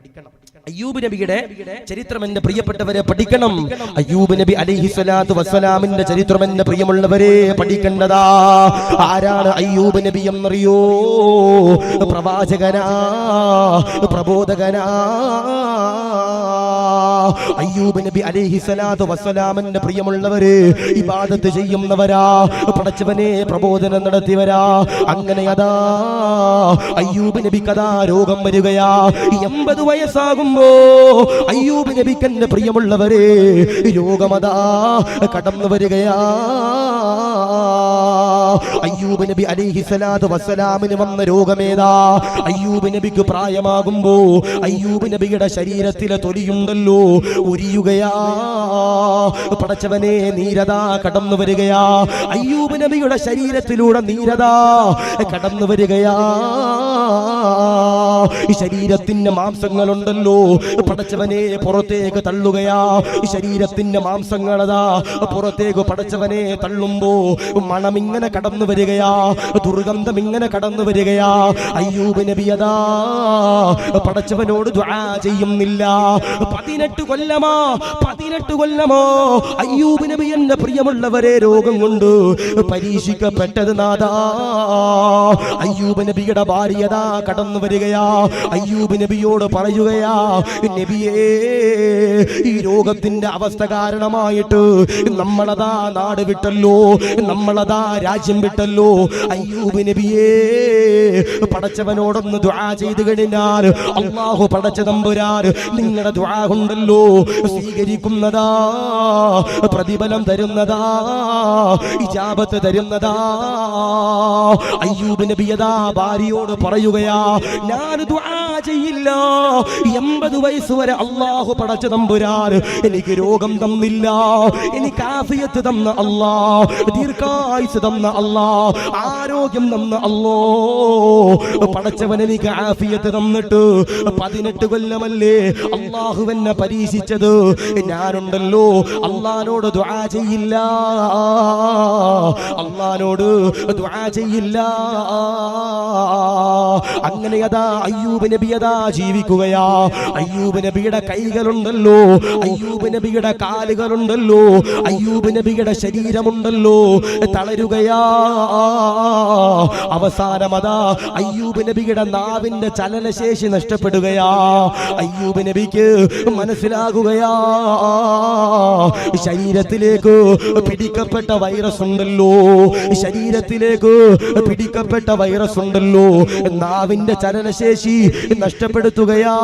അയ്യൂബ് നബിയുടെ ചരിത്രം എന്റെ പ്രിയപ്പെട്ടവരെ പഠിക്കണം. അയ്യൂബ് നബി അലൈഹി സ്വലാത്തു വസ്സലാമിന്റെ ചരിത്രം എന്റെ പ്രിയമുള്ളവരെ പഠിക്കേണ്ടതാ. ആരാണ് അയ്യൂബ് നബി എന്നറിയോ? പ്രവാചകനാ, പ്രബോധകനാ. അയ്യൂബ് നബി അലൈഹി സ്വലാത്തു വസ്സലാമിന്റെ പ്രിയമുള്ളവര് ഇബാദത്ത് ചെയ്യുന്നവരാ, പടച്ചവനെ പ്രബോധനം നടത്തിയവരാ. അങ്ങനെ അതാ അയ്യൂബ് നബിക്കതാ രോഗം വരികയാ. 80 വയസ്സാകുമ്പോ അയ്യൂബ് നബിക്കന്റെ പ്രിയമുള്ളവരെ രോഗമതാ കടന്നു വരികയാ. അയ്യൂബ് നബി അലൈഹി സ്വലാത്തു വസ്സലാമിന് വന്ന രോഗമേതാ? അയ്യൂബ് നബിക്ക് പ്രായമാകുമ്പോ അയ്യൂബ് നബിയുടെ ശരീരത്തിലെ തൊലിയുണ്ടല്ലോ ഉരിയുകയാ. പടച്ചവനെ നീരതാ കടന്നു വരികയാ. അയ്യൂബ് നബിയുടെ ശരീരത്തിലൂടെ നീരതാ കടന്നു വരികയാ. ഈ ശരീരത്തിന്റെ മാംസങ്ങളുണ്ടല്ലോ പടച്ചവനെ പുറത്തേക്ക് തള്ളുകയാ. ഈ ശരീരത്തിന്റെ മാംസങ്ങളതാ പുറത്തേക്ക് പടച്ചവനെ തള്ളുമ്പോ മണം ഇങ്ങനെ കടന്നു വരികയാ, ദുർഗന്ധം ഇങ്ങനെ കടന്നു വരികയാ. അയ്യൂബ് നബിയതാ പടച്ചവനോട് ദുആ ചെയ്യുന്നില്ല. 18 കൊല്ലമോ അയ്യൂബ് നബി എന്റെ പ്രിയമുള്ളവരെ രോഗം കൊണ്ട് പരീക്ഷിക്കപ്പെട്ടത് നാദാ. അയ്യൂബ് നബിയുടെ ഭാര്യതാ കടന്നു വരികയാ. അയ്യൂബ് നബിയോട് പറയുകയാ, നബിയേ ഈ രോഗത്തിന്റെ അവസ്ഥ കാരണമായിട്ട് നമ്മളതാ നാട് വിട്ടല്ലോ, നമ്മളതാ രാജ്യം വിട്ടല്ലോ. അയ്യൂബ് നബിയേ പടച്ചവനോടൊന്ന് ദുആ ചെയ്തു കഴിഞ്ഞാൽ അല്ലാഹു പടച്ച തമ്പുരാൻ നിങ്ങളുടെ ദുആ കൊണ്ടല്ലോ സ്വീകരിക്കുന്നതാ, പ്രതിഫലം തരുന്നതാ, ഇജാബത്ത് തരുന്നതാ. അയ്യൂബ് നബിയതാ ഭാര്യയോട് പറയുകയാ, ഞാൻ ദുആ ചെയ്യില്ല. 80 വയസ്സ് വരെ അല്ലാഹു പടച്ച തമ്പുരാൻ എനിക്ക് രോഗം തന്നില്ല, എനിക്ക് ആഫിയത്ത് തന്ന അല്ലാഹ്, ദീർഘായുസ് തന്ന അല്ലാഹ്, ആരോഗ്യം തന്ന അല്ലാഹ്. പടച്ചവൻ എനിക്ക് ആഫിയത്ത് തന്നിട്ട് 18 കൊല്ലമല്ലേ അല്ലാഹു എന്നെ പരീക്ഷിച്ചത്. ഞാനുണ്ടല്ലോ അല്ലാഹുവോട് ദുആ ചെയ്യില്ല, അല്ലാഹുവോട് ദുആ ചെയ്യില്ല. അങ്ങനെ അതാ അയ്യൂബ് നബി അതാ ജീവിക്കുകയാ. അയ്യൂബ് നബിയുടെ കൈകളുണ്ടല്ലോ, അയ്യൂബ് നബിയുടെ കാലുകളുണ്ടല്ലോ, അയ്യൂബ് നബിയുടെ ശരീരമുണ്ടല്ലോ തളരുകയാ. അവസാനം അതാ അയ്യൂബ് നബിയുടെ നാവിന്റെ ചലനശേഷി നഷ്ടപ്പെടുകയാ. അയ്യൂബ് നബിക്ക് മനസ്സിലാകുകയാ, ശരീരത്തിലേക്ക് പിടിക്കപ്പെട്ട വൈറസ് ഉണ്ടല്ലോ, ശരീരത്തിലേക്ക് പിടിക്കപ്പെട്ട വൈറസ് ഉണ്ടല്ലോ, നാവിന്റെ ചലനശേഷി നഷ്ടപ്പെടുത്തുകയാ.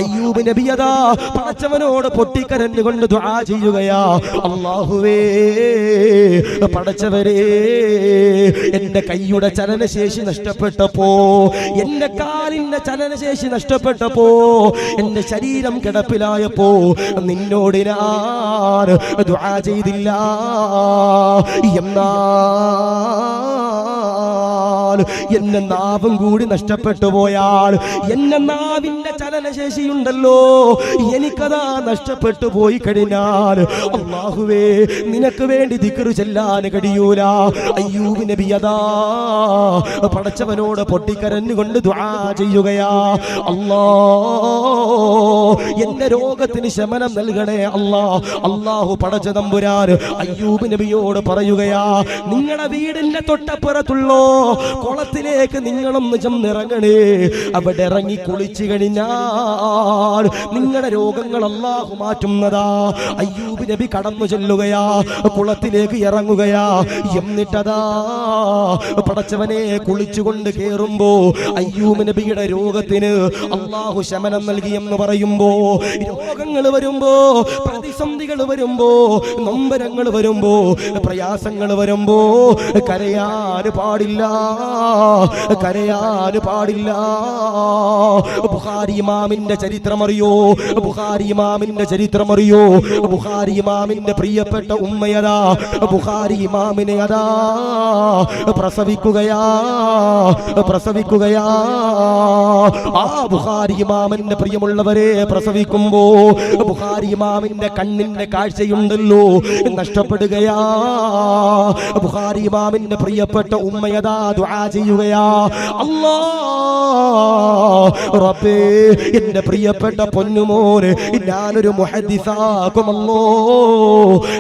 അയ്യൂബ് നബി അതാ പടച്ചവനോട് പൊട്ടിക്കരഞ്ഞുകൊണ്ട് ദുആ ചെയ്യുകയാ, അല്ലാഹുവേ പടച്ചവരേ എന്റെ കൈയുടെ ചലനശേഷി നഷ്ടപ്പെട്ടപ്പോ, എന്റെ കാലിന്റെ ചലനശേഷി നഷ്ടപ്പെട്ടപ്പോ, എന്റെ ശരീരം കിടപ്പിലായപ്പോ നിന്നോട് ഞാൻ ദുആ ചെയ്തില്ല. എന്നാൽ എന്റെ നാവും കൂടി നഷ്ടപ്പെട്ടു പോയാൽ, എന്റെ നാവിന്റെ ചലനശേഷിയുണ്ടല്ലോ എനിക്കതാ നഷ്ടപ്പെട്ടു പോയി കഴിഞ്ഞാൽ അല്ലാഹുവേ നിനക്ക് വേണ്ടി ദിക്റ് ചെല്ലാൻ കഴിയൂല. അയ്യൂബ് നബി അതാ പടച്ചവനോട് പൊട്ടിക്കരഞ്ഞുകൊണ്ട് ദുആ ചെയ്യുകയാ, അല്ലാഹ് എന്റെ രോഗത്തിന് ശമനം നൽകണേ അല്ലാ. അല്ലാഹു പടച്ച തമ്പുരാൻ അയ്യൂബ് നബിയോട് പറയുകയാ, നിങ്ങളുടെ വീടിന്റെ തൊട്ടപ്പുറത്തുള്ളോ കുളത്തിലേക്ക് നിങ്ങളൊന്ന് ചെന്നിറങ്ങണേ. അവിടെ ഇറങ്ങി കുളിച്ചു കഴിഞ്ഞാൽ നിങ്ങളുടെ രോഗങ്ങൾ അല്ലാഹു മാറ്റുന്നതാ. അയ്യൂബ് നബി കടന്നു ചെല്ലുകയാ, കുളത്തിലേക്ക് ഇറങ്ങുകയാ. എന്നിട്ടതാ പടച്ചവനെ കുളിച്ചുകൊണ്ട് കേറുമ്പോ അയ്യൂബ് നബിയുടെ രോഗത്തിന് അല്ലാഹു ശമനം നൽകിയെന്ന് പറയുമ്പോ, രോഗങ്ങൾ വരുമ്പോ, പ്രതിസന്ധികൾ വരുമ്പോ, നൊമ്പരങ്ങൾ വരുമ്പോ, പ്രയാസങ്ങൾ വരുമ്പോ കരയാൻ പാടില്ല. കരയാൻ പാടില്ല. ബുഖാരി ഇമാമിന്റെ ചരിത്രമറിയോ? ബുഖാരി ഇമാമിന്റെ ചരിത്രമറിയോ? ബുഖാരി ഇമാമിന്റെ പ്രിയപ്പെട്ട ഉമ്മയതാ ബുഖാരി ഇമാമിനെ അതാ പ്രസവിക്കുകയാ. ആ ബുഖാരി ഇമാമിന്റെ പ്രിയമുള്ളവരെ പ്രസവിക്കുമ്പോ ബുഖാരി ഇമാമിന്റെ കണ്ണിന്റെ കാഴ്ചയുണ്ടല്ലോ നഷ്ടപ്പെടുകയാ. ബുഖാരി ഇമാമിന്റെ പ്രിയപ്പെട്ട ഉമ്മയതാ ദുആ ചെയ്യുകയാ, അല്ലാഹ് റബ്ബേ എന്റെ പ്രിയപ്പെട്ട പൊന്നുമോനെ ഞാനൊരു മുഹദ്ദിസാകുമല്ലോ,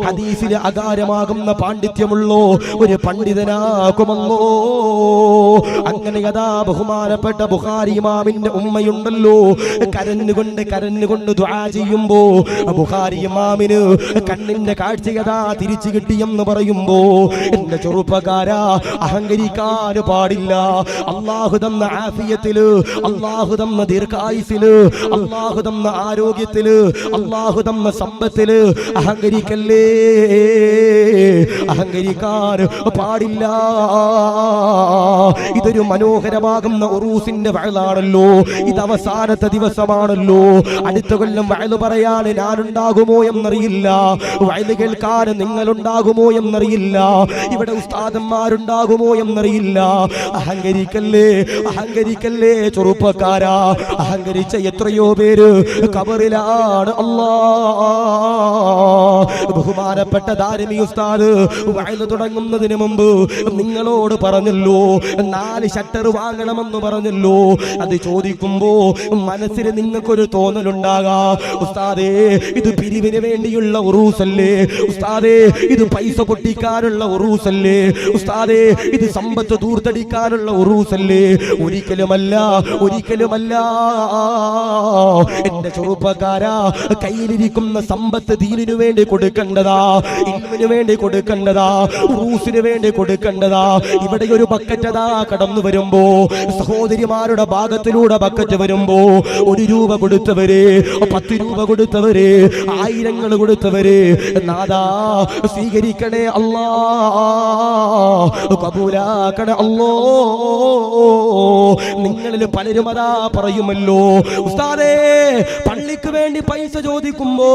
ഹദീസിലെ അകാരമാകുന്ന പാണ്ഡിത്യമുള്ളോ ഒരു പണ്ഡിതനാകുമല്ലോ. അങ്ങനെ അതാ ബഹുമാനപ്പെട്ട ബുഖാരി ഇമാമിന്റെ ഉമ്മയുണ്ടല്ലോ കരഞ്ഞുകൊണ്ട് ദുആ ചെയ്യുമ്പോ ബുഖാരി ഇമാമിന് കണ്ണിന്റെ കാഴ്ചയതാ തിരിച്ചു കിട്ടിയെന്ന് പറയുമ്പോ എന്റെ ചെറുപ്പക്കാരാ അഹങ്കരിക്കാൻ പാടില്ല. അല്ലാഹു തന്ന ആഫിയത്തില്, അല്ലാഹു തന്ന ദീർഘായുസില്, അല്ലാഹു തന്ന ആരോഗ്യത്തില്, അല്ലാഹു തന്ന സമ്പത്തില് അഹങ്കരിക്കല്ലേ, അഹങ്കരിക്കാൻ പാടില്ല. ഇതൊരു മനോഹരമാകുന്ന ഉറൂസിന്റെ വഅലാണല്ലോ, ഇത് അവസാനത്തെ ദിവസമാണല്ലോ. അടുത്ത കൊല്ലം വഅല് പറയാൻ ഞാനുണ്ടാകുമോ എന്നറിയില്ല, വഅല് കേൾക്കാൻ നിങ്ങളുണ്ടാകുമോ എന്നറിയില്ല, ഇവിടെ ഉസ്താദന്മാരുണ്ടാകുമോ എന്നറിയില്ല. അഹങ്കരിക്കല്ലേ, അഹങ്കരിക്കല്ലേ ചെറുപ്പക്കാരാ. അഹങ്കരിച്ച എത്രയോ പേര് ഖബറിലാണ്. ബഹുമാനപ്പെട്ട ദാരിമി ഉസ്താദ് വഅല് തുടങ്ങുന്നതിന് മുമ്പ് നിങ്ങളോട് പറഞ്ഞല്ലോ 4 ഷട്ടർ വാങ്ങണമെന്ന് പറഞ്ഞല്ലോ. അത് ചോദിക്കുമ്പോ മനസ്സിൽ നിങ്ങൾക്കൊരു തോന്നലുണ്ടാകാ, ഉസ്താദേ ഇത് പിരിവിന് വേണ്ടിയുള്ള ഉറൂസല്ലേ, ഉസ്താദേ ഇത് പൈസ പൊട്ടിക്കാനുള്ള ഉറൂസല്ലേ, ഉസ്താദേ ഇത് സമ്പത്ത് ദൂർത്തടിക്കാനുള്ള ഉറൂസല്ലേ. ഒരിക്കലുമല്ല, ഒരിക്കലുമല്ല. എന്റെ ചെറുപ്പക്കാരാ, കയ്യിലിരിക്കുന്ന സമ്പത്ത് ദീനിനു വേണ്ടി കൊടുക്കേണ്ടതാ, ഇൽമിനു വേണ്ടി കൊടുക്കേണ്ടതാ, ഉറൂസിന് വേണ്ടി കൊടുക്കേണ്ടതാ. ഇവിടെ ഒരു ബക്കറ്റതാ കടന്നു വരുമ്പോ, സഹോദരിമാരുടെ ഭാഗത്തിലൂടെ ബക്കറ്റ് വരുമ്പോ 1 രൂപ കൊടുത്തവര്, 10 രൂപ കൊടുത്തവര്, 1000 കൊടുത്തവര് നാദാ സ്വീകരിക്കണേ അല്ലാ, കബൂലാക്കണേ അല്ലോ. നിങ്ങളിൽ പലരും അതാ പറയുമല്ലോ, ഉസ്താദേ പള്ളിക്ക് വേണ്ടി പൈസ ചോദിക്കുമ്പോ,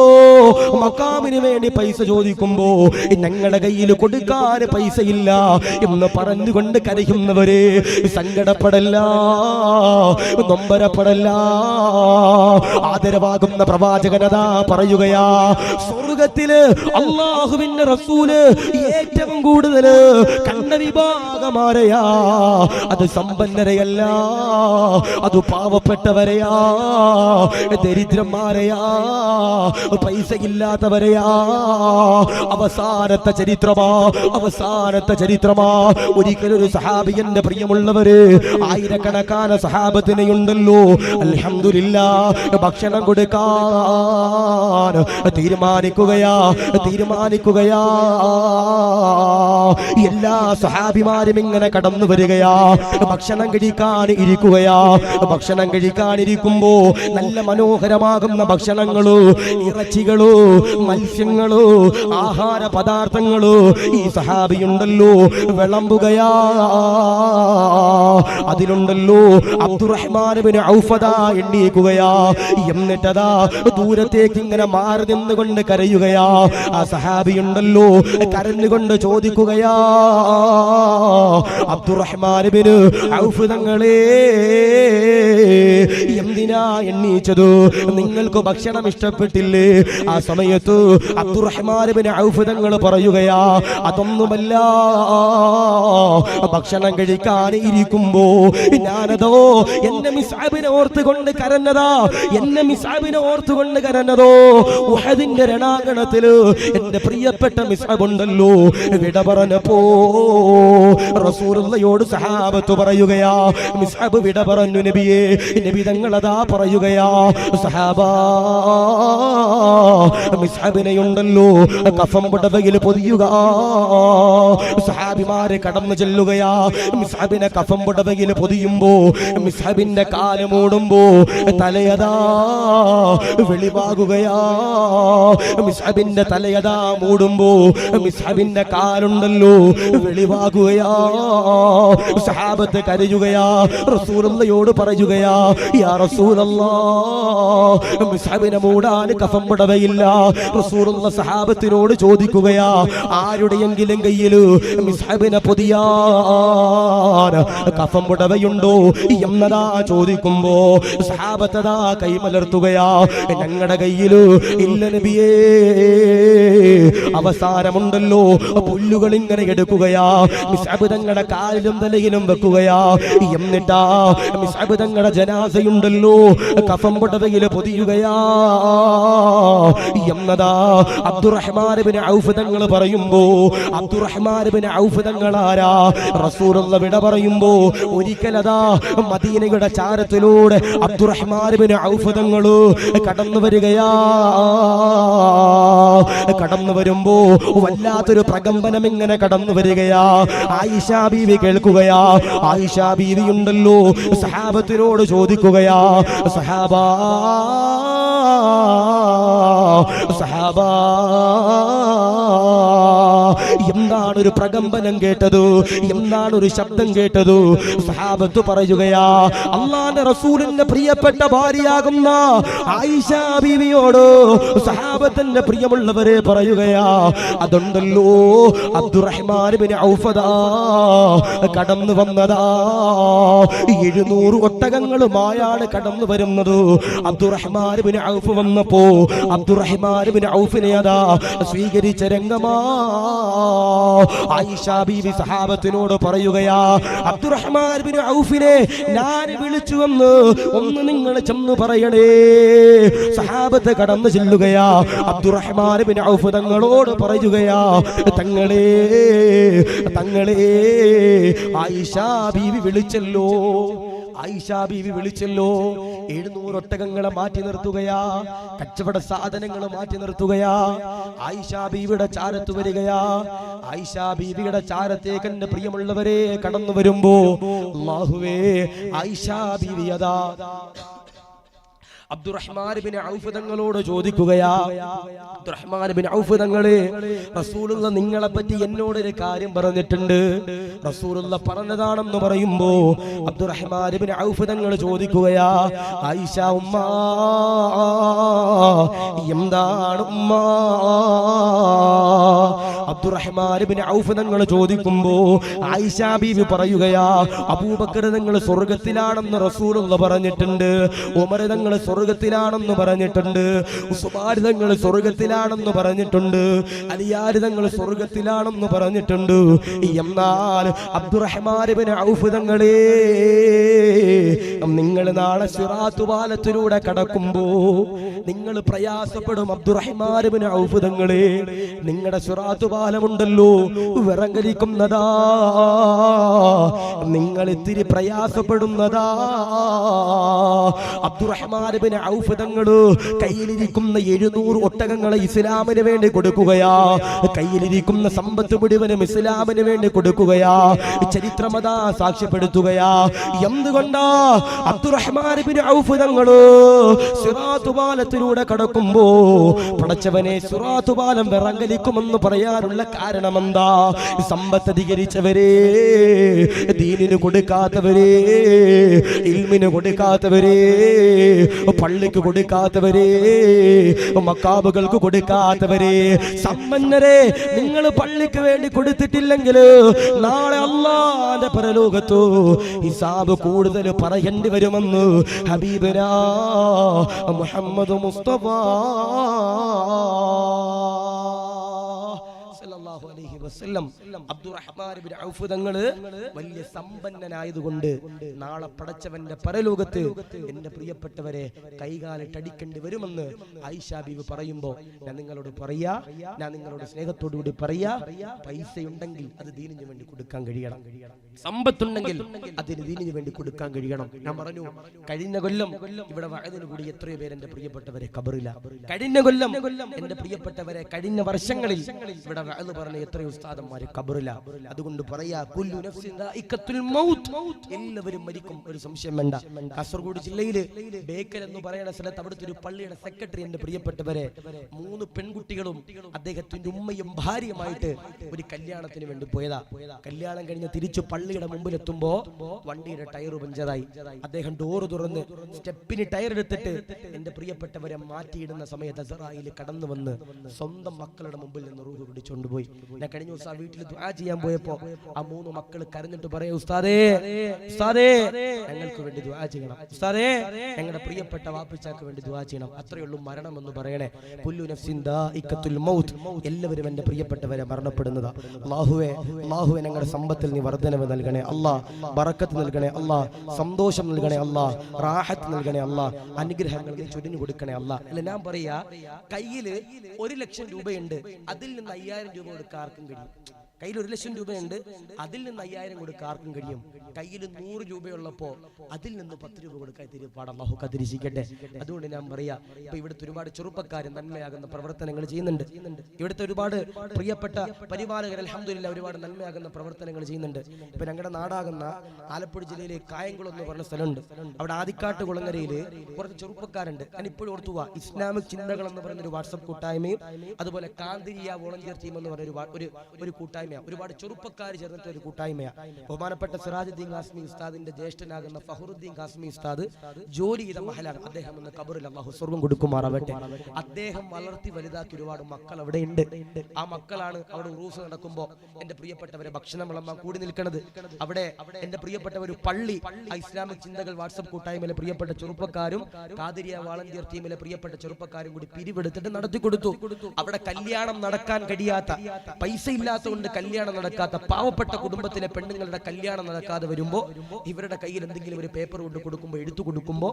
മക്കാമിന് വേണ്ടി പൈസ ചോദിക്കുമ്പോ ഞങ്ങളുടെ കയ്യിൽ കൊടുക്കാൻ പൈസയില്ല എന്ന് പറഞ്ഞുകൊണ്ട് കരയുന്നവരെ സങ്കടപ്പെടല്ല, നൊമ്പരപ്പെടല്ല. ആദരവാകുന്ന പ്രവാചകനതാ പറയുകയാ, സ്വർഗത്തില് അല്ലാഹുവിന്റെ റസൂല് ഏറ്റവും കൂടുതൽ കണ്ട വിഭാഗമാരെയാ, അത് സമ്പന്നരെയല്ല, അത് പാവപ്പെട്ടവരെയാ, ദരിദ്രന്മാരെയാ, പൈസയില്ലാത്തവരെയാ. അവസാനത്തെ ചരിത്രമാ, അവസാനത്തെ ചരിത്രമാ. ഒരിക്കലൊരു സഹാബിയന്റെ പ്രിയമുള്ളവര് ആയിരക്കണക്കാന സഹാബത്തിനെയുണ്ടല്ലോ അൽഹംദുലില്ലാഹ് ഭക്ഷണം കൊടുക്കാൻ തീരുമാനിക്കുകയാ. എല്ലാ സഹാബിമാരും ഇങ്ങനെ കടന്നു വരികയാ, ഭക്ഷണം കഴിക്കാൻ ഇരിക്കുകയാ. ഭക്ഷണം കഴിക്കാനിരിക്കുമ്പോ നല്ല മനോഹരമാകുന്ന ഭക്ഷണങ്ങളോ, ഇറച്ചികളോ, മത്സ്യങ്ങളോ, ആഹാര പദാർത്ഥങ്ങളോ ഈ സഹാബിയുണ്ടല്ലോ വിളമ്പുകയാ. അതിലുണ്ടല്ലോ അബ്ദുറഹ്മാൻ ഇബ്നു ഔഫ് എണ്ണീക്കുകയാ. എന്നിട്ടതാ ദൂരത്തേക്ക് ഇങ്ങനെ മാറി നിന്നുകൊണ്ട് കരയുകയാ. ആ സഹാബിയുണ്ടല്ലോ കരഞ്ഞുകൊണ്ട് ചോദിക്കുകയാ, അബ്ദുറഹ്മാൻ ഇബ്നു ഔഫ് തങ്ങളെ എന്തിനാ എണ്ണീച്ചത്? നിങ്ങൾക്ക് ഭക്ഷണം ഇഷ്ടപ്പെട്ടില്ലേ? ആ സമയത്ത് അബ്ദുറഹ്മാൻ ഇബ്നു ഔഫ് തങ്ങൾ പറയുകയാ, അതൊന്നുമല്ല, ഭക്ഷണം കഴിക്കാൻ ഇരിക്കുമ്പോ ഞാനതോ എന്നെ മിസ്അബിനെ ഓർത്തുകൊണ്ട് കരഞ്ഞതാ, എന്നെ മിസ്അബിനെ ഓർത്തുകൊണ്ട് കരഞ്ഞതോ. ഉഹദിന്റെ രണാങ്കണത്തില് എന്റെ പ്രിയപ്പെട്ട മിസ്അബ് ഉണ്ടല്ലോ വിട പറഞ്ഞപ്പോ റസൂലുള്ളാഹിയോട് സഹാബത്ത് പറയുകയാ, മിസ്അബ് വിട പറഞ്ഞു നബിയേ. നബി തങ്ങളതാ പറയുകയാ, സഹാബാ മിസ്അബിനെയുണ്ടല്ലോ കഫം പുടവയിൽ പൊതിയുക. സഹാബിമാരെ കടന്നു ചെല്ലുകയാ. മിസ്അബിനെ കഫം പുടവയിൽ പൊതിയുമ്പോ മിസ്അബിന്റെ കാല് മൂടുമ്പോ തലയതാ വെളിവാകുകയാ. മിസ്അബിന്റെ തലയതാ മൂടുമ്പോ മിസ്അബിന്റെ കാലുണ്ടല്ലോ വെളി വെളിവാകുകയാ. സഹാബത്ത് കരയുകയാ, റസൂലുള്ളയോട് പറയുകയാ, യാ റസൂലല്ലാഹ് മുസ്അബിനെ മൂടാൻ കഫം പുടവയില്ല. റസൂലുള്ള സഹാബത്തിനോട് ചോദിക്കുകയാ, ആരുടെയെങ്കിലും കയ്യിൽ മുസ്അബിനെ പൊതിയാൻ കഫം പുടവയുണ്ടോ എന്നതാ ചോദിക്കുമ്പോ സഹാബത്തതാ കൈമലർത്തുകയാ, ഞങ്ങളുടെ കയ്യിൽ ഇല്ല നബിയേ. അവസാനമുണ്ടല്ലോ പുല്ലുകൾ ഇങ്ങനെ എടുക്കുകയാ, മുസ്അബ് തങ്ങളുടെ കാലിലും തലയിലും വെക്കുകയാ. എന്നിട്ടാ മുസ്അബ് തങ്ങളുടെ ജനാസയുണ്ടല്ലോ കഫം പുടവയിൽ പൊതിയുകയാ എന്നതാ അബ്ദുറഹ്മാൻ ഇബ്നു ഔഫ് തങ്ങൾ പറയുമ്പോ, അബ്ദുറഹ്മാൻ ഇബ്നു ഔഫ് തങ്ങൾ ആരാ? റസൂലുള്ള വിട പറയുമ്പോ ഒരിക്കലതാ മദീനയുടെ ചാരത്തിലൂടെ അബ്ദുറഹ്മാൻ ഇബ്നു ഔഫ് തങ്ങൾ കടന്നു വരികയാ. കടന്നു വരുമ്പോ വല്ലാത്തൊരു പ്രകമ്പനം ഇങ്ങനെ കടന്നു വരികയാ. ആയിഷ ബീവി കേൾക്കുകയാ. ആയിഷ ബീവി ഉണ്ടല്ലോ സഹാബത്തിനോട് ചോദിക്കുകയാ, സഹാബാ സഹാബാ എന്താണ് ഒരു പ്രകമ്പനം കേട്ടത്? എന്താണ് ഒരു ശബ്ദം കേട്ടത്? സഹാബത്ത് പറയുകയാ, അല്ലാഹുവിന്റെ റസൂലിന്റെ പ്രിയപ്പെട്ട ഭാര്യയാകുന്ന ആയിഷ ബീവിയോട് സഹാബത്തിന്റെ പ്രിയമുള്ളവരെ പറയുകയാ, അതുണ്ടല്ലോ അബ്ദുറഹ്മാൻ ഇബ്നു ഔഫ് കടന്നു വന്നതാ. 700 ഒട്ടകങ്ങളുമായാണ് കടന്നു വരുന്നത്. അബ്ദുറഹ്മാൻ ഇബ്നു ഔഫ് വന്നപ്പോ അബ്ദുറഹ്മാൻ ഇബ്നു ഔഫിനെ അതാ സ്വീകരിച്ച രംഗമാ. ആയിഷ ബീവി സഹാബത്തിനോട് പറയുകയാ, അബ്ദുറഹ്മാൻ ഇബ്നു ഔഫിനെ ഞാൻ വിളിച്ചു വന്ന് ഒന്ന് നിങ്ങൾ ചെന്ന് പറയണേ. സഹാബത്ത് കടന്നു ചെല്ലുകയാ. അബ്ദുറഹ്മാൻ ഇബ്നു ഔഫ് തങ്ങളോട് പറയുകയാ, തങ്ങളെ തങ്ങളെ ആയിഷ ബീവി വിളിച്ചല്ലോ, ആയിഷ ബീവി വിളിച്ചല്ലോ. 700 ഒട്ടകങ്ങളെ മാറ്റി നിർത്തുകയാ, കച്ചവട സാധനങ്ങൾ മാറ്റി നിർത്തുകയാ. ആയിഷ ബീവിയുടെ ചാരത്ത് വരികയാ. ആയിഷ ബീവിയുടെ ചാരത്തേക്ക് എന്റെ പ്രിയമുള്ളവരെ കടന്നു വരുമ്പോ അല്ലാഹുവേ, ആയിഷ ബീവി അതാ അബ്ദുറഹ്മാൻ ഇബ്നു ഔഫ് തങ്ങളോട് ചോദിക്കുകയാ, അബ്ദുറഹ്മാൻ ഇബ്നു ഔഫ് തങ്ങളെ, റസൂലുള്ള നിങ്ങളെ പറ്റി എന്നോടൊരു കാര്യം പറഞ്ഞിട്ടുണ്ട്. റസൂലുള്ള പറഞ്ഞതാണെന്ന് പറയുമ്പോ അബ്ദുറഹ്മാൻ ഇബ്നു ഔഫ് തങ്ങൾ ചോദിക്കുകയാ, ആയിഷ ഉമ്മ എന്താണ് ഉമ്മ? അബ്ദുറഹ്മാൻ ഇബ്നു ഔഫ് തങ്ങൾ ചോദിക്കുമ്പോ ആയിഷ ബീവി പറയുകയാ, അബൂബക്കർ തങ്ങൾ സ്വർഗ്ഗത്തിലാണെന്ന് റസൂലുള്ള പറഞ്ഞിട്ടുണ്ട്, ഉമർ തങ്ങൾ സ്വർഗ്ഗത്തിലാണെന്ന് പറഞ്ഞിട്ടുണ്ട്, ഉസ്മാൻ തങ്ങൾ സ്വർഗ്ഗത്തിലാണെന്ന് പറഞ്ഞിട്ടുണ്ട്, അലിയാർ തങ്ങൾ സ്വർഗ്ഗത്തിലാണെന്ന് പറഞ്ഞിട്ടുണ്ട്. എന്നാൽ അബ്ദുറഹ്മാൻ ഇബ്നു ഔഫ് തങ്ങളെ, നിങ്ങൾ നാളെ സിറാത്ത് പാലത്തിലൂടെ കടക്കുമ്പോ നിങ്ങൾ പ്രയാസപ്പെടും. അബ്ദുറഹ്മാൻ ഇബ്നു ഔഫ് തങ്ങളെ, നിങ്ങളുടെ സിറാത്ത് പാലമുണ്ടല്ലോ വിറങ്ങലിക്കുന്നതാ, നിങ്ങൾ ഇത്തിരി പ്രയാസപ്പെടുന്നതാ. അബ്ദുറഹ്മാൻ ഇബ്നു ഔഫ് തങ്ങള് കയ്യിലിരിക്കുന്ന 700 ഒട്ടകങ്ങളെ ഇസ്ലാമിന് വേണ്ടി കൊടുക്കുകയാ. കയ്യിലിരിക്കുന്ന സമ്പത്ത് മുഴുവനും ഇസ്ലാമിന് വേണ്ടി കൊടുക്കുകയാ. ചരിത്രമതാ സാക്ഷ്യപ്പെടുത്തുകയാ. എന്തുകൊണ്ടാ? അബ്ദുറഹ്മാൻ ഇബ്നു ഔഫ് തങ്ങള് സിറാത്ത് പാലത്തിലൂടെ കടക്കുമ്പോ പടച്ചവനെ സിറാത്ത് പാലം വിറങ്ങലിക്കുമെന്ന് പറയാനുള്ള കാരണം എന്താ? സമ്പത്ത് അധികരിച്ചവരെ, ദീനിന് കൊടുക്കാത്തവരെ, ഇൽമിന് കൊടുക്കാത്തവരെ, പള്ളിക്ക് കൊടുക്കാത്തവരെ, മക്കാബുകൾക്ക് കൊടുക്കാത്തവരെ, സമ്പന്നരെ, നിങ്ങൾ പള്ളിക്ക് വേണ്ടി കൊടുത്തിട്ടില്ലെങ്കിൽ നാളെ അല്ലാഹുവിന്റെ പരലോകത്ത് ഹിസാബ് കൂടുതൽ പറയേണ്ടി വരുമെന്ന് ഹബീബനാ മുഹമ്മദ് മുസ്തഫ സല്ലല്ലാഹു അലൈഹി വസല്ലം. അബ്ദുറഹ്മാൻ ഇബ്നു ഔഫ് തങ്ങള് വലിയ സമ്പന്നനായതുകൊണ്ട് നാളെ പടച്ചവന്റെ പരലോകത്ത് എന്റെ പ്രിയപ്പെട്ടവരെ കൈകാലിട്ടടിക്കേണ്ടി വരുമെന്ന് ആയിഷ ബീവി പറയുമ്പോ ഞാൻ നിങ്ങളോട് പറയാ, ഞാൻ നിങ്ങളോട് സ്നേഹത്തോടു കൂടി പറയാ, പൈസയുണ്ടെങ്കിൽ അത് ദീനിന് വേണ്ടി കൊടുക്കാൻ കഴിയണം, സമ്പത്തുണ്ടെങ്കിൽ അതിന് ദീനിന് വേണ്ടി കൊടുക്കാൻ കഴിയണം. ഞാൻ പറഞ്ഞു, കഴിഞ്ഞ കൊല്ലം ഇവിടെ വഅദിന് കൂടി എത്രയോ പേര് എന്റെ പ്രിയപ്പെട്ടവരെ ഖബറില. കഴിഞ്ഞ കൊല്ലം എന്റെ പ്രിയപ്പെട്ടവരെ, കഴിഞ്ഞ വർഷങ്ങളിൽ ഇവിടെ വഅദ് പറഞ്ഞ എത്രയോ ഉസ്താദന്മാര് ഖബറില. അതുകൊണ്ട് പറയാ കുല്ലു നഫ്സിൻ ദാഇഖത്തുൽ മൗത്ത്, എല്ലാവരും മരിക്കും, ഒരു സംശയം വേണ്ട. കാസർഗോഡ് ജില്ലയില് ബേക്കൽ എന്ന് പറയുന്ന സ്ഥലത്ത് അവിടുത്തെ ഒരു പള്ളിയുടെ സെക്രട്ടറി, എന്റെ പ്രിയപ്പെട്ടവരെ, 3 പെൺകുട്ടികളും അദ്ദേഹത്തിന്റെ ഉമ്മയും ഭാര്യയുമായിട്ട് ഒരു കല്യാണത്തിന് വേണ്ടി പോയതാ. കല്യാണം കഴിഞ്ഞ് തിരിച്ചു പള്ളിയുടെ മുമ്പിലെത്തുമ്പോ വണ്ടിയുടെ ടയർ പഞ്ചറായി. അദ്ദേഹം ഡോറ് തുറന്ന് സ്റ്റെപ്പിന് ടയർ എടുത്തിട്ട് എന്റെ പ്രിയപ്പെട്ടവരെ മാറ്റിയിടുന്ന സമയത്ത് അസ്റായിൽ കടന്നു വന്ന് സ്വന്തം മക്കളുടെ മുമ്പിൽ നിന്ന് റൂഹ് പിടിച്ചുകൊണ്ട് പോയി. ഞാൻ കഴിഞ്ഞ ദിവസം ആ വീട്ടിൽ ദുആ ചെയ്യാൻ പോയപ്പോ ആ 3 മക്കൾ കരഞ്ഞിട്ട് പറയാ, ഉസ്താദേ ഉസ്താദേ ഞങ്ങൾക്ക് വേണ്ടി ദുആ ചെയ്യണം, ഉസ്താദേ ഞങ്ങളുടെ പ്രിയപ്പെട്ട വാപ്പിച്ചാക്ക് വേണ്ടി ദുആ ചെയ്യണം. അത്രയേ ഉള്ളൂ മരണം എന്ന് പറയണേ. കുല്ലു നഫ്സിൻ ദാഇഖത്തുൽ മൗത്ത്, എല്ലാവരും എന്റെ പ്രിയപ്പെട്ടവരെ മരണപ്പെടുന്നതാ. അല്ലാഹുവേ അല്ലാഹുവേ ഞങ്ങളുടെ സമ്പത്തിൽ നീ വർധനവ് നൽകണേ അല്ലാ, ബറക്കത്ത് നൽകണേ അല്ലാ, സന്തോഷം നൽകണേ അല്ലാ, റാഹത്ത് നൽകണേ അല്ലാ, അനുഗ്രഹങ്ങൾ നീ ചൊരിഞ്ഞു കൊടുക്കണേ അല്ലാ. അല്ല ഞാൻ പറയാ, കയ്യില് 1 ലക്ഷം രൂപയുണ്ട്, അതിൽ നിന്ന് 5000 രൂപ കൊടുക്കാൻ ആർക്കും കഴിയും. കയ്യിൽ 1 ലക്ഷം രൂപയുണ്ട്, അതിൽ നിന്ന് 5000 കൊടുക്കാൻ ആർക്കും കഴിയും. കയ്യിൽ 100 രൂപയുള്ളപ്പോ അതിൽ നിന്ന് 10 രൂപ കൊടുക്കാൻ തിരുപ്പാട് അല്ലാഹു കാത്തിരിക്കട്ടെ. അതുകൊണ്ട് ഞാൻ പറയാ, ഇപ്പൊ ഇവിടുത്തെ ഒരുപാട് ചെറുപ്പക്കാർ നന്മയാകുന്ന പ്രവർത്തനങ്ങൾ ചെയ്യുന്നുണ്ട്. ഇവിടുത്തെ ഒരുപാട് പ്രിയപ്പെട്ട പരിപാലകർ അൽഹംദുലില്ലാഹ് ഒരുപാട് നന്മയാകുന്ന പ്രവർത്തനങ്ങൾ ചെയ്യുന്നുണ്ട്. ഇപ്പൊ ഞങ്ങളുടെ നാടാകുന്ന ആലപ്പുഴ ജില്ലയിലെ കായംകുളം എന്ന് പറഞ്ഞ സ്ഥലമുണ്ട്. അവിടെ ആദിക്കാട്ട് കുളങ്ങരയില് കുറച്ച് ചെറുപ്പക്കാരുണ്ട്. ഞാൻ ഇപ്പോഴും ഓർത്തു പോവാ, ഇസ്ലാമിക് ചിന്തകൾ എന്ന് പറയുന്ന ഒരു വാട്സപ്പ് കൂട്ടായ്മയും അതുപോലെ കാന്തിരിയ വോളണ്ടിയർ ടീം എന്ന് പറയുന്ന ഒരു കൂട്ടായ്മ, ഒരുപാട് ചെറുപ്പക്കാർ ചേർന്നിട്ട് ഒരു കൂട്ടായ്മയാണ്. ബഹുമാനപ്പെട്ട സിറാജുദ്ദീൻ ഖാസ്മി ഉസ്താദിന്റെ ജ്യേഷ്ഠനാകുന്ന ഫഹറുദ്ദീൻ ഖാസ്മി ഉസ്താദ് ജോലി ചെയ്ത മഹലാണ്. അദ്ദേഹം എന്ന ഖബറിൽ അല്ലാഹു സ്വർഗ്ഗം കൊടുക്കുമാറാവട്ടെ. അദ്ദേഹം വളർത്തി വലുതാക്കി ഒരുപാട് മക്കൾ അവിടെ ഉണ്ട്. ആ മക്കളാണ് അവിടെ ഉറൂസ് നടക്കുമ്പോ എന്റെ പ്രിയപ്പെട്ടവരെ ഭക്ഷണം വിളമ്പാൻ കൂടി നിൽക്കുന്നത്. അവിടെ എന്റെ പ്രിയപ്പെട്ടവർ പള്ളി ഇസ്ലാമിക് ചിന്തകൾ വാട്സപ്പ് കൂട്ടായ്മയിലെ പ്രിയപ്പെട്ട ചെറുപ്പക്കാരും ഖാദിരിയ വാളണ്ടിയർ ടീമിലെ പ്രിയപ്പെട്ട ചെറുപ്പക്കാരും കൂടി പിരിവെടുത്തിട്ട് നടത്തി കൊടുത്തു. അവിടെ കല്യാണം നടക്കാൻ കഴിയാത്ത, പൈസ ഇല്ലാത്തതുകൊണ്ട് കല്യാണം നടക്കാത്ത പാവപ്പെട്ട കുടുംബത്തിലെ പെണ്ണുങ്ങളുടെ കല്യാണം നടക്കാതെ വരുമ്പോ ഇവരുടെ കയ്യിൽ എന്തെങ്കിലും ഒരു പേപ്പർ കൊണ്ട് കൊടുക്കുമ്പോൾ, എടുത്തു കൊടുക്കുമ്പോ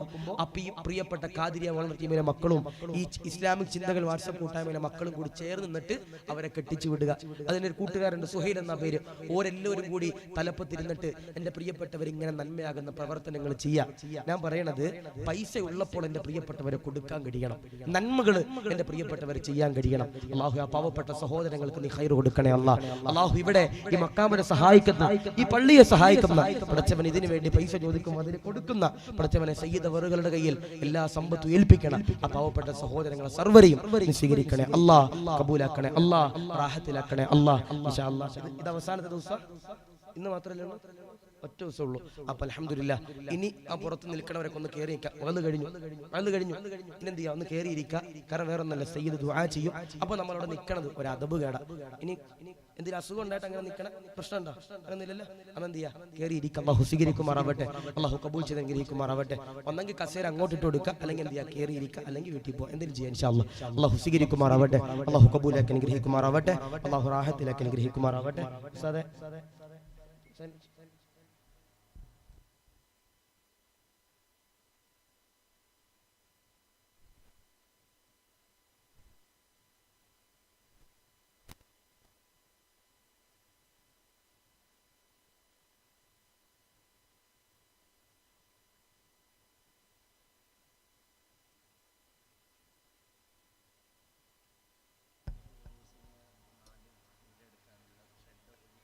പ്രിയപ്പെട്ട ഖാദിരിയ വളർ ടീമിലെ മക്കളും ഈ ഇസ്ലാമിക് ചിന്തകൾ വാട്സപ്പ് കൂട്ടായ്മയിലെ മക്കളും കൂടി ചേർന്ന് നിന്നിട്ട് അവരെ കെട്ടിച്ചു വിടുക. അതിനൊരു കൂട്ടുകാരുണ്ട്, സുഹൈൽ എന്ന പേര്. ഓരെല്ലാവരും കൂടി തലപ്പത്തിരുന്നിട്ട് എന്റെ പ്രിയപ്പെട്ടവർ ഇങ്ങനെ നന്മയാകുന്ന പ്രവർത്തനങ്ങൾ ചെയ്യാം. ഞാൻ പറയണത്, പൈസ ഉള്ളപ്പോൾ എന്റെ പ്രിയപ്പെട്ടവരെ കൊടുക്കാൻ കഴിയണം, നന്മകൾ എന്റെ പ്രിയപ്പെട്ടവർ ചെയ്യാൻ കഴിയണം. അല്ലാഹു ആ പാവപ്പെട്ട സഹോദരങ്ങൾക്ക് നീ ഖൈർ കൊടുക്കണേ അല്ലാ. അല്ലാഹു ഇവിടെ ഈ മക്കാമിനെ സഹായിക്കുന്ന, ഈ പള്ളിയെ സഹായിക്കുന്ന പടച്ചവൻ, ഇതിനു വേണ്ടി പൈസ ചോദിക്കും അതിന് കൊടുക്കുന്ന പടച്ചവനെ സയ്യിദ് അവറുകളുടെ കയ്യിൽ എല്ലാ സമ്പത്തും ഏൽപ്പിക്കണം. ആ പാവപ്പെട്ട സഹോദരങ്ങളെ സർവരെയും സ്വീകരിക്കണേ അല്ലാ, കബൂലാക്കണേ അല്ലാ, റാഹത്തിലാക്കണേ അല്ലാ. ഇൻഷാ അല്ലാഹ് ഇത് അവസാനത്തെ ദിവസം, ഇന്ന് മാത്രമല്ലേ ഉള്ളൂ, ഒറ്റ ദിവസം ഉള്ളൂ. അപ്പൊ അൽഹംദുലില്ലാഹ് ഇനി ആ പുറത്ത് നിൽക്കണവരൊക്കെ ഒന്ന് കയറി നിൽക്കാം. വന്നു കഴിഞ്ഞു ഇനി എന്ത് ചെയ്യാം, ഒന്ന് കയറിയിരിക്കുക. കാരണം വേറെ ഒന്നല്ല, സയ്യിദ് ദുആ ചെയ്യും. അപ്പൊ നമ്മളവിടെ നിൽക്കണത് ഒരു അദബ് കേടാ. ഇനി എന്തെങ്കിലും അസുഖം ഉണ്ടായിട്ട് അങ്ങനെ നിൽക്കണം, പ്രശ്നം ഉണ്ടോ? അങ്ങനെയില്ലല്ലോ. അപ്പൊ എന്ത് ചെയ്യാ, കയറി ഇരിക്കാം. അല്ലാഹു സ്വീകരിക്കുമാറാവട്ടെ, അല്ലാഹു കബൂൽ ചെയ്ത് അനുഗ്രഹിക്കുമാറാവട്ടെ. ഒന്നെങ്കിൽ കസേര അങ്ങോട്ട് ഇട്ട് കൊടുക്കുക, അല്ലെങ്കിൽ എന്ത് ചെയ്യാ, കയറി ഇരിക്കുക, അല്ലെങ്കിൽ വീട്ടിൽ പോകാം, എന്തെങ്കിലും ചെയ്യാം. ഇൻഷാ അല്ലാഹ് അല്ലാഹു സ്വീകരിക്കുമാറാവട്ടെ, അല്ലാഹു കബൂലാക്കി അനുഗ്രഹിക്കുമാറാവട്ടെ, അല്ലാഹു റാഹത്തിലാക്കി അനുഗ്രഹിക്കുമാറാവട്ടെ. ഉസ്താദേ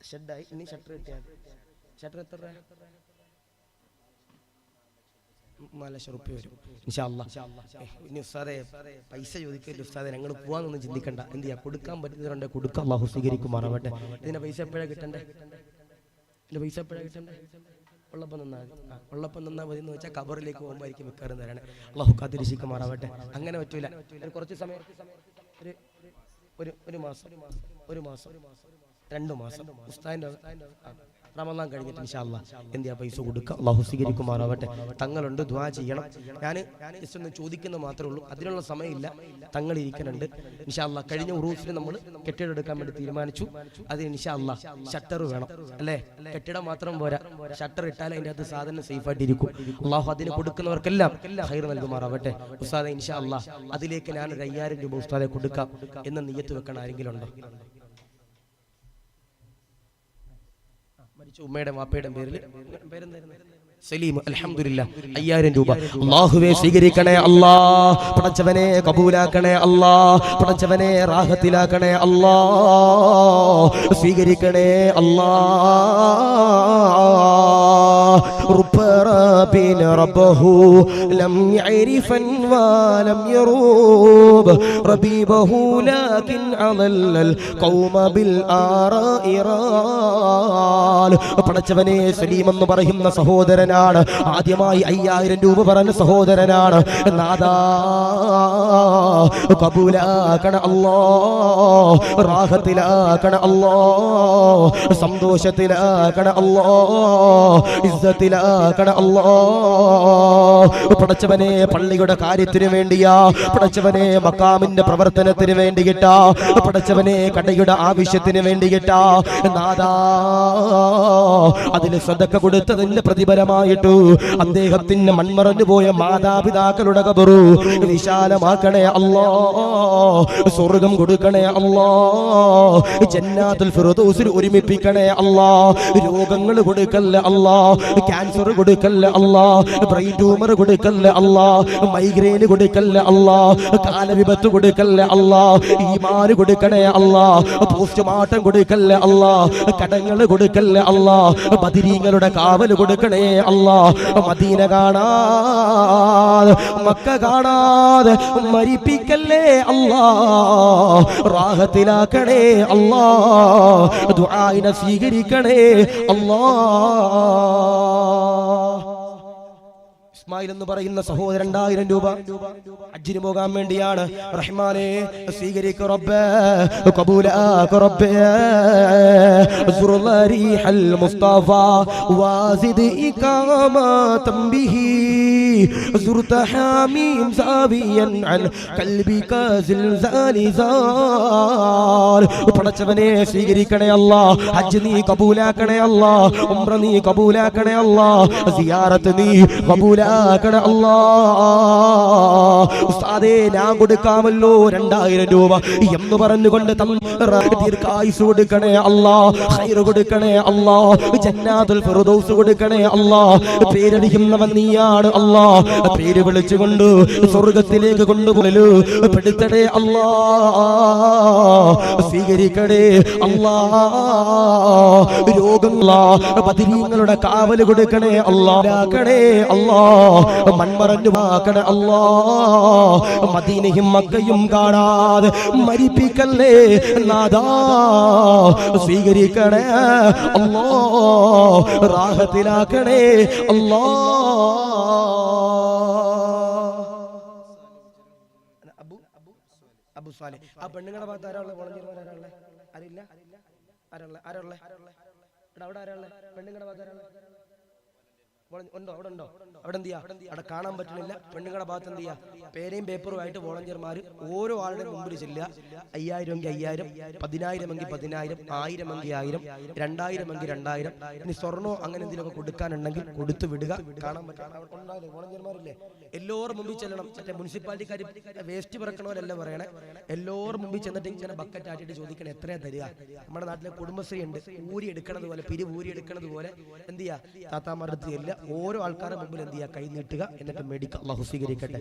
ഷെഡായി, ഇനി ഷട്ടർ കിട്ടിയാൽ ഷട്ടർ എത്ര രൂപ? 4 ലക്ഷം റുപ്യ വരും ഇൻഷാ അല്ലാഹ്. ഇനി ഉസ്താദേ പൈസ ചോദിക്കരുത് ഉസ്താദേ, ഞങ്ങൾ പോവാന്നൊന്നും ചിന്തിക്കണ്ട. എന്ത് ചെയ്യാ, കൊടുക്കാൻ പറ്റുന്നവരുണ്ട് കൊടുക്കുക, അല്ലാഹു സ്വീകരിക്കുമാറാവട്ടെ. ഇതിന്റെ പൈസ എപ്പോഴാണ് കിട്ടണ്ടേ? ഇതിന്റെ പൈസ എപ്പോഴാണ് കിട്ടണ്ടേ? ഉള്ളപ്പം നിന്നാൽ മതി. ഉള്ളപ്പം നിന്നാൽ മതി എന്ന് വെച്ചാൽ ഖബറിലേക്ക് പോകുമ്പോഴായിരിക്കും മിക്കവാറും തരണേ. അല്ലാഹു കാത്തിരിശിക്കുമാറാവട്ടെ. അങ്ങനെ പറ്റൂല, കുറച്ച് സമയം, ഒരു മാസം, 2 മാസം ഉസ്താദിന്റെ റമളാൻ കഴിഞ്ഞിട്ട് ഇൻഷാ അല്ലാഹ് എന്ത് ചെയ്യാ, പൈസ കൊടുക്കുക, അല്ലാഹു സ്വീകരിക്കുമാറാവട്ടെ. തങ്ങളുണ്ട്, ദുആ ചെയ്യണം. ഞാൻ ജസ്റ്റ് ഒന്ന് ചോദിക്കുന്നത് മാത്രമേ ഉള്ളൂ, അതിനുള്ള സമയമില്ല. തങ്ങൾ ഇരിക്കുന്നുണ്ട് ഇൻഷാ അല്ലാഹ്. കഴിഞ്ഞ ഉറൂസിന് നമ്മൾ കെട്ടിടം എടുക്കാൻ വേണ്ടി തീരുമാനിച്ചു. അത് ഇൻഷാ അല്ലാഹ് ഷട്ടർ വേണം അല്ലേ? കെട്ടിടം മാത്രം പോരാ, ഷട്ടർ ഇട്ടാൽ അതിൻ്റെ അകത്ത് സാധനം സേഫ് ആയിട്ടിരിക്കും. അല്ലാഹു അതിന് കൊടുക്കുന്നവർക്കെല്ലാം ഖൈർ നൽകുമാറാവട്ടെ. ഉസ്താദെ ഇൻഷാ അല്ലാഹ് അതിലേക്ക് ഞാൻ 5000 രൂപ ഉസ്താദെ കൊടുക്കാം എന്ന് നിയ്യത്ത് വെക്കാൻ ആരെങ്കിലും ഉണ്ടോ? മരിച്ച ഉമ്മയുടെ വാപ്പയുടെ പേരിൽ, പേരെന്തായിരുന്നു? സലീം അൽഹംദുലില്ലാഹ് 5000 രൂപ. അല്ലാഹുവേ സ്വീകരിക്കണേ അല്ലാ, പടച്ചവനെ കബൂലാക്കണേ അല്ലാ, പടച്ചവനെ റാഹത്തിലാക്കണേ അല്ലാ, സ്വീകരിക്കണേ അല്ലാ. ربنا ربه لم يعرفا ولم يروب ربيبه لكن أضل القوم بالآراء رال. പടച്ചവനെ സലീം എന്ന് പറയുന്ന സഹോദരനാണ് ആദ്യമായി 5000 രൂപ പറഞ്ഞ സഹോദരനാണ്. നാദാ കബൂലാക്കണ അല്ലാ, റാഹത്തിലാക്കണ അല്ലാ, സന്തോഷത്തിലാക്കണ അല്ലാ, ഇസ്സത്തിലാക്കണ അല്ലാ. പടച്ചവനെ പള്ളിയുടെ കാര്യത്തിന് വേണ്ടിയാ, പടച്ചവനെ മക്കാമിന്റെ പ്രവർത്തനത്തിന് വേണ്ടിയിട്ടാ, പടച്ചവനെ കടയുടെ ആവശ്യത്തിന് വേണ്ടിയിട്ടാ നാദാ അതിന് സദഖ കൊടുത്തതിന്റെ പ്രതിഫലമായിട്ടു അദ്ദേഹത്തിന് മൺമറഞ്ഞു പോയ മാതാപിതാക്കളുടെ ഖബറു വിശാലമാക്കണേ അല്ലാ, സ്വർഗ്ഗം കൊടുക്കണേ അല്ലാ, ജന്നാത്തുൽ ഫിർദൗസിൽ ഒരുമിപ്പിക്കണേ അല്ലാ. രോഗങ്ങൾ കൊടുക്കല്ലേ അല്ലാ, ക്യാൻസർ കൊടുക്കല്ലേ അല്ലാ, ബ്രെയിൻ ട്യൂമർ കൊടുക്കല്ലേ അല്ലാ, മൈഗ്രെയിൻ കൊടുക്കല്ലേ അല്ലാ, കാലവിപത്ത് കൊടുക്കല്ലേ അല്ലാ, ഈമാൻ കൊടുക്കണേ അല്ലാ, പോസ്റ്റ്മോർട്ടം കൊടുക്കല്ലേ അല്ലാ, കടങ്ങൾ കൊടുക്കല്ലേ അല്ലാ, ബദരീങ്ങളുടെ കാവൽ കൊടുക്കണേ അല്ലാ. മദീന കാണാതെ മക്ക കാണാതെ മരിപ്പിക്കല്ലേ അല്ലാ, റാഹത്തിലാക്കണേ അല്ലാ, ദുആഇനെ സ്വീകരിക്കണേ അല്ലാ. ഇസ്മായിൽ എന്ന് പറയുന്ന സഹോദരൻ 2000 രൂപ ഹജ്ജിന് പോകാൻ വേണ്ടിയാണ്. റഹ്മാനെ സ്വീകരിക്ക റബ്ബേ, ഖബൂലാക റബ്ബേ, സുർലരിഹൽ മുസ്തഫ വാസിദ് ഇകാമതൻ ബിഹി സുർത ഹാമീം സാവിയൻ അൻ ഖൽബിക സിൽസാലിസാൽ. പടച്ചവനെ സ്വീകരിക്കണേ അല്ലാ, ഹജ്ജ് നീ കബൂലാക്കണേ അല്ലാ, ഉംറ നീ കബൂലാക്കണേ അല്ലാ, സിയാറത്ത് നീ കബൂലാക്കണേ അല്ലാ. ഉസ്താദേ ഞാൻ കൊടുക്കാമല്ലോ 2000 രൂപ എന്ന് പറഞ്ഞുകൊണ്ട് ദീർഘായുസ് കൊടുക്കണേ അല്ലാ, ഖൈർ കൊടുക്കണേ അല്ലാ, ജന്നാത്തുൽ ഫിർദൗസ് കൊടുക്കണേ അല്ലാ. പേരടിക്കുന്നവൻ നീയാണ് അല്ലാ, പേര് വിളിച്ചുകൊണ്ട് സ്വർഗ്ഗത്തിലേക്ക് കൊണ്ടുപോകലു പെടുത്തടേ അല്ലാ, സ്വീകരിക്കടേ അല്ലാ. രോഗങ്ങളാ ബദരീങ്ങളുടെ കാവൽ കൊടുക്കണേ അല്ലാ, അല്ലാ, മൺമറഞ്ഞു വാക്കണേ അല്ലാ. മദീനയും മക്കയും കാണാതെ മരിപ്പിക്കല്ലേ നാദാ, സ്വീകരിക്കണേ അല്ലാ, റാഹത്തിലാക്കണേ അല്ലാ. അബു സാലിഹ് ആ പെണ്ണുങ്ങളുടെ ഭാഗത്ത് ആരാളെ വോളണ്ടിയർമാർ ആരാളെ അറിയില്ല, ആരാളെ ആരാളെ അവിടെ ആരാളെ പെണ്ണുങ്ങളുടെ ഭാഗത്ത് ആരാളെ ഉണ്ടോ? അവിടെ ഉണ്ടോ? അവിടെ എന്ത് ചെയ്യാ? അവിടെ കാണാൻ പറ്റുന്നില്ല. പെണ്ണുങ്ങളുടെ ഭാഗത്ത് എന്ത് ചെയ്യാ? പേരയും പേപ്പറും ആയിട്ട് വോളണ്ടിയർമാർ ഓരോ ആളുടെ മുമ്പിൽ ചെല്ലുക. 5000 എങ്കിൽ 5000, 10000 എങ്കിൽ 10000, 1000 എങ്കിൽ 1000, 2000 എങ്കിൽ 2000. ഇനി സ്വർണ്ണോ അങ്ങനെ എന്തെങ്കിലുമൊക്കെ കൊടുക്കാനുണ്ടെങ്കിൽ കൊടുത്തു വിടുക. കാണാൻ പറ്റും വോളണ്ടിയർമാരില്ലേ, എല്ലാവരും മുമ്പിൽ ചെല്ലണം. മറ്റേ മുനിസിപ്പാലിറ്റിക്കാർ വേസ്റ്റ് പറക്കണവരല്ല പറയണേ, എല്ലാവരും മുമ്പിൽ ചെന്നിട്ട് ഇങ്ങനെ ബക്കറ്റ് ആറ്റിട്ട് ചോദിക്കണം എത്രയാ തരിക. നമ്മുടെ നാട്ടിലെ കുടുംബശ്രീ ഉണ്ട്, ഊരി എടുക്കണത് പോലെ, പിരിവ് ഊരി എടുക്കണത് പോലെ എന്ത് ചെയ്യാ, താത്താമാരുടെ ഇല്ല, ഓരോ ആൾക്കാരുടെ മുമ്പിൽ എന്ത് ചെയ്യുക, കൈ നീട്ടുക, എന്നിട്ട് മേടിക്കുക. അല്ലാഹു സ്വീകരിക്കട്ടെ.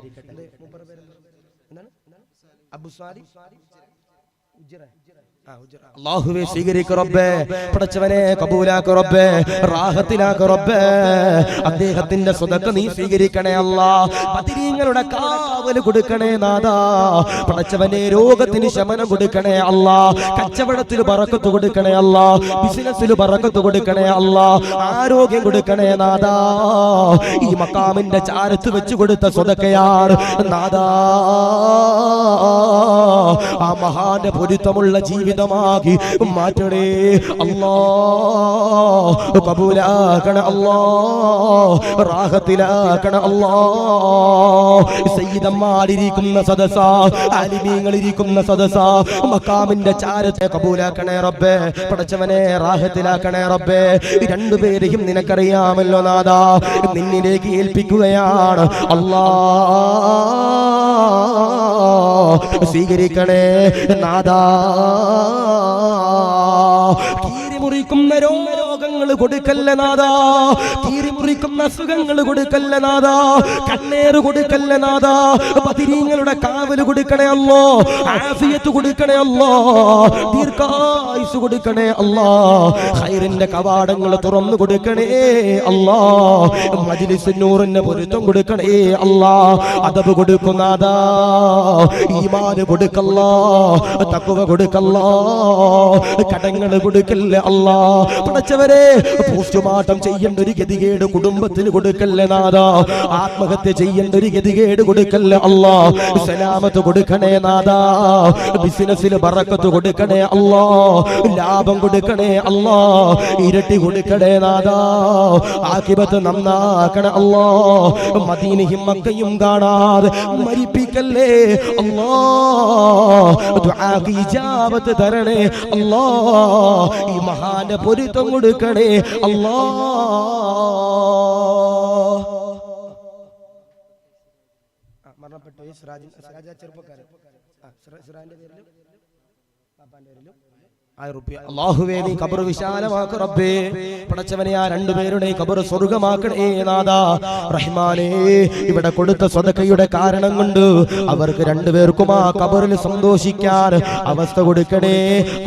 എന്താണ് അബു സാലിഹ് അല്ലാഹുവേ സ്വീകരിക്ക റബ്ബേ, പടച്ചവനെ കബൂലാക്ക റബ്ബേ, റാഹത്തിലാക്ക റബ്ബേ. അദ്ദേഹത്തിന്റെ സ്വതക്ക നീ സ്വീകരിക്കണേ അല്ലാ, ബദരീങ്ങളുടെ കാവൽ കൊടുക്കണേ നാദാ. പടച്ചവനെ രോഗത്തിന് ശമനം കൊടുക്കണേ അല്ലാ, കച്ചവടത്തിൽ ബറക്കത്ത് കൊടുക്കണേ അല്ലാ, ബിസിനസ്സിൽ ബറക്കത്ത് കൊടുക്കണേ അല്ലാ, ആരോഗ്യം കൊടുക്കണേ നാദാ. ഈ മക്കാമിന്റെ ചാരത്ത് വെച്ച് കൊടുത്ത സ്വതക്കയാണ് നാദാ. ആ മഹാന്റെ പൊരുത്തമുള്ള ജീവിതമാക്കി മാറ്റണേ അല്ലാ, കബൂലാക്കണ അല്ലാ, റാഹത്തിലാക്കണ അല്ലാ. സയ്യിദന്മാരിരിക്കുന്ന സദസ, ആലിമീങ്ങളിരിക്കുന്ന സദസ, മക്കാമിന്റെ ചാരത്തെ കബൂലാക്കണേ റബ്ബേ, പടച്ചവനെ റാഹത്തിലാക്കണേ റബ്ബേ. രണ്ടുപേരെയും നിനക്കറിയാമല്ലോ നാദാ, നിന്നിലേക്ക് ഏൽപ്പിക്കുകയാണ് അല്ലാ, സ്വീകരിക്കണേ നാദാ. കീറി മുറിക്കുന്ന രോഗങ്ങൾ രോഗങ്ങൾ കൊടുക്കല്ല നാഥാ, കീറിമുറിക്കുന്ന അസുഖങ്ങൾ കൊടുക്കല്ല നാഥാ, കണ്ണേറ് കൊടുക്കല്ല നാഥാ, ബദിരീങ്ങളുടെ കാവൽ കൊടുക്കണേ അല്ലാ, ആഫിയത്ത് കൊടുക്കണേ അല്ലാ, ദീർഘായുസ് കൊടുക്കണേ അല്ലാ, ഖൈറിന്റെ കവാടങ്ങൾ തുറന്നു കൊടുക്കണേ അല്ലാ, മജ്ലിസ് നൂറിന്റെ പൊരുത്തം കൊടുക്കണേ അല്ലാ, അദബ് കൊടുക്കുന്നാദാ, ഈമാൻ കൊടുക്കല്ലാ, തഖ്വ കൊടുക്കല്ലാ, കടങ്ങൾ കൊടുക്കല്ലേ അല്ലാ. പടച്ചവരെ, പോസ്റ്റ്മോർട്ടം ചെയ്യേണ്ട ഒരു ഗതികേട് കുടുംബത്തിന് കൊടുക്കല്ലേ നാദാ, ആത്മഹത്യ ചെയ്യേണ്ട ഒരു ഗതികേട് കൊടുക്കല്ലേ അല്ലാ, സലാമത്ത് കൊടുക്കണേ നാദാ, ബിസിനസ്സിൽ ബറക്കത്ത് കൊടുക്കണേ അല്ലാ, ലാഭം കൊടുക്കണേ അല്ലാ, ഇരട്ടി കൊടുക്കണേ നാദാ, ആഖിബത്ത് നന്നാക്കണേ അല്ലാ, മദീനയും മക്കയും കാണാതെ മരിപ്പിക്കല്ലേ അല്ലാ, ദുആക്ക് ഇജാബത്ത് തരണേ അല്ലാ, ഈ മഹാന്റെ പൊരുത്തം കൊടുക്കണേ അല്ലാ. മരണപ്പെട്ടു ചെറുപ്പക്കാരൻ അല്ലാഹുവേ, നീ ഖബർ വിശാലമാക്ക് റബ്ബേ. പടച്ചവനെ, ആ രണ്ടുപേരുടെ ഖബർ സ്വർഗ്ഗമാക്കണേ നാദാ. റഹ്മാനേ, ഇവിടെ കൊടുത്ത സദഖയുടെ കാരണം കൊണ്ട് അവർക്ക് രണ്ടുപേർക്കും ആ ഖബറിൽ സന്തോഷിക്കാൻ അവസ്ഥ കൊടുക്കണേ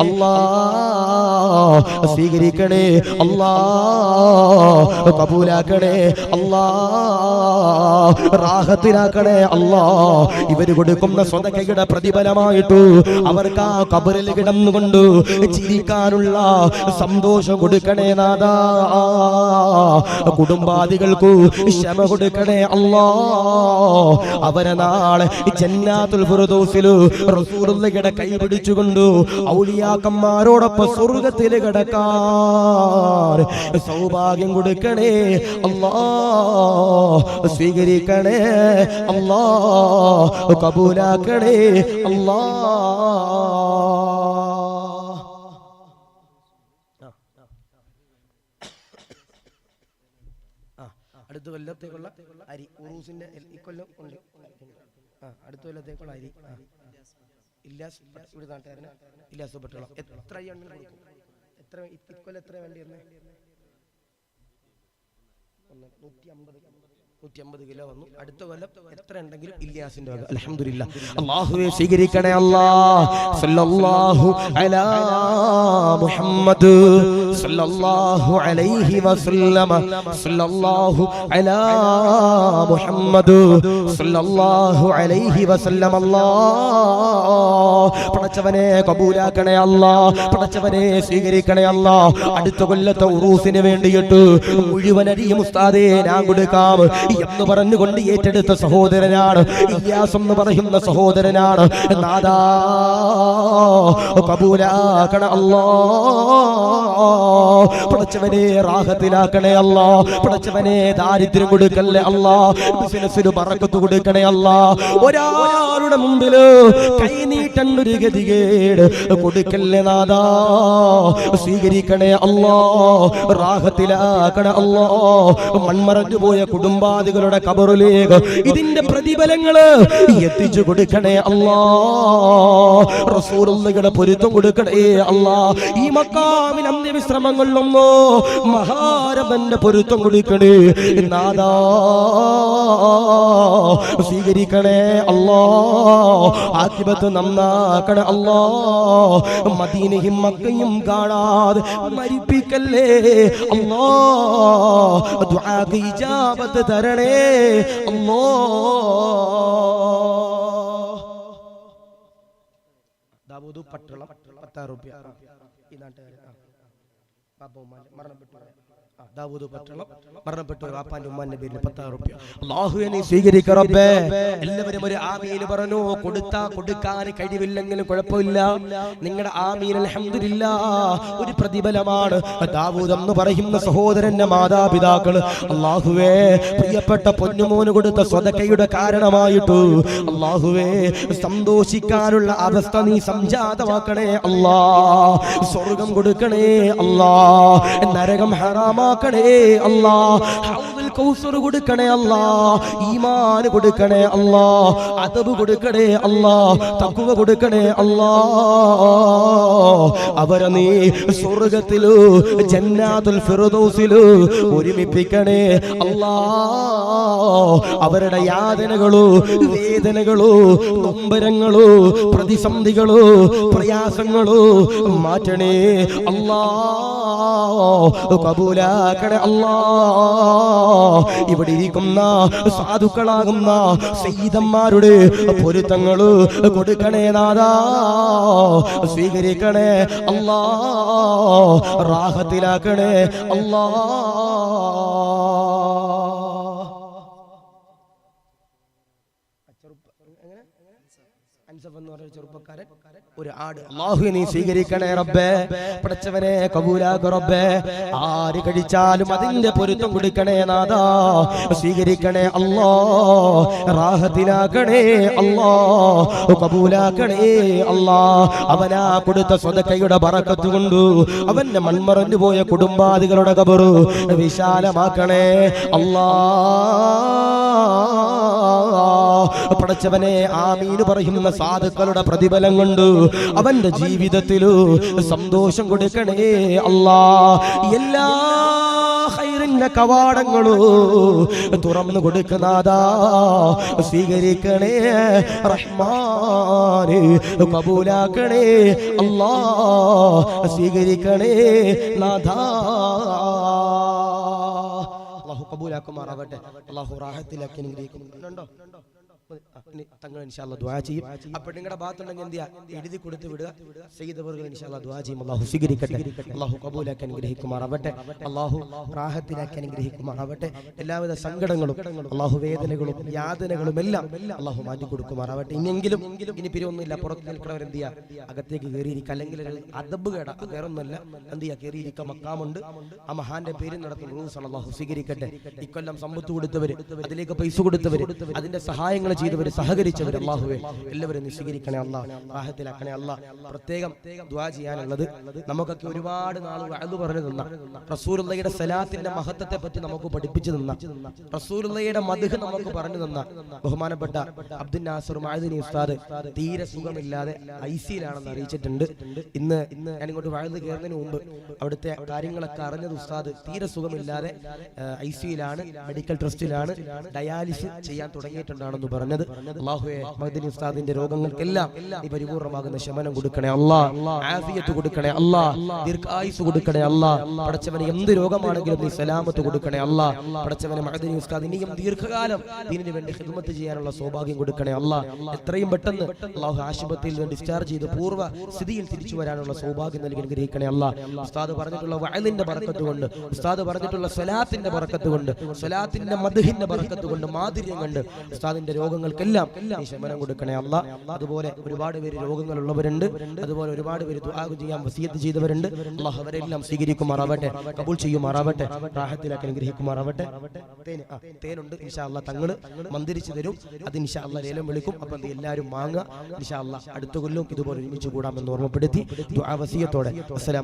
അല്ലാ, സ്വീകരിക്കണേ അല്ലാ, കബൂലാക്കണേ അല്ലാ, റാഹത്തിലാക്കണേ അല്ലാ. ഇവര് കൊടുക്കുന്ന സദഖയുടെ പ്രതിഫലമായിട്ട് അവർക്ക് ആ ഖബറിൽ കിടന്നുകൊണ്ട് ചിരിക്കാനുള്ള സന്തോഷം കൊടുക്കണേ നാദാ. കുടുംബാദികൾക്ക് ക്ഷമ കൊടുക്കണേ അല്ലാ. അവരെ നാളെ ജന്നാത്തുൽ ഫിർദൗസിൽ റസൂലുള്ളാഹിയുടെ കൈ പിടിച്ചുകൊണ്ട് ഔലിയാക്കന്മാരോടൊപ്പം സ്വർഗ്ഗത്തിൽ കിടക്കാൻ സൗഭാഗ്യം കൊടുക്കണേ അല്ലാ. സ്വീകരിക്കണേ അല്ലാ, കബൂലാക്കണേ അല്ലാ. അടുത്ത കൊല്ലത്തേക്കുള്ള അരി ഉറൂസിന്റെ ഇക്കൊല്ലം ഉണ്ട്. അടുത്ത കൊല്ലത്തേക്കുള്ള അരി ഇല്ലാസ് ഇവിടെ നാട്ടുകാരന് ഇല്ലാസ് പട്ടോളം എത്ര എത്ര ഇക്കൊല്ലം എത്ര വേണ്ടി വരുന്നത്? 150 കിലോ വന്നു. അടുത്ത കൊല്ലം എത്ര ഉണ്ടെങ്കിലും ഇല്യാസിന്റെ വക അൽഹംദുലില്ലാഹ്. അല്ലാഹുവേ, സ്വീകരിക്കണേ അല്ലാ. സല്ലല്ലാഹു അലാ മുഹമ്മദ് സല്ലല്ലാഹു അലൈഹി വസല്ലമ, സല്ലല്ലാഹു അലാ മുഹമ്മദ് സല്ലല്ലാഹു അലൈഹി വസല്ലമ. അല്ലാഹ് പടച്ചവനെ കബൂലാക്കണേ അല്ലാ, പടച്ചവനെ സ്വീകരിക്കണേ അല്ലാ. അടുത്ത കൊല്ലത്തെ ഉറൂസിന് വേണ്ടിയിട്ട് മുഴുവൻ അരിയും ഉസ്താദേ ഞാൻ കൊടുക്കാം എന്ന് പറഞ്ഞുകൊണ്ട് ഏറ്റെടുത്ത സഹോദരനാണ് ഇല്യാസ് എന്ന് പറയുന്ന സഹോദരനാണ്. നാദാ, കബൂലാക്കണേ അല്ലാ. പടച്ചവനെ റാഹത്തിലാക്കണേ അല്ലാ, പടച്ചവനെ ദാരിദ്ര്യം കൊടുക്കല്ലേ അല്ലാ, ബിസിനസ്സിന് ബറക്കത്ത് കൊടുക്കണേ അല്ലാ. ഒരാളുടെ മുമ്പില് കൈനീട്ടേണ്ട ഒരു ഗതികേട് കൊടുക്കല്ലേ നാദാ. സ്വീകരിക്കണേ അല്ലാ, റാഹത്തിലാക്കണേ അല്ലാ. മൺമറഞ്ഞു പോയ കുടുംബാദികളുടെ ഖബറിലേക്ക് ഇതിന്റെ പ്രതിഫലങ്ങള് എത്തിച്ചു കൊടുക്കണേ അല്ലാ. റസൂലുള്ളാഹിയുടെ പൊരുത്തം കൊടുക്കണേ അല്ലാ. ഈ മക്കാമിൽ അന്ത്യവിശ്രമങ്ങളിലൊന്നോ മഹാരബന്റെ പൊരുത്തം കൊടുക്കണേ നാദാ. സ്വീകരിക്കണേ അല്ലാ, ആഖിബത്ത് നന്നാക്കണേ അല്ലാ. മദീനയും മക്കയും കാണാതെ മരിപ്പിക്കല്ലേ അല്ലാ. ദുആക്ക് ഇജാബത്ത് തരണേ അല്ലാ. ദാവൂദ് പട്ടളം 10 രൂപ ഈ നാട്ടുകാരൻ മരണപ്പെട്ടു. ദാവൂദ് പട്ടളം മരണപ്പെട്ടു. വാപ്പാന്റെ ഉമ്മാന്റെ പേരിൽ 10 രൂപ. അല്ലാഹുവേ, നീ സ്വീകരിക്ക റബ്ബേ. എല്ലാവരും ഒരു ആമീൻ പറഞ്ഞു. കൊടുക്കാൻ കഴിവില്ലെങ്കിലും കുഴപ്പമില്ല, നിങ്ങളുടെ ആമീൻ അൽഹംദുലില്ലാഹ് ഒരു പ്രതിഫലമാണ്. ദാവൂദ് എന്ന് പറയുന്ന സഹോദരന്റെ മാതാപിതാക്കള് അല്ലാഹുവേ പ്രിയപ്പെട്ട പൊന്നുമോന് കൊടുത്ത സ്വതക്കയുടെ കാരണമായിട്ട് അല്ലാഹുവേ സന്തോഷിക്കാനുള്ള അവസ്ഥ നീ സംജാതമാക്കണേ അല്ലാ. സ്വർഗം കൊടുക്കണേ അല്ലാ, നരകം ഹറാമാക്കണേ അല്ലാ. ഹൗദുൽ കൗസർ കൊടുക്കണേ അല്ലാ. ഈമാൻ കൊടുക്കണേ അല്ലാ. അദബ് കൊടുക്കണേ അല്ലാ. തഖ്വ കൊടുക്കണേ അല്ലാ. അവരെ നീ സ്വർഗ്ഗത്തിലോ ജന്നാത്തുൽ ഫിർദൗസിലോ ഒരുമിപ്പിക്കണേ അല്ലാ. അവരുടെ യാതനകളോ വേദനകളോ നൊമ്പരങ്ങളോ പ്രതിസന്ധികളോ പ്രയാസങ്ങളോ മാറ്റണേ അല്ലാ. കബൂലാക്കണേ അല്ലാ. ഇവിടെ ഇരിക്കുന്ന സാധുക്കളാകുന്ന സയ്യിദന്മാരുടെ പൊരുത്തങ്ങള് കൊടുക്കണേ നാഥാ. സ്വീകരിക്കണേ അല്ലാ. റാഹത്തിലാക്കണേ അല്ലാ. ചെറുപ്പക്കാരൻ ഒരു ആട് അല്ലാഹുവേ നീ സ്വീകരിക്കണേ റബ്ബേ. പടച്ചവനെ കബൂലാക്ക് റബ്ബേ. ആര് കഴിച്ചാലും അതിന്റെ പൊരുത്തം കൊടുക്കണേ നാഥാ. സ്വീകരിക്കണേ അല്ലാ. റാഹത്തിലാക്കണേ അല്ലാ. കബൂലാക്കണേ അല്ലാ. അവനാ കൊടുത്ത സ്വതക്കയുടെ ബറക്കത്ത് കൊണ്ട് അവന്റെ മൺമറഞ്ഞു പോയ കുടുംബാദികളുടെ ഖബർ വിശാലമാക്കണേ അല്ലാ. പടച്ചവനെ ആമീൻ പറയുന്ന സാധുക്കളുടെ പ്രതിഫലം കൊണ്ട് അവന്റെ ജീവിതത്തിലു സന്തോഷം കൊടുക്കണേ അല്ലാ. എല്ലാ ഖൈറിന്റെ കവാടങ്ങളോ തുറന്നു കൊടുക്കുന്നതാ. സ്വീകരിക്കണേ റഹ്മാനെ. കബൂലാക്കണേ അല്ലാ. സ്വീകരിക്കണേ നാഥാ. അല്ലാഹു കബൂലാക്കുമാറാവട്ടെ. അല്ലാഹു റാഹത്തിലാക്കി അനുഗ്രഹിക്കുന്നുണ്ടോ? തങ്ങൾ ഇൻഷാ അല്ലാഹ് ദുആ ചെയ്യും. അപ്പോൾ നിങ്ങളുടെ ഭാഗത്തുണ്ടെങ്കിൽ എന്ത് ചെയ്യുക, എഴുതി കൊടുത്ത് വിടുക. സയ്യിദ് അവர்கள் ഇൻഷാ അല്ലാഹ് ദുആ ചെയ്യും. അല്ലാഹു സ്വീകരിക്കട്ടെ. അല്ലാഹു കബൂലാക്കി അനുഗ്രഹിക്കുമാറാവട്ടെ. അല്ലാഹു റാഹത്തിലാക്കി അനുഗ്രഹിക്കുമാറാവട്ടെ. എല്ലാവിധ സങ്കടങ്ങളും അല്ലാഹു വേദനകളും യാതനകളും എല്ലാം അല്ലാഹു മാറ്റി കൊടുക്കുമാറാവട്ടെ. ഇനി പിരിവൊന്നുമില്ല. പുറത്ത് നിൽക്കുന്നവർ എന്ത് ചെയ്യുക, അകത്തേക്ക് കയറിയിരിക്കുക. അല്ലെങ്കിൽ അദബ് കേട കയറൊന്നുമല്ല, എന്ത് ചെയ്യുക, കയറിയിരിക്കുക. മക്കാമുണ്ട്, ആ മഹാന്റെ പേര് നടത്തുന്ന റൂസാണ്. അല്ലാഹു സ്വീകരിക്കട്ടെ. ഇക്കൊല്ലം സമ്പത്ത് കൊടുത്തവര്, അതിലേക്ക് പൈസ കൊടുത്തവര്, അതിന്റെ സഹായങ്ങൾ ചെയ്തവര്, സഹകരിച്ചവർ, അല്ലാഹുവേ എല്ലാവരും നീ സ്വീകരിക്കണേ അല്ലാ. റാഹത്തിലാക്കണേ അല്ലാ. പ്രത്യേകം ദുആ ചെയ്യാനുള്ളത്, നമുക്കൊക്കെ ഒരുപാട് നാൾ വഅദ് പറഞ്ഞു തന്ന, റസൂലുള്ളാഹിയുടെ സലാത്തിന്റെ മഹത്വത്തെ പറ്റി നമുക്ക് പഠിപ്പിച്ചു തന്ന, റസൂലുള്ളാഹിയുടെ മദ്ഹ് നമുക്ക് പറഞ്ഞു തന്ന ബഹുമാനപ്പെട്ട അബ്ദുൽ നാസർ മഅദനി ഉസ്താദ് തീരെ സുഖമില്ലാതെ ഐസിയിലാണെന്ന് അറിയിച്ചിട്ടുണ്ട്. ഇന്ന് ഞാൻ ഇങ്ങോട്ട് വഅദ് കയറുന്നതിന് മുമ്പ് അവിടുത്തെ കാര്യങ്ങളൊക്കെ അറിഞ്ഞത്, ഉസ്താദ് തീരെ സുഖമില്ലാതെ ഐസിയിലാണ്, മെഡിക്കൽ ട്രസ്റ്റിലാണ്, ഡയാലിസിസ് ചെയ്യാൻ തുടങ്ങിയിട്ടുണ്ടാണെന്ന് പറഞ്ഞത്. അല്ലാഹുവേ മഅദനി ഉസ്താദിന്റെ രോഗങ്ങൾക്കെല്ലാം നീ പരിപൂർണമാകുന്ന ശമനം കൊടുക്കണേ അല്ലാ. ആഫിയത്ത് കൊടുക്കണേ അല്ലാ. ദീർഘായുസ് കൊടുക്കണേ അല്ലാ. പടച്ചവനെ എന്ത് രോഗമാണെങ്കിലും നീ സലാമത്ത് കൊടുക്കണേ അല്ലാ. പടച്ചവനെ മഅദനി ഉസ്താദ് ഇനിയും ദീർഘകാലം ദീനിന് വേണ്ടി ഖിദ്മത്ത് ചെയ്യാനുള്ള സൗഭാഗ്യം കൊടുക്കണേ അല്ലാ. എത്രയും പെട്ടെന്ന് അല്ലാഹു ആശുപത്രിയിൽ നിന്ന് ഡിസ്ചാർജ് ചെയ്ത് പൂർവ്വ സ്ഥിതിയിൽ തിരിച്ചു വരാനുള്ള സൗഭാഗ്യം നൽകി അനുഗ്രഹിക്കണേ അല്ലാ. ഉസ്താദ് പറഞ്ഞിട്ടുള്ള വഅലിന്റെ ബറക്കത്ത് കൊണ്ട്, ഉസ്താദ് പറഞ്ഞിട്ടുള്ള സ്വലാത്തിന്റെ ബറക്കത്ത് കൊണ്ട്, സ്വലാത്തിന്റെ മദ്ഹിന്റെ ബറക്കത്ത് കൊണ്ട്, മാധുര്യം കണ്ട് ഉസ്താദിന്റെ രോഗങ്ങൾക്കെല്ലാം നീ ശമനം കൊടുക്കണേ അല്ലാ. അതുപോലെ ഒരുപാട് പേര് രോഗങ്ങളുള്ളവരുണ്ട്, അതുപോലെ ഒരുപാട് പേര് ദുആ ചെയ്യാൻ വസിയത്ത് ചെയ്തവരുണ്ട്. അല്ലാഹു അവരെല്ലാം സ്വീകരിക്കുമാറാവട്ടെ, കബൂൽ ചെയ്യുമാറാവട്ടെ, റാഹത്തിലാക്കി അനുഗ്രഹിക്കുമാറാവട്ടെ. തേനുണ്ട് ഇൻഷാ അല്ലാഹ്, തങ്ങൾ മന്ദിരിച്ചു തരും. അത് ഇൻഷാ അല്ലാഹ് ലേലം വിളിക്കും. അപ്പം എല്ലാവരും വാങ്ങുക ഇൻഷാ അല്ലാഹ്. അടുത്ത കൊല്ലം ഇതുപോലെ ഒരുമിച്ച് കൂടാമെന്ന് ഓർമ്മപ്പെടുത്തി ദുആ വസിയത്തോടെ അസ്സലാം.